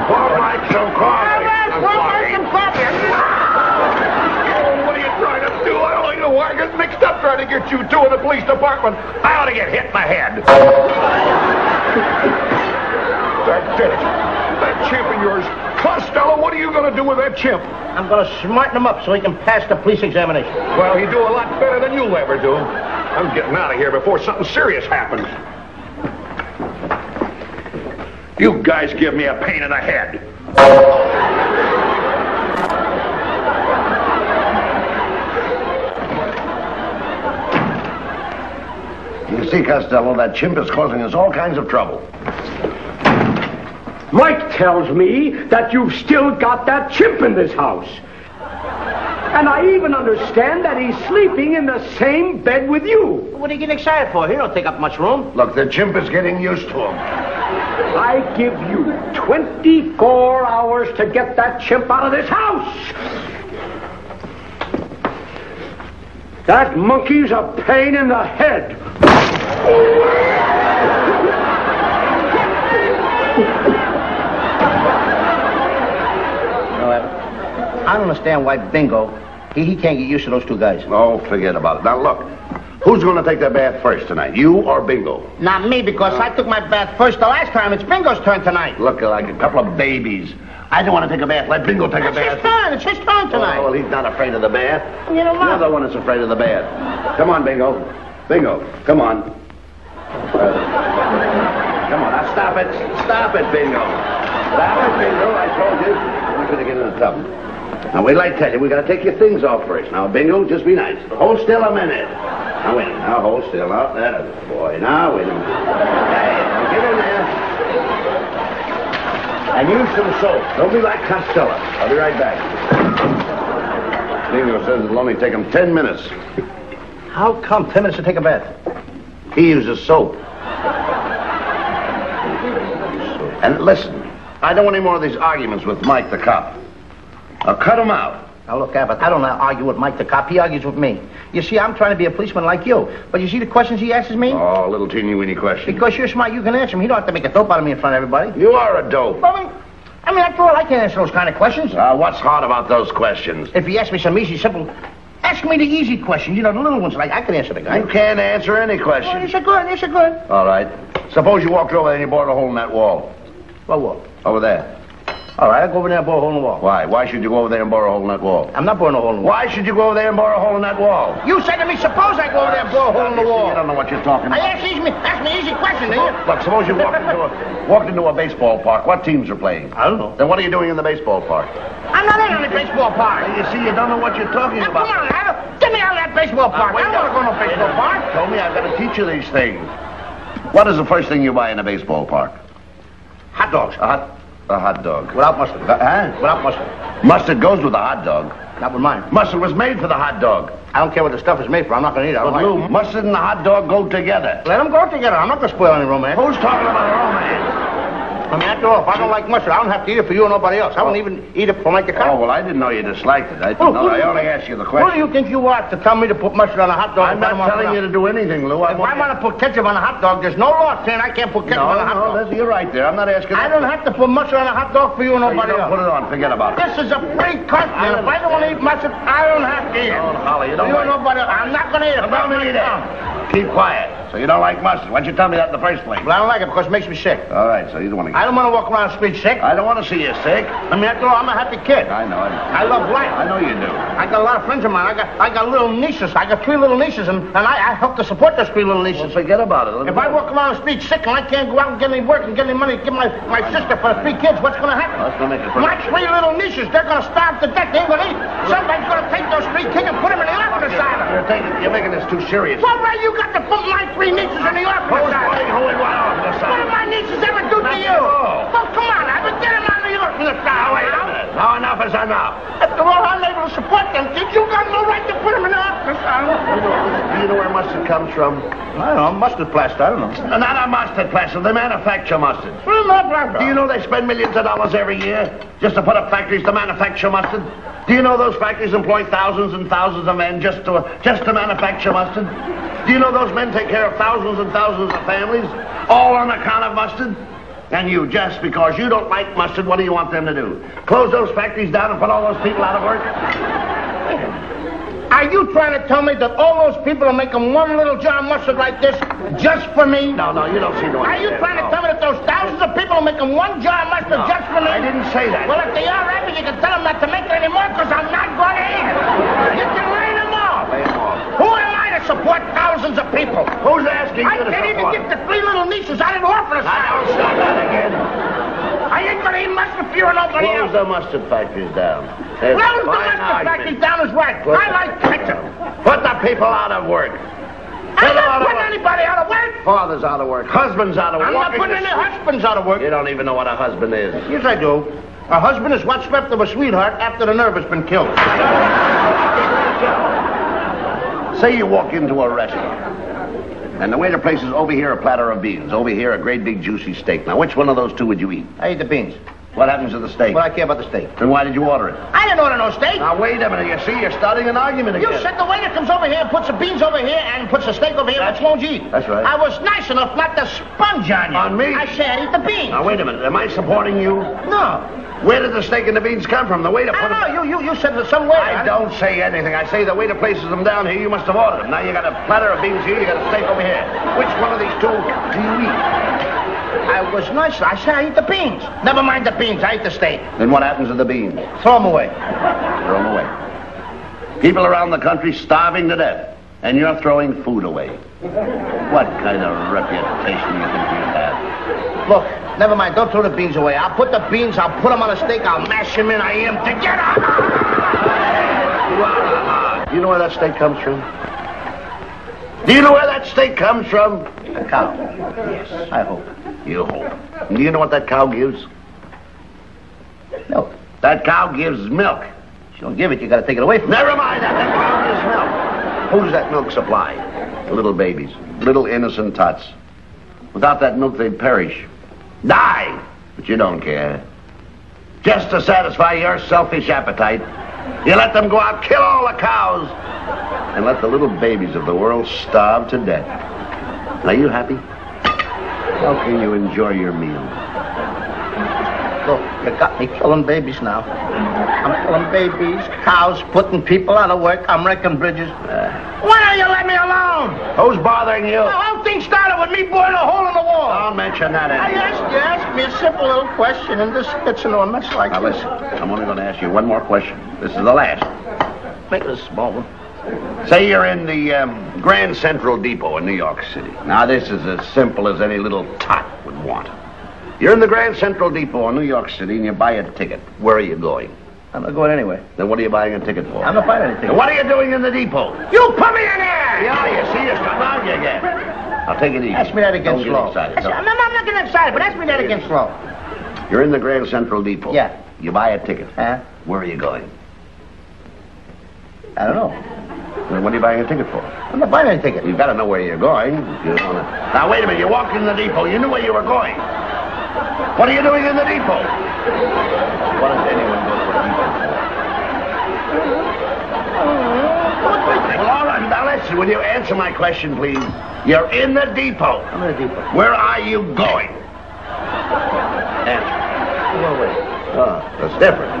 pour Mike some coffee. Pour Mike some coffee. Oh, what are you trying to do? I don't know why I get mixed up trying to get you two in the police department. I ought to get hit in the head. That did it. That chimp of yours. Costello, what are you going to do with that chimp? I'm going to smarten him up so he can pass the police examination. Well, he'd do a lot better than you'll ever do. I'm getting out of here before something serious happens. You guys give me a pain in the head. You see, Costello, that chimp is causing us all kinds of trouble. Mike tells me that you've still got that chimp in this house. And I even understand that he's sleeping in the same bed with you. What are you getting excited for? He don't take up much room. Look, the chimp is getting used to him. I give you 24 hours to get that chimp out of this house. That monkey's a pain in the head. I don't understand why Bingo, he can't get used to those two guys. Oh, forget about it. Now, look, who's going to take that bath first tonight, you or Bingo? Not me, because I took my bath first the last time. It's Bingo's turn tonight. Look, like a couple of babies. I don't want to take a bath. Let Bingo take a bath. It's his turn tonight. Oh, well, he's not afraid of the bath. You know what? You're the one that's afraid of the bath. Come on, Bingo. Bingo, come on. Come on, now stop it. Stop it, Bingo. Stop it, Bingo. I told you. We're going to get in the tub. Now, wait till I tell you. We got to take your things off first. Now, Bingo, just be nice. Hold still a minute. Now, wait a minute. Now, hold still. Now, that is boy. Now, wait a minute. Hey, now get in there. And use some soap. Don't be like Costello. I'll be right back. Bingo says it'll only take him 10 minutes. How come 10 minutes to take a bath? He uses soap. And listen, I don't want any more of these arguments with Mike the cop. I'll cut him out. Now, look, Abbott, I don't argue with Mike the cop. He argues with me. You see, I'm trying to be a policeman like you. But you see the questions he asks me? Oh, little teeny-weeny question. Because you're smart, you can answer them. You don't have to make a dope out of me in front of everybody. You are a dope. I mean, after all, I can't answer those kind of questions. What's hard about those questions? If he asks me some easy, simple... Ask me the easy questions. You know, the little ones, like, I can answer the guy. You can't answer any question. Oh, yes, you could. Yes, you could. All right. Suppose you walked over there and you bored a hole in that wall. What wall? Over there. All right, I'll go over there and bore a hole in the wall. Why? Why should you go over there and bore a hole in that wall? I'm not boring a hole in the wall. Why should you go over there and bore a hole in that wall? You said to me, suppose I go over there and bore a hole in the wall. You don't know what you're talking about. Ask me easy questions, do you? Look, suppose you walked into a baseball park. What teams are playing? I don't know. Then what are you doing in the baseball park? I'm not in the baseball park. You see, you don't know what you're talking about. Come on, Adam. Get me out of that baseball park. I don't want to go to no baseball park. Told me I've got to teach you these things. What is the first thing you buy in a baseball park? Hot dogs. A hot dog. Without mustard. Without mustard. Mustard goes with the hot dog. Not with mine. Mustard was made for the hot dog. I don't care what the stuff is made for. I'm not going to eat it. I don't But like Lou, it. mustard and the hot dog go together. Let them go together. I'm not going to spoil any romance. Who's talking about romance? I mean, after all, if I don't like mustard, I don't have to eat it for you or nobody else. I won't even eat it for Mike the cop. Oh, well, I didn't know you disliked it. I only asked you the question. Who do you think you are to tell me to put mustard on a hot dog? I'm not telling you to do anything, Lou. If I want to put ketchup on a hot dog, there's no law saying I can't put ketchup on a hot dog. You're right there. I'm not asking I don't have to put mustard on a hot dog for you or nobody else. Put it on. Forget about it. This is a free country. If I don't want to eat mustard, I don't have to eat it. Oh, Holly, you don't or nobody else. I'm not going to eat it. Don't eat it. Keep quiet. So you don't like mustard. Why'd you tell me that in the first place? Well, I don't like it because it makes me sick. All right, so you don't want to... I don't want to walk around the street sick. I don't want to see you sick. I mean, after all, I'm a happy kid. I know. I love life. I know you do. I got a lot of friends of mine. I got little nieces. I got 3 little nieces, and I help to support those 3 little nieces. Well, forget about it. If I walk around the street sick and I can't go out and get any work and get any money to give my sister for the 3 kids, what's going to happen? That's going to make it... My 3 little nieces, they're going to starve to death. They ain't going to eat. Somebody's going to take those 3 kids and put them in the orphan asylum. You're making this too serious. Well, why you got to put my 3 nieces in the orphan asylum? What did my nieces ever do to you? Well, come on, I would get them out of the orphan asylum. Wait a minute. Now enough is enough. After all, I'm able to support them. Did you got no right to put them in the orphan asylum? Do you know where mustard comes from? I don't know. Mustard plaster. I don't know. Not a mustard plaster. They manufacture mustard. Do you know they spend millions of dollars every year just to put up factories to manufacture mustard? Do you know those factories employ thousands and thousands of men just to manufacture mustard? Do you know those men take care of thousands and thousands of families, all on account of mustard? And you, just because you don't like mustard, what do you want them to do? Close those factories down and put all those people out of work? Are you trying to tell me that all those people are making one little jar of mustard like this just for me? No, you don't see no. Are you trying to tell me that those thousands of people are making one jar of mustard just for me? I didn't say that. Well, if they are, Abby, you can tell them not to make it anymore because I'm not going to eat it. You can lay them off. Who am I to support thousands of people? Who's asking you to support? I can't even get the 3 little nieces out of the orphan asylum. I don't stop that again. I ain't going to eat mustard for you or nobody else. Close the mustard factories down. Close the mustard factories down is right. I like ketchup. Put the people out of work. I'm not putting anybody out of work. Fathers out of work. Husbands out of work. I'm not putting any husbands out of work. You don't even know what a husband is. Yes, I do. A husband is what's left of a sweetheart after the nerve has been killed. Say you walk into a restaurant, and the waiter places over here a platter of beans, over here a great big juicy steak. Now, which one of those 2 would you eat? I eat the beans. What happens to the steak? Well, I care about the steak. Then why did you order it? I didn't order no steak. Now, wait a minute. You see, you're starting an argument again. You said the waiter comes over here and puts the beans over here and puts the steak over here. Which won't you eat? That's right. I was nice enough not to sponge on you. On me? I said I eat the beans. Now, wait a minute. Am I supporting you? No. Where did the steak and the beans come from? The waiter put them... I don't know. You said that some waiter... I don't say anything. I say the waiter places them down here. You must have ordered them. Now, you got a platter of beans here. You got a steak over here. Which one of these 2 do you eat? I was nice. I said I eat the beans. Never mind the beans. I eat the steak. Then what happens to the beans? Throw them away. Throw them away. People around the country starving to death, and you're throwing food away. What kind of reputation do you think you have? Look, never mind. Don't throw the beans away. I'll put the beans, I'll put them on a steak, I'll mash them in. I am together. Do you know where that steak comes from? Do you know where that steak comes from? A cow. Yes, I hope. You hope. And do you know what that cow gives? Milk. That cow gives milk. She don't give it, you gotta take it away from her. Never mind that. That cow gives milk. Who does that milk supply? Little babies. Little innocent tots. Without that milk, they'd perish. Die! But you don't care. Just to satisfy your selfish appetite, You let them go out, kill all the cows, and let the little babies of the world starve to death. Are you happy? How can you enjoy your meal? Look, you got me killing babies now. I'm killing babies, cows, putting people out of work. I'm wrecking bridges. Why don't you let me alone? Who's bothering you? The whole thing started with me boring a hole in the wall. Don't mention that anymore. You asked me a simple little question, and this gets into a mess like Now this. listen, I'm only going to ask you one more question. This is the last. Make it a small one. Say you're in the Grand Central Depot in New York City. Now, this is as simple as any little tot would want. You're in the Grand Central Depot in New York City, and you buy a ticket. Where are you going? I'm not going anywhere. Then what are you buying a ticket for? I'm not buying anything. And what are you doing in the depot? You put me in there! Yeah, you see, it's come out you again. Now, take it easy. Ask me that again Don't slow. Get excited. I'm not getting excited, but ask me that again slow. You're in the Grand Central Depot. Yeah. You buy a ticket. Huh? Where are you going? I don't know. Then what are you buying a ticket for? I'm not buying any ticket. You've got to know where you're going. You don't wanna... Now, wait a minute. You walked in the depot. You knew where you were going. What are you doing in the depot? What does anyone go to a depot for? Well, all right. Now, listen. Will you answer my question, please? You're in the depot. I'm in the depot. Where are you going? Answer. Well, wait. Oh, that's different.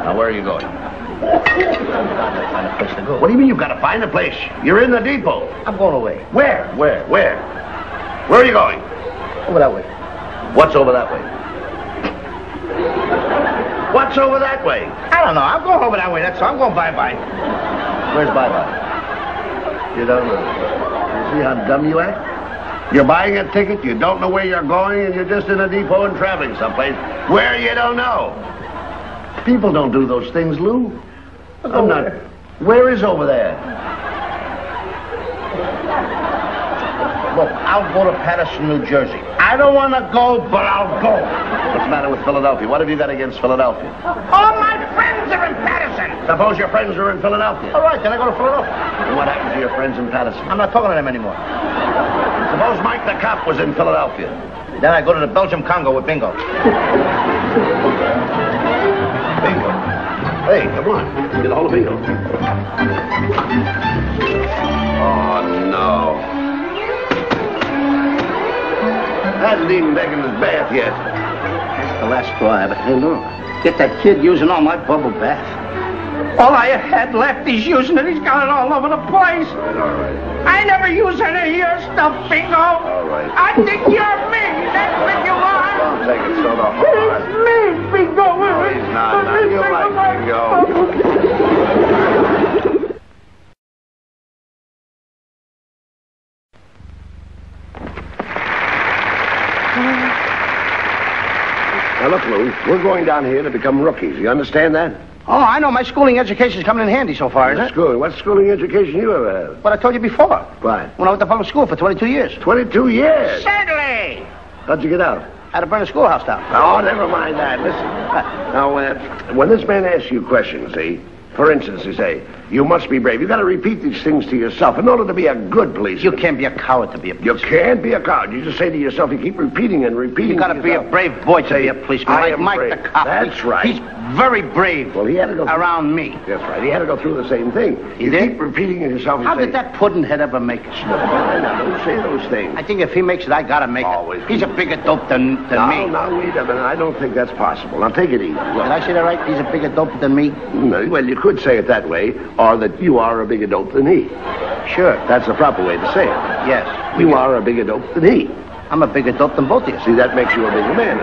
Now, where are you going? I've got to find a place to go. What do you mean you've got to find a place? You're in the depot. I'm going away. Where? Where? Where? Where are you going? Over that way. What's over that way? What's over that way? I don't know. I'm going over that way. That's all. I'm going bye-bye. Where's bye-bye? You don't know. You see how dumb you act? You're buying a ticket, you don't know where you're going, and you're just in a depot and traveling someplace where you don't know. People don't do those things, Lou. I'm not. Where is over there? Look, I'll go to Patterson, New Jersey. I don't want to go, but I'll go. What's the matter with Philadelphia? What have you got against Philadelphia? All my friends are in Patterson. Suppose your friends are in Philadelphia. All right, then I go to Philadelphia. And what happens to your friends in Patterson? I'm not talking to them anymore. Suppose Mike the cop was in Philadelphia. Then I go to the Belgium Congo with Bingo. Bingo. Hey, come on. Get a hold of Bingo. Oh, no. Hasn't even taken his bath yet. That's the last straw, Abbott. Hey, look. Get that kid using all my bubble bath. All I had left, he's using it. He's got it all over the place. All right. I never use any of your stuff, Bingo. All right. I think you're me. That's what you are. Don't take it so hard. It's me, Bingo. No, he's not. Now, you like Bingo. Now, look, Lou, we're going down here to become rookies. You understand that? Oh, I know. My schooling education's coming in handy so far, isn't it? Schooling? What schooling education you ever had? What I told you before. What? When I went to public school for 22 years. 22 years? Certainly. How'd you get out? Had to burn the schoolhouse down. Oh, never mind that. Listen. Now, when this man asks you questions, see, for instance, you say, you must be brave. You've got to repeat these things to yourself in order to be a good policeman. You can't be a coward to be a policeman. You can't be a coward. You just say to yourself, you keep repeating and repeating. You got to be a brave boy to be a policeman. I Like am Mike brave. the cop. That's right. He's very brave. Well, he had to go around me. That's right. He had to go through the same thing. He you did? keep repeating it yourself. You How say, did that puddinhead ever make it? Now, don't say those things. I think if he makes it, I got to make Always. it. He's a bigger dope than me. Now, wait a minute. I don't think that's possible. Now, take it easy. Look. Did I say that right? He's a bigger dope than me? No, well, you could say it that way, or that you are a bigger dope than he. Sure. That's the proper way to say it. Yes. You are a bigger dope than he. I'm a bigger dope than both of you. See, that makes you a bigger man.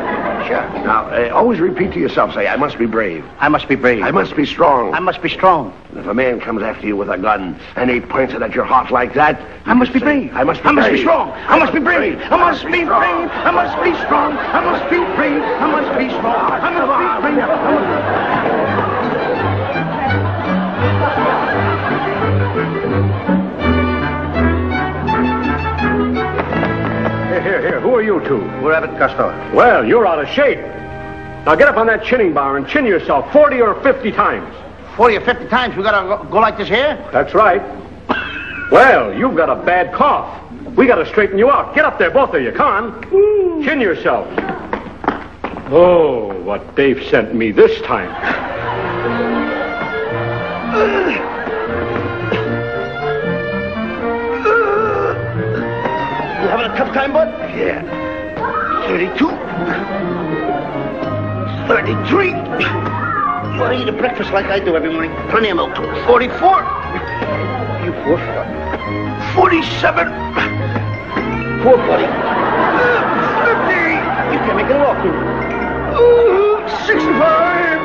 Sure. Now, always repeat to yourself, say, I must be brave. I must be brave. I must be strong. I must be strong. And if a man comes after you with a gun and he points it at your heart like that, I must be brave. I must be I must brave. be strong. I must be brave. I must be brave. I must be strong. I must be brave. I must be strong. I must be brave. Here. Who are you two? We're Abbott Costello. Well, you're out of shape. Now get up on that chinning bar and chin yourself 40 or 50 times. 40 or 50 times we got to go like this here? That's right. Well, you've got a bad cough. We got to straighten you out. Get up there, both of you. Come on. Chin yourself. Oh, what Dave sent me this time. Having a tough time, bud? Yeah. 32. 33. You ought to eat a breakfast like I do every morning. Plenty of milk. 44. You poor fuck. 47. Poor buddy. 50. You can't make it walk, do you? 65.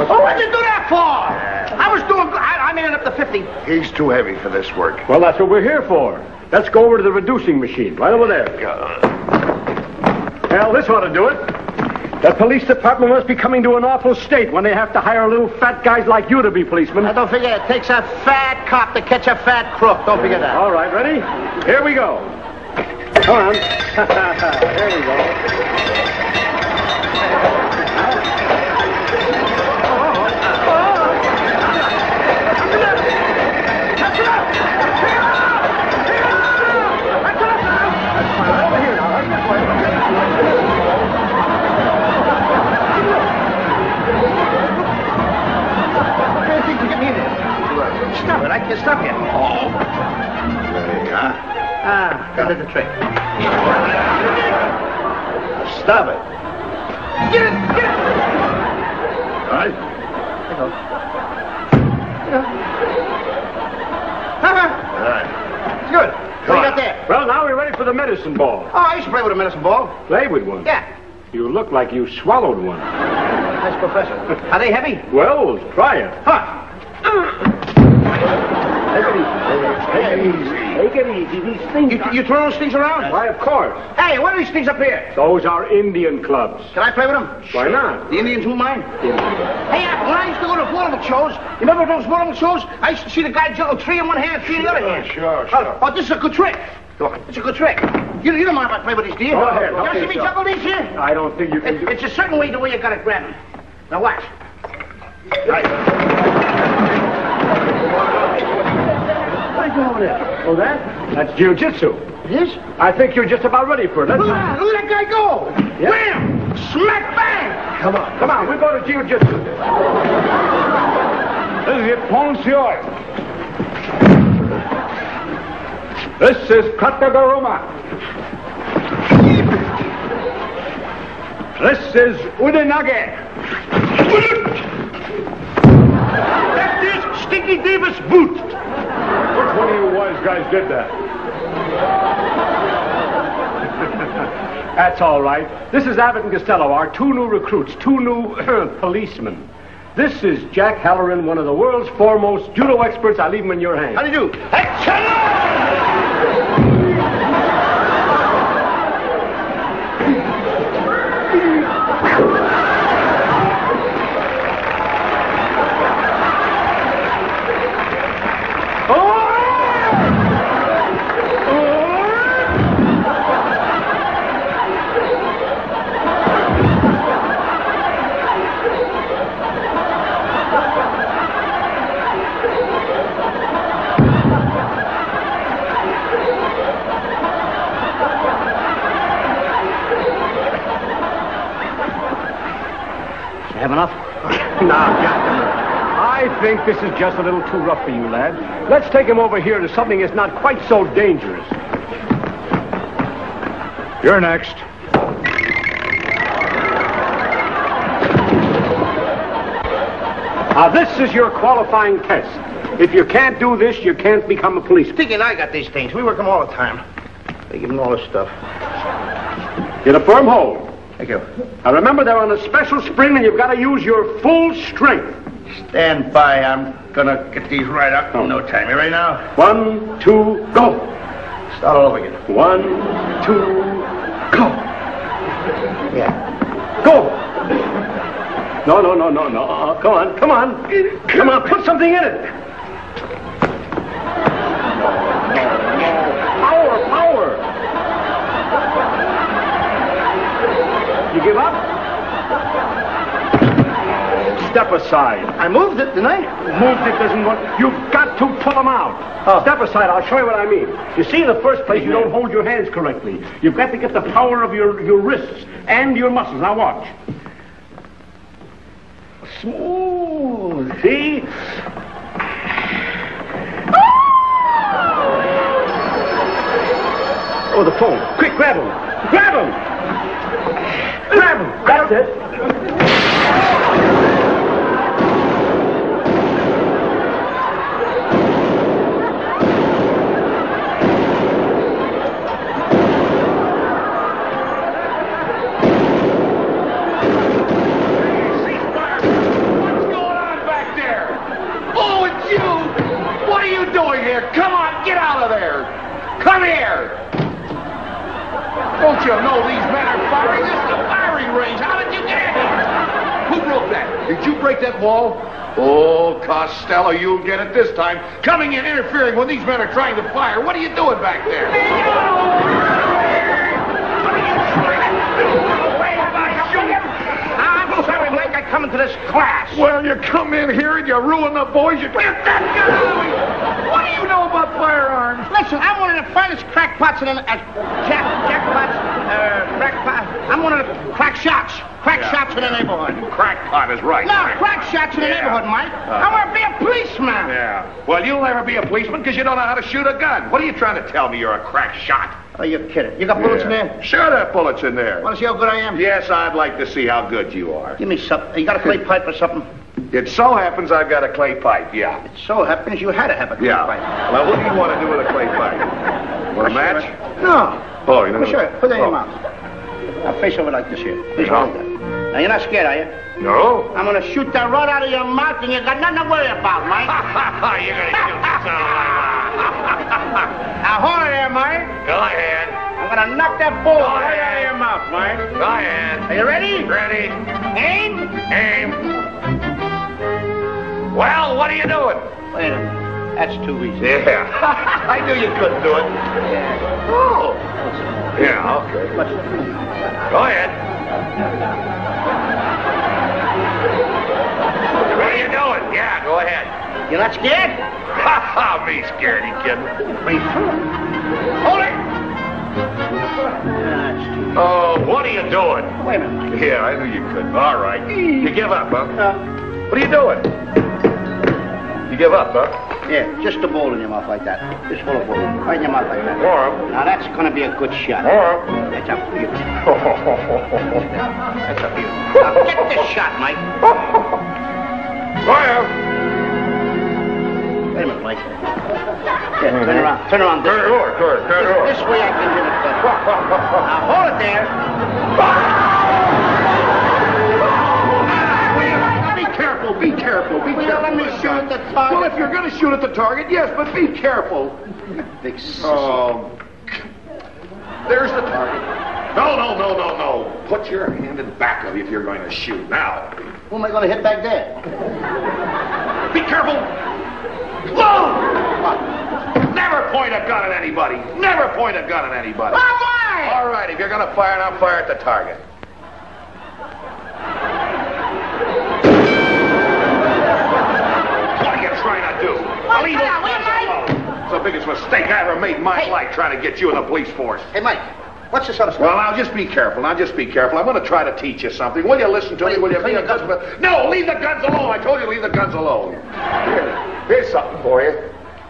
Oh, what did you do that for? I was doing good. I made it up to 50. He's too heavy for this work. Well, that's what we're here for. Let's go over to the reducing machine, right over there. Well, this ought to do it. The police department must be coming to an awful state when they have to hire little fat guys like you to be policemen. Now, don't forget, it takes a fat cop to catch a fat crook. Don't forget that. All right, ready? Here we go. Come on. Here we go. Stop it, I can't stop you. Oh. There you are. That did the trick. Stop it. Get it! Get it! All right. There you go. All right. It's good. What do you got there? Well, now we're ready for the medicine ball. Oh, I used to play with a medicine ball. Play with one? Yeah. You look like you swallowed one. Nice, Professor. Are they heavy? Well, try it. Huh. Take it easy. Take it easy. Take it easy. These things. You throw those things around? Why, of course. Hey, what are these things up here? Those are Indian clubs. Can I play with them? Why not? The Indians won't mind. Hey, when I used to go to vaudeville shows, you remember those vaudeville shows? I used to see the guy juggle 3 in one hand, 3 in the other hand. Sure. Oh, this is a good trick. It's a good trick. You don't mind if I play with these, do you? Go ahead. You ever Okay, see me sir. juggle these here? I don't think you can do it. It's a certain way, the way you gotta grab them. Now watch. Right. What are you doing over there? Oh, that's jiu-jitsu. It is? I think you're just about ready for it. Let's... Look at that guy go! Yeah. Wham! Smack bang! Come on, we're going to jiu-jitsu. This is Ponsioi. This is Katagaruma. This is Udenage. That is Stinky Davis boot. Which one of you wise guys did that? That's all right. This is Abbott and Costello, our 2 new recruits, 2 new policemen. This is Jack Halloran, one of the world's foremost judo experts. I leave him in your hands. How do you do? Have enough? Now, just a minute. I think this is just a little too rough for you, lad. Let's take him over here to something that's not quite so dangerous. You're next. Now, this is your qualifying test. If you can't do this, you can't become a policeman. Stinky and I got these things. We work them all the time. They give them all this stuff. Get a firm hold. Thank you. Now, remember, they're on a special spring, and you've got to use your full strength. Stand by. I'm gonna get these right up in no time. You ready now? 1, 2, go. Start all over again. 1, 2, go. Yeah. Go. No. Come on. Come on, put something in it. Power. You give up? Step aside. I moved it, didn't I? Moved it doesn't work. You've got to pull them out. Oh. Step aside. I'll show you what I mean. You see, in the first place, you don't hold your hands correctly. You've got to get the power of your wrists and your muscles. Now watch. Smooth. See? Oh, the phone. Quick, grab him. Grab him. Grab him. That's it. Come on, get out of there! Come here! Don't you know these men are firing? This is a firing range. How did you get here? Who broke that? Did you break that wall? Oh, Costello, you'll get it this time. Coming in, interfering when these men are trying to fire. What are you doing back there? I'm sorry, Mike. I come into this class. Well, you come in here and you ruin the boys. You get that gun out of here. What do you know about firearms? Listen, I'm one of the finest crackpots in the... jackpots, crackpot. I'm one of the crack shots. Crack shots in the neighborhood. Crackpot is right. No, crack shots in the neighborhood, Mike. I want to be a policeman. Yeah. Well, you'll never be a policeman because you don't know how to shoot a gun. What are you trying to tell me? You're a crack shot? Oh, you're kidding. You got bullets in there? Sure, there are bullets in there. Want to see how good I am? Yes, I'd like to see how good you are. Give me something. You got a clay pipe or something? It so happens I've got a clay pipe, yeah. It so happens you had to have a clay pipe. Well, what do you want to do with a clay pipe? Want a match? No. Oh, you know. Sure. Put that in your mouth. Now face over like this here. Face over like that. Now, you're not scared, are you? No. I'm going to shoot that right out of your mouth, and you got nothing to worry about, Mike. You're going to shoot the son of Now, hold it there, Mike. Go ahead. I'm going to knock that bull right out of your mouth, Mike. Go ahead. Are you ready? Ready. Aim. Aim. Well, what are you doing? Wait a minute. That's too easy. Yeah. I knew you couldn't do it. Yeah. Oh. Yeah, okay. Go ahead. What are you doing? Yeah, go ahead. You're not scared? Ha ha, me scared, you kidding? Hold it. Oh, what are you doing? Wait a minute. Yeah, I knew you couldn't. All right. You give up, huh? What are you doing? You give up, huh? Yeah, just a bowl in your mouth like that. Just full of bowl. Right in your mouth like that. Warm. Now that's going to be a good shot. Warm. That's up for you. That's up for you. Now get this shot, Mike. Fire. Wait a minute, Mike. Yeah, turn around. Turn around this way. Turn it over. This way I can get it better. Now hold it there. Be careful. Be careful. Let me shoot at the target. Well, if you're going to shoot at the target, yes, but be careful. Big There's the target. No. Put your hand in back of you if you're going to shoot. Now. Who am I going to hit back there? Be careful. Whoa! Never point a gun at anybody. Never point a gun at anybody. Why? All right, if you're going to fire, now fire at the target. What are you trying to do? Leave those guns alone. It's the biggest mistake I ever made in my life trying to get you in the police force. Hey, Mike. What's this other stuff? Well, now, just be careful. I'm going to try to teach you something. Will you listen to me? Will you? No, leave the guns alone. I told you to leave the guns alone. Here's something for you.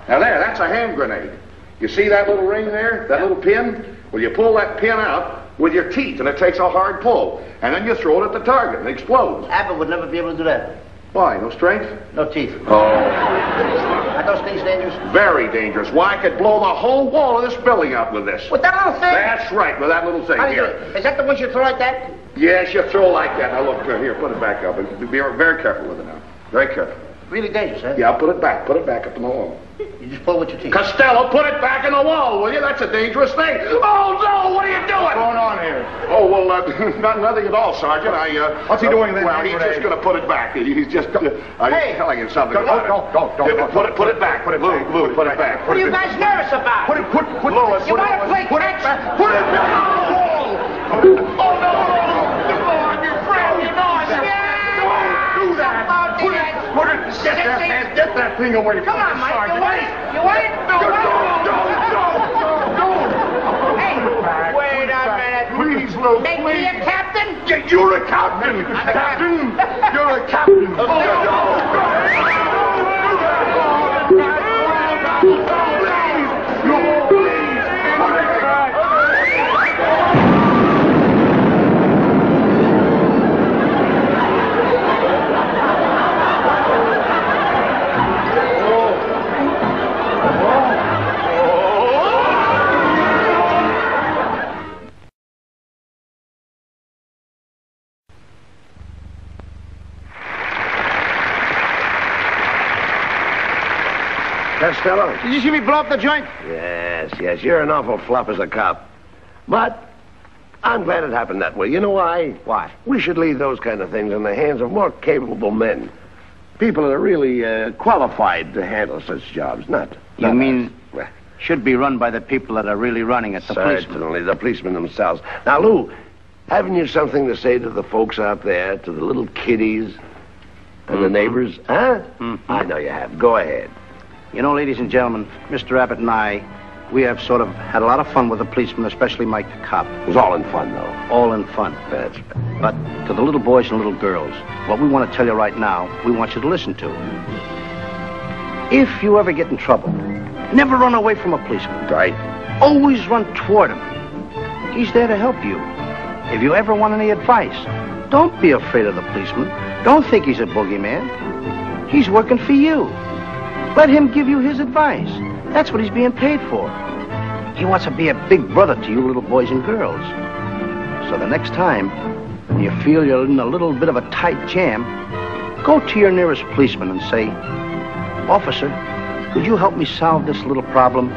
Now, that's a hand grenade. You see that little ring there? That little pin? Well, you pull that pin out with your teeth, and it takes a hard pull. And then you throw it at the target, and it explodes. Abbott would never be able to do that. Why? No strength? No teeth. Oh. Are those things dangerous? Very dangerous. Why, I could blow the whole wall of this building out with this. With that little thing? That's right, with that little thing. How do you Here. do it? Is that the ones you throw like that? Yes, you throw like that. Now, look, here, put it back up. Be very careful with it now. Very careful. Really dangerous, huh? Yeah, put it back. Put it back up in the wall. You just pull with your teeth. Costello, put it back in the wall, will you? That's a dangerous thing. Oh, no, what are you doing? What's going on here? Oh, well, nothing at all, Sergeant. What's he doing then? Well, he's just going to put it back. He's just going to... I'm telling him something about it. Don't. Put it back. Put it back. Lou, put it back. What are you guys nervous about? Put Lois, You want to play catch? Put it back on the wall. Oh, no. I'm your friend. You know I'm your friend. Don't do that. Get that thing away from Come on, Mike. Sergeant. You want it? No. Hey, wait a minute. Please, Lou, Make me a captain? You're a captain. Captain. You're a captain. Costello? Did you see me blow up the joint? Yes. You're an awful flop as a cop. But I'm glad it happened that way. You know why? Why? We should leave those kind of things in the hands of more capable men. People that are really qualified to handle such jobs, not You mean us. should be run by the people that are really running it, the policemen? Certainly, the policemen themselves. Now, Lou, haven't you something to say to the folks out there, to the little kiddies and the neighbors? Huh? I know you have. Go ahead. You know, ladies and gentlemen, Mr. Abbott and I, we have sort of had a lot of fun with the policemen, especially Mike the cop. It was all in fun, though. All in fun. That's right. But to the little boys and little girls, what we want to tell you right now, we want you to listen to. If you ever get in trouble, never run away from a policeman. Right. Always run toward him. He's there to help you. If you ever want any advice, don't be afraid of the policeman. Don't think he's a boogeyman. He's working for you. Let him give you his advice. That's what he's being paid for. He wants to be a big brother to you little boys and girls. So the next time when you feel you're in a little bit of a tight jam, go to your nearest policeman and say, "Officer, could you help me solve this little problem?"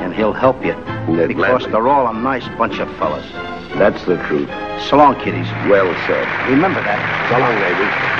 And he'll help you. Because they're all a nice bunch of fellas. That's the truth. So long, kiddies. Well said. Remember that. So long, ladies.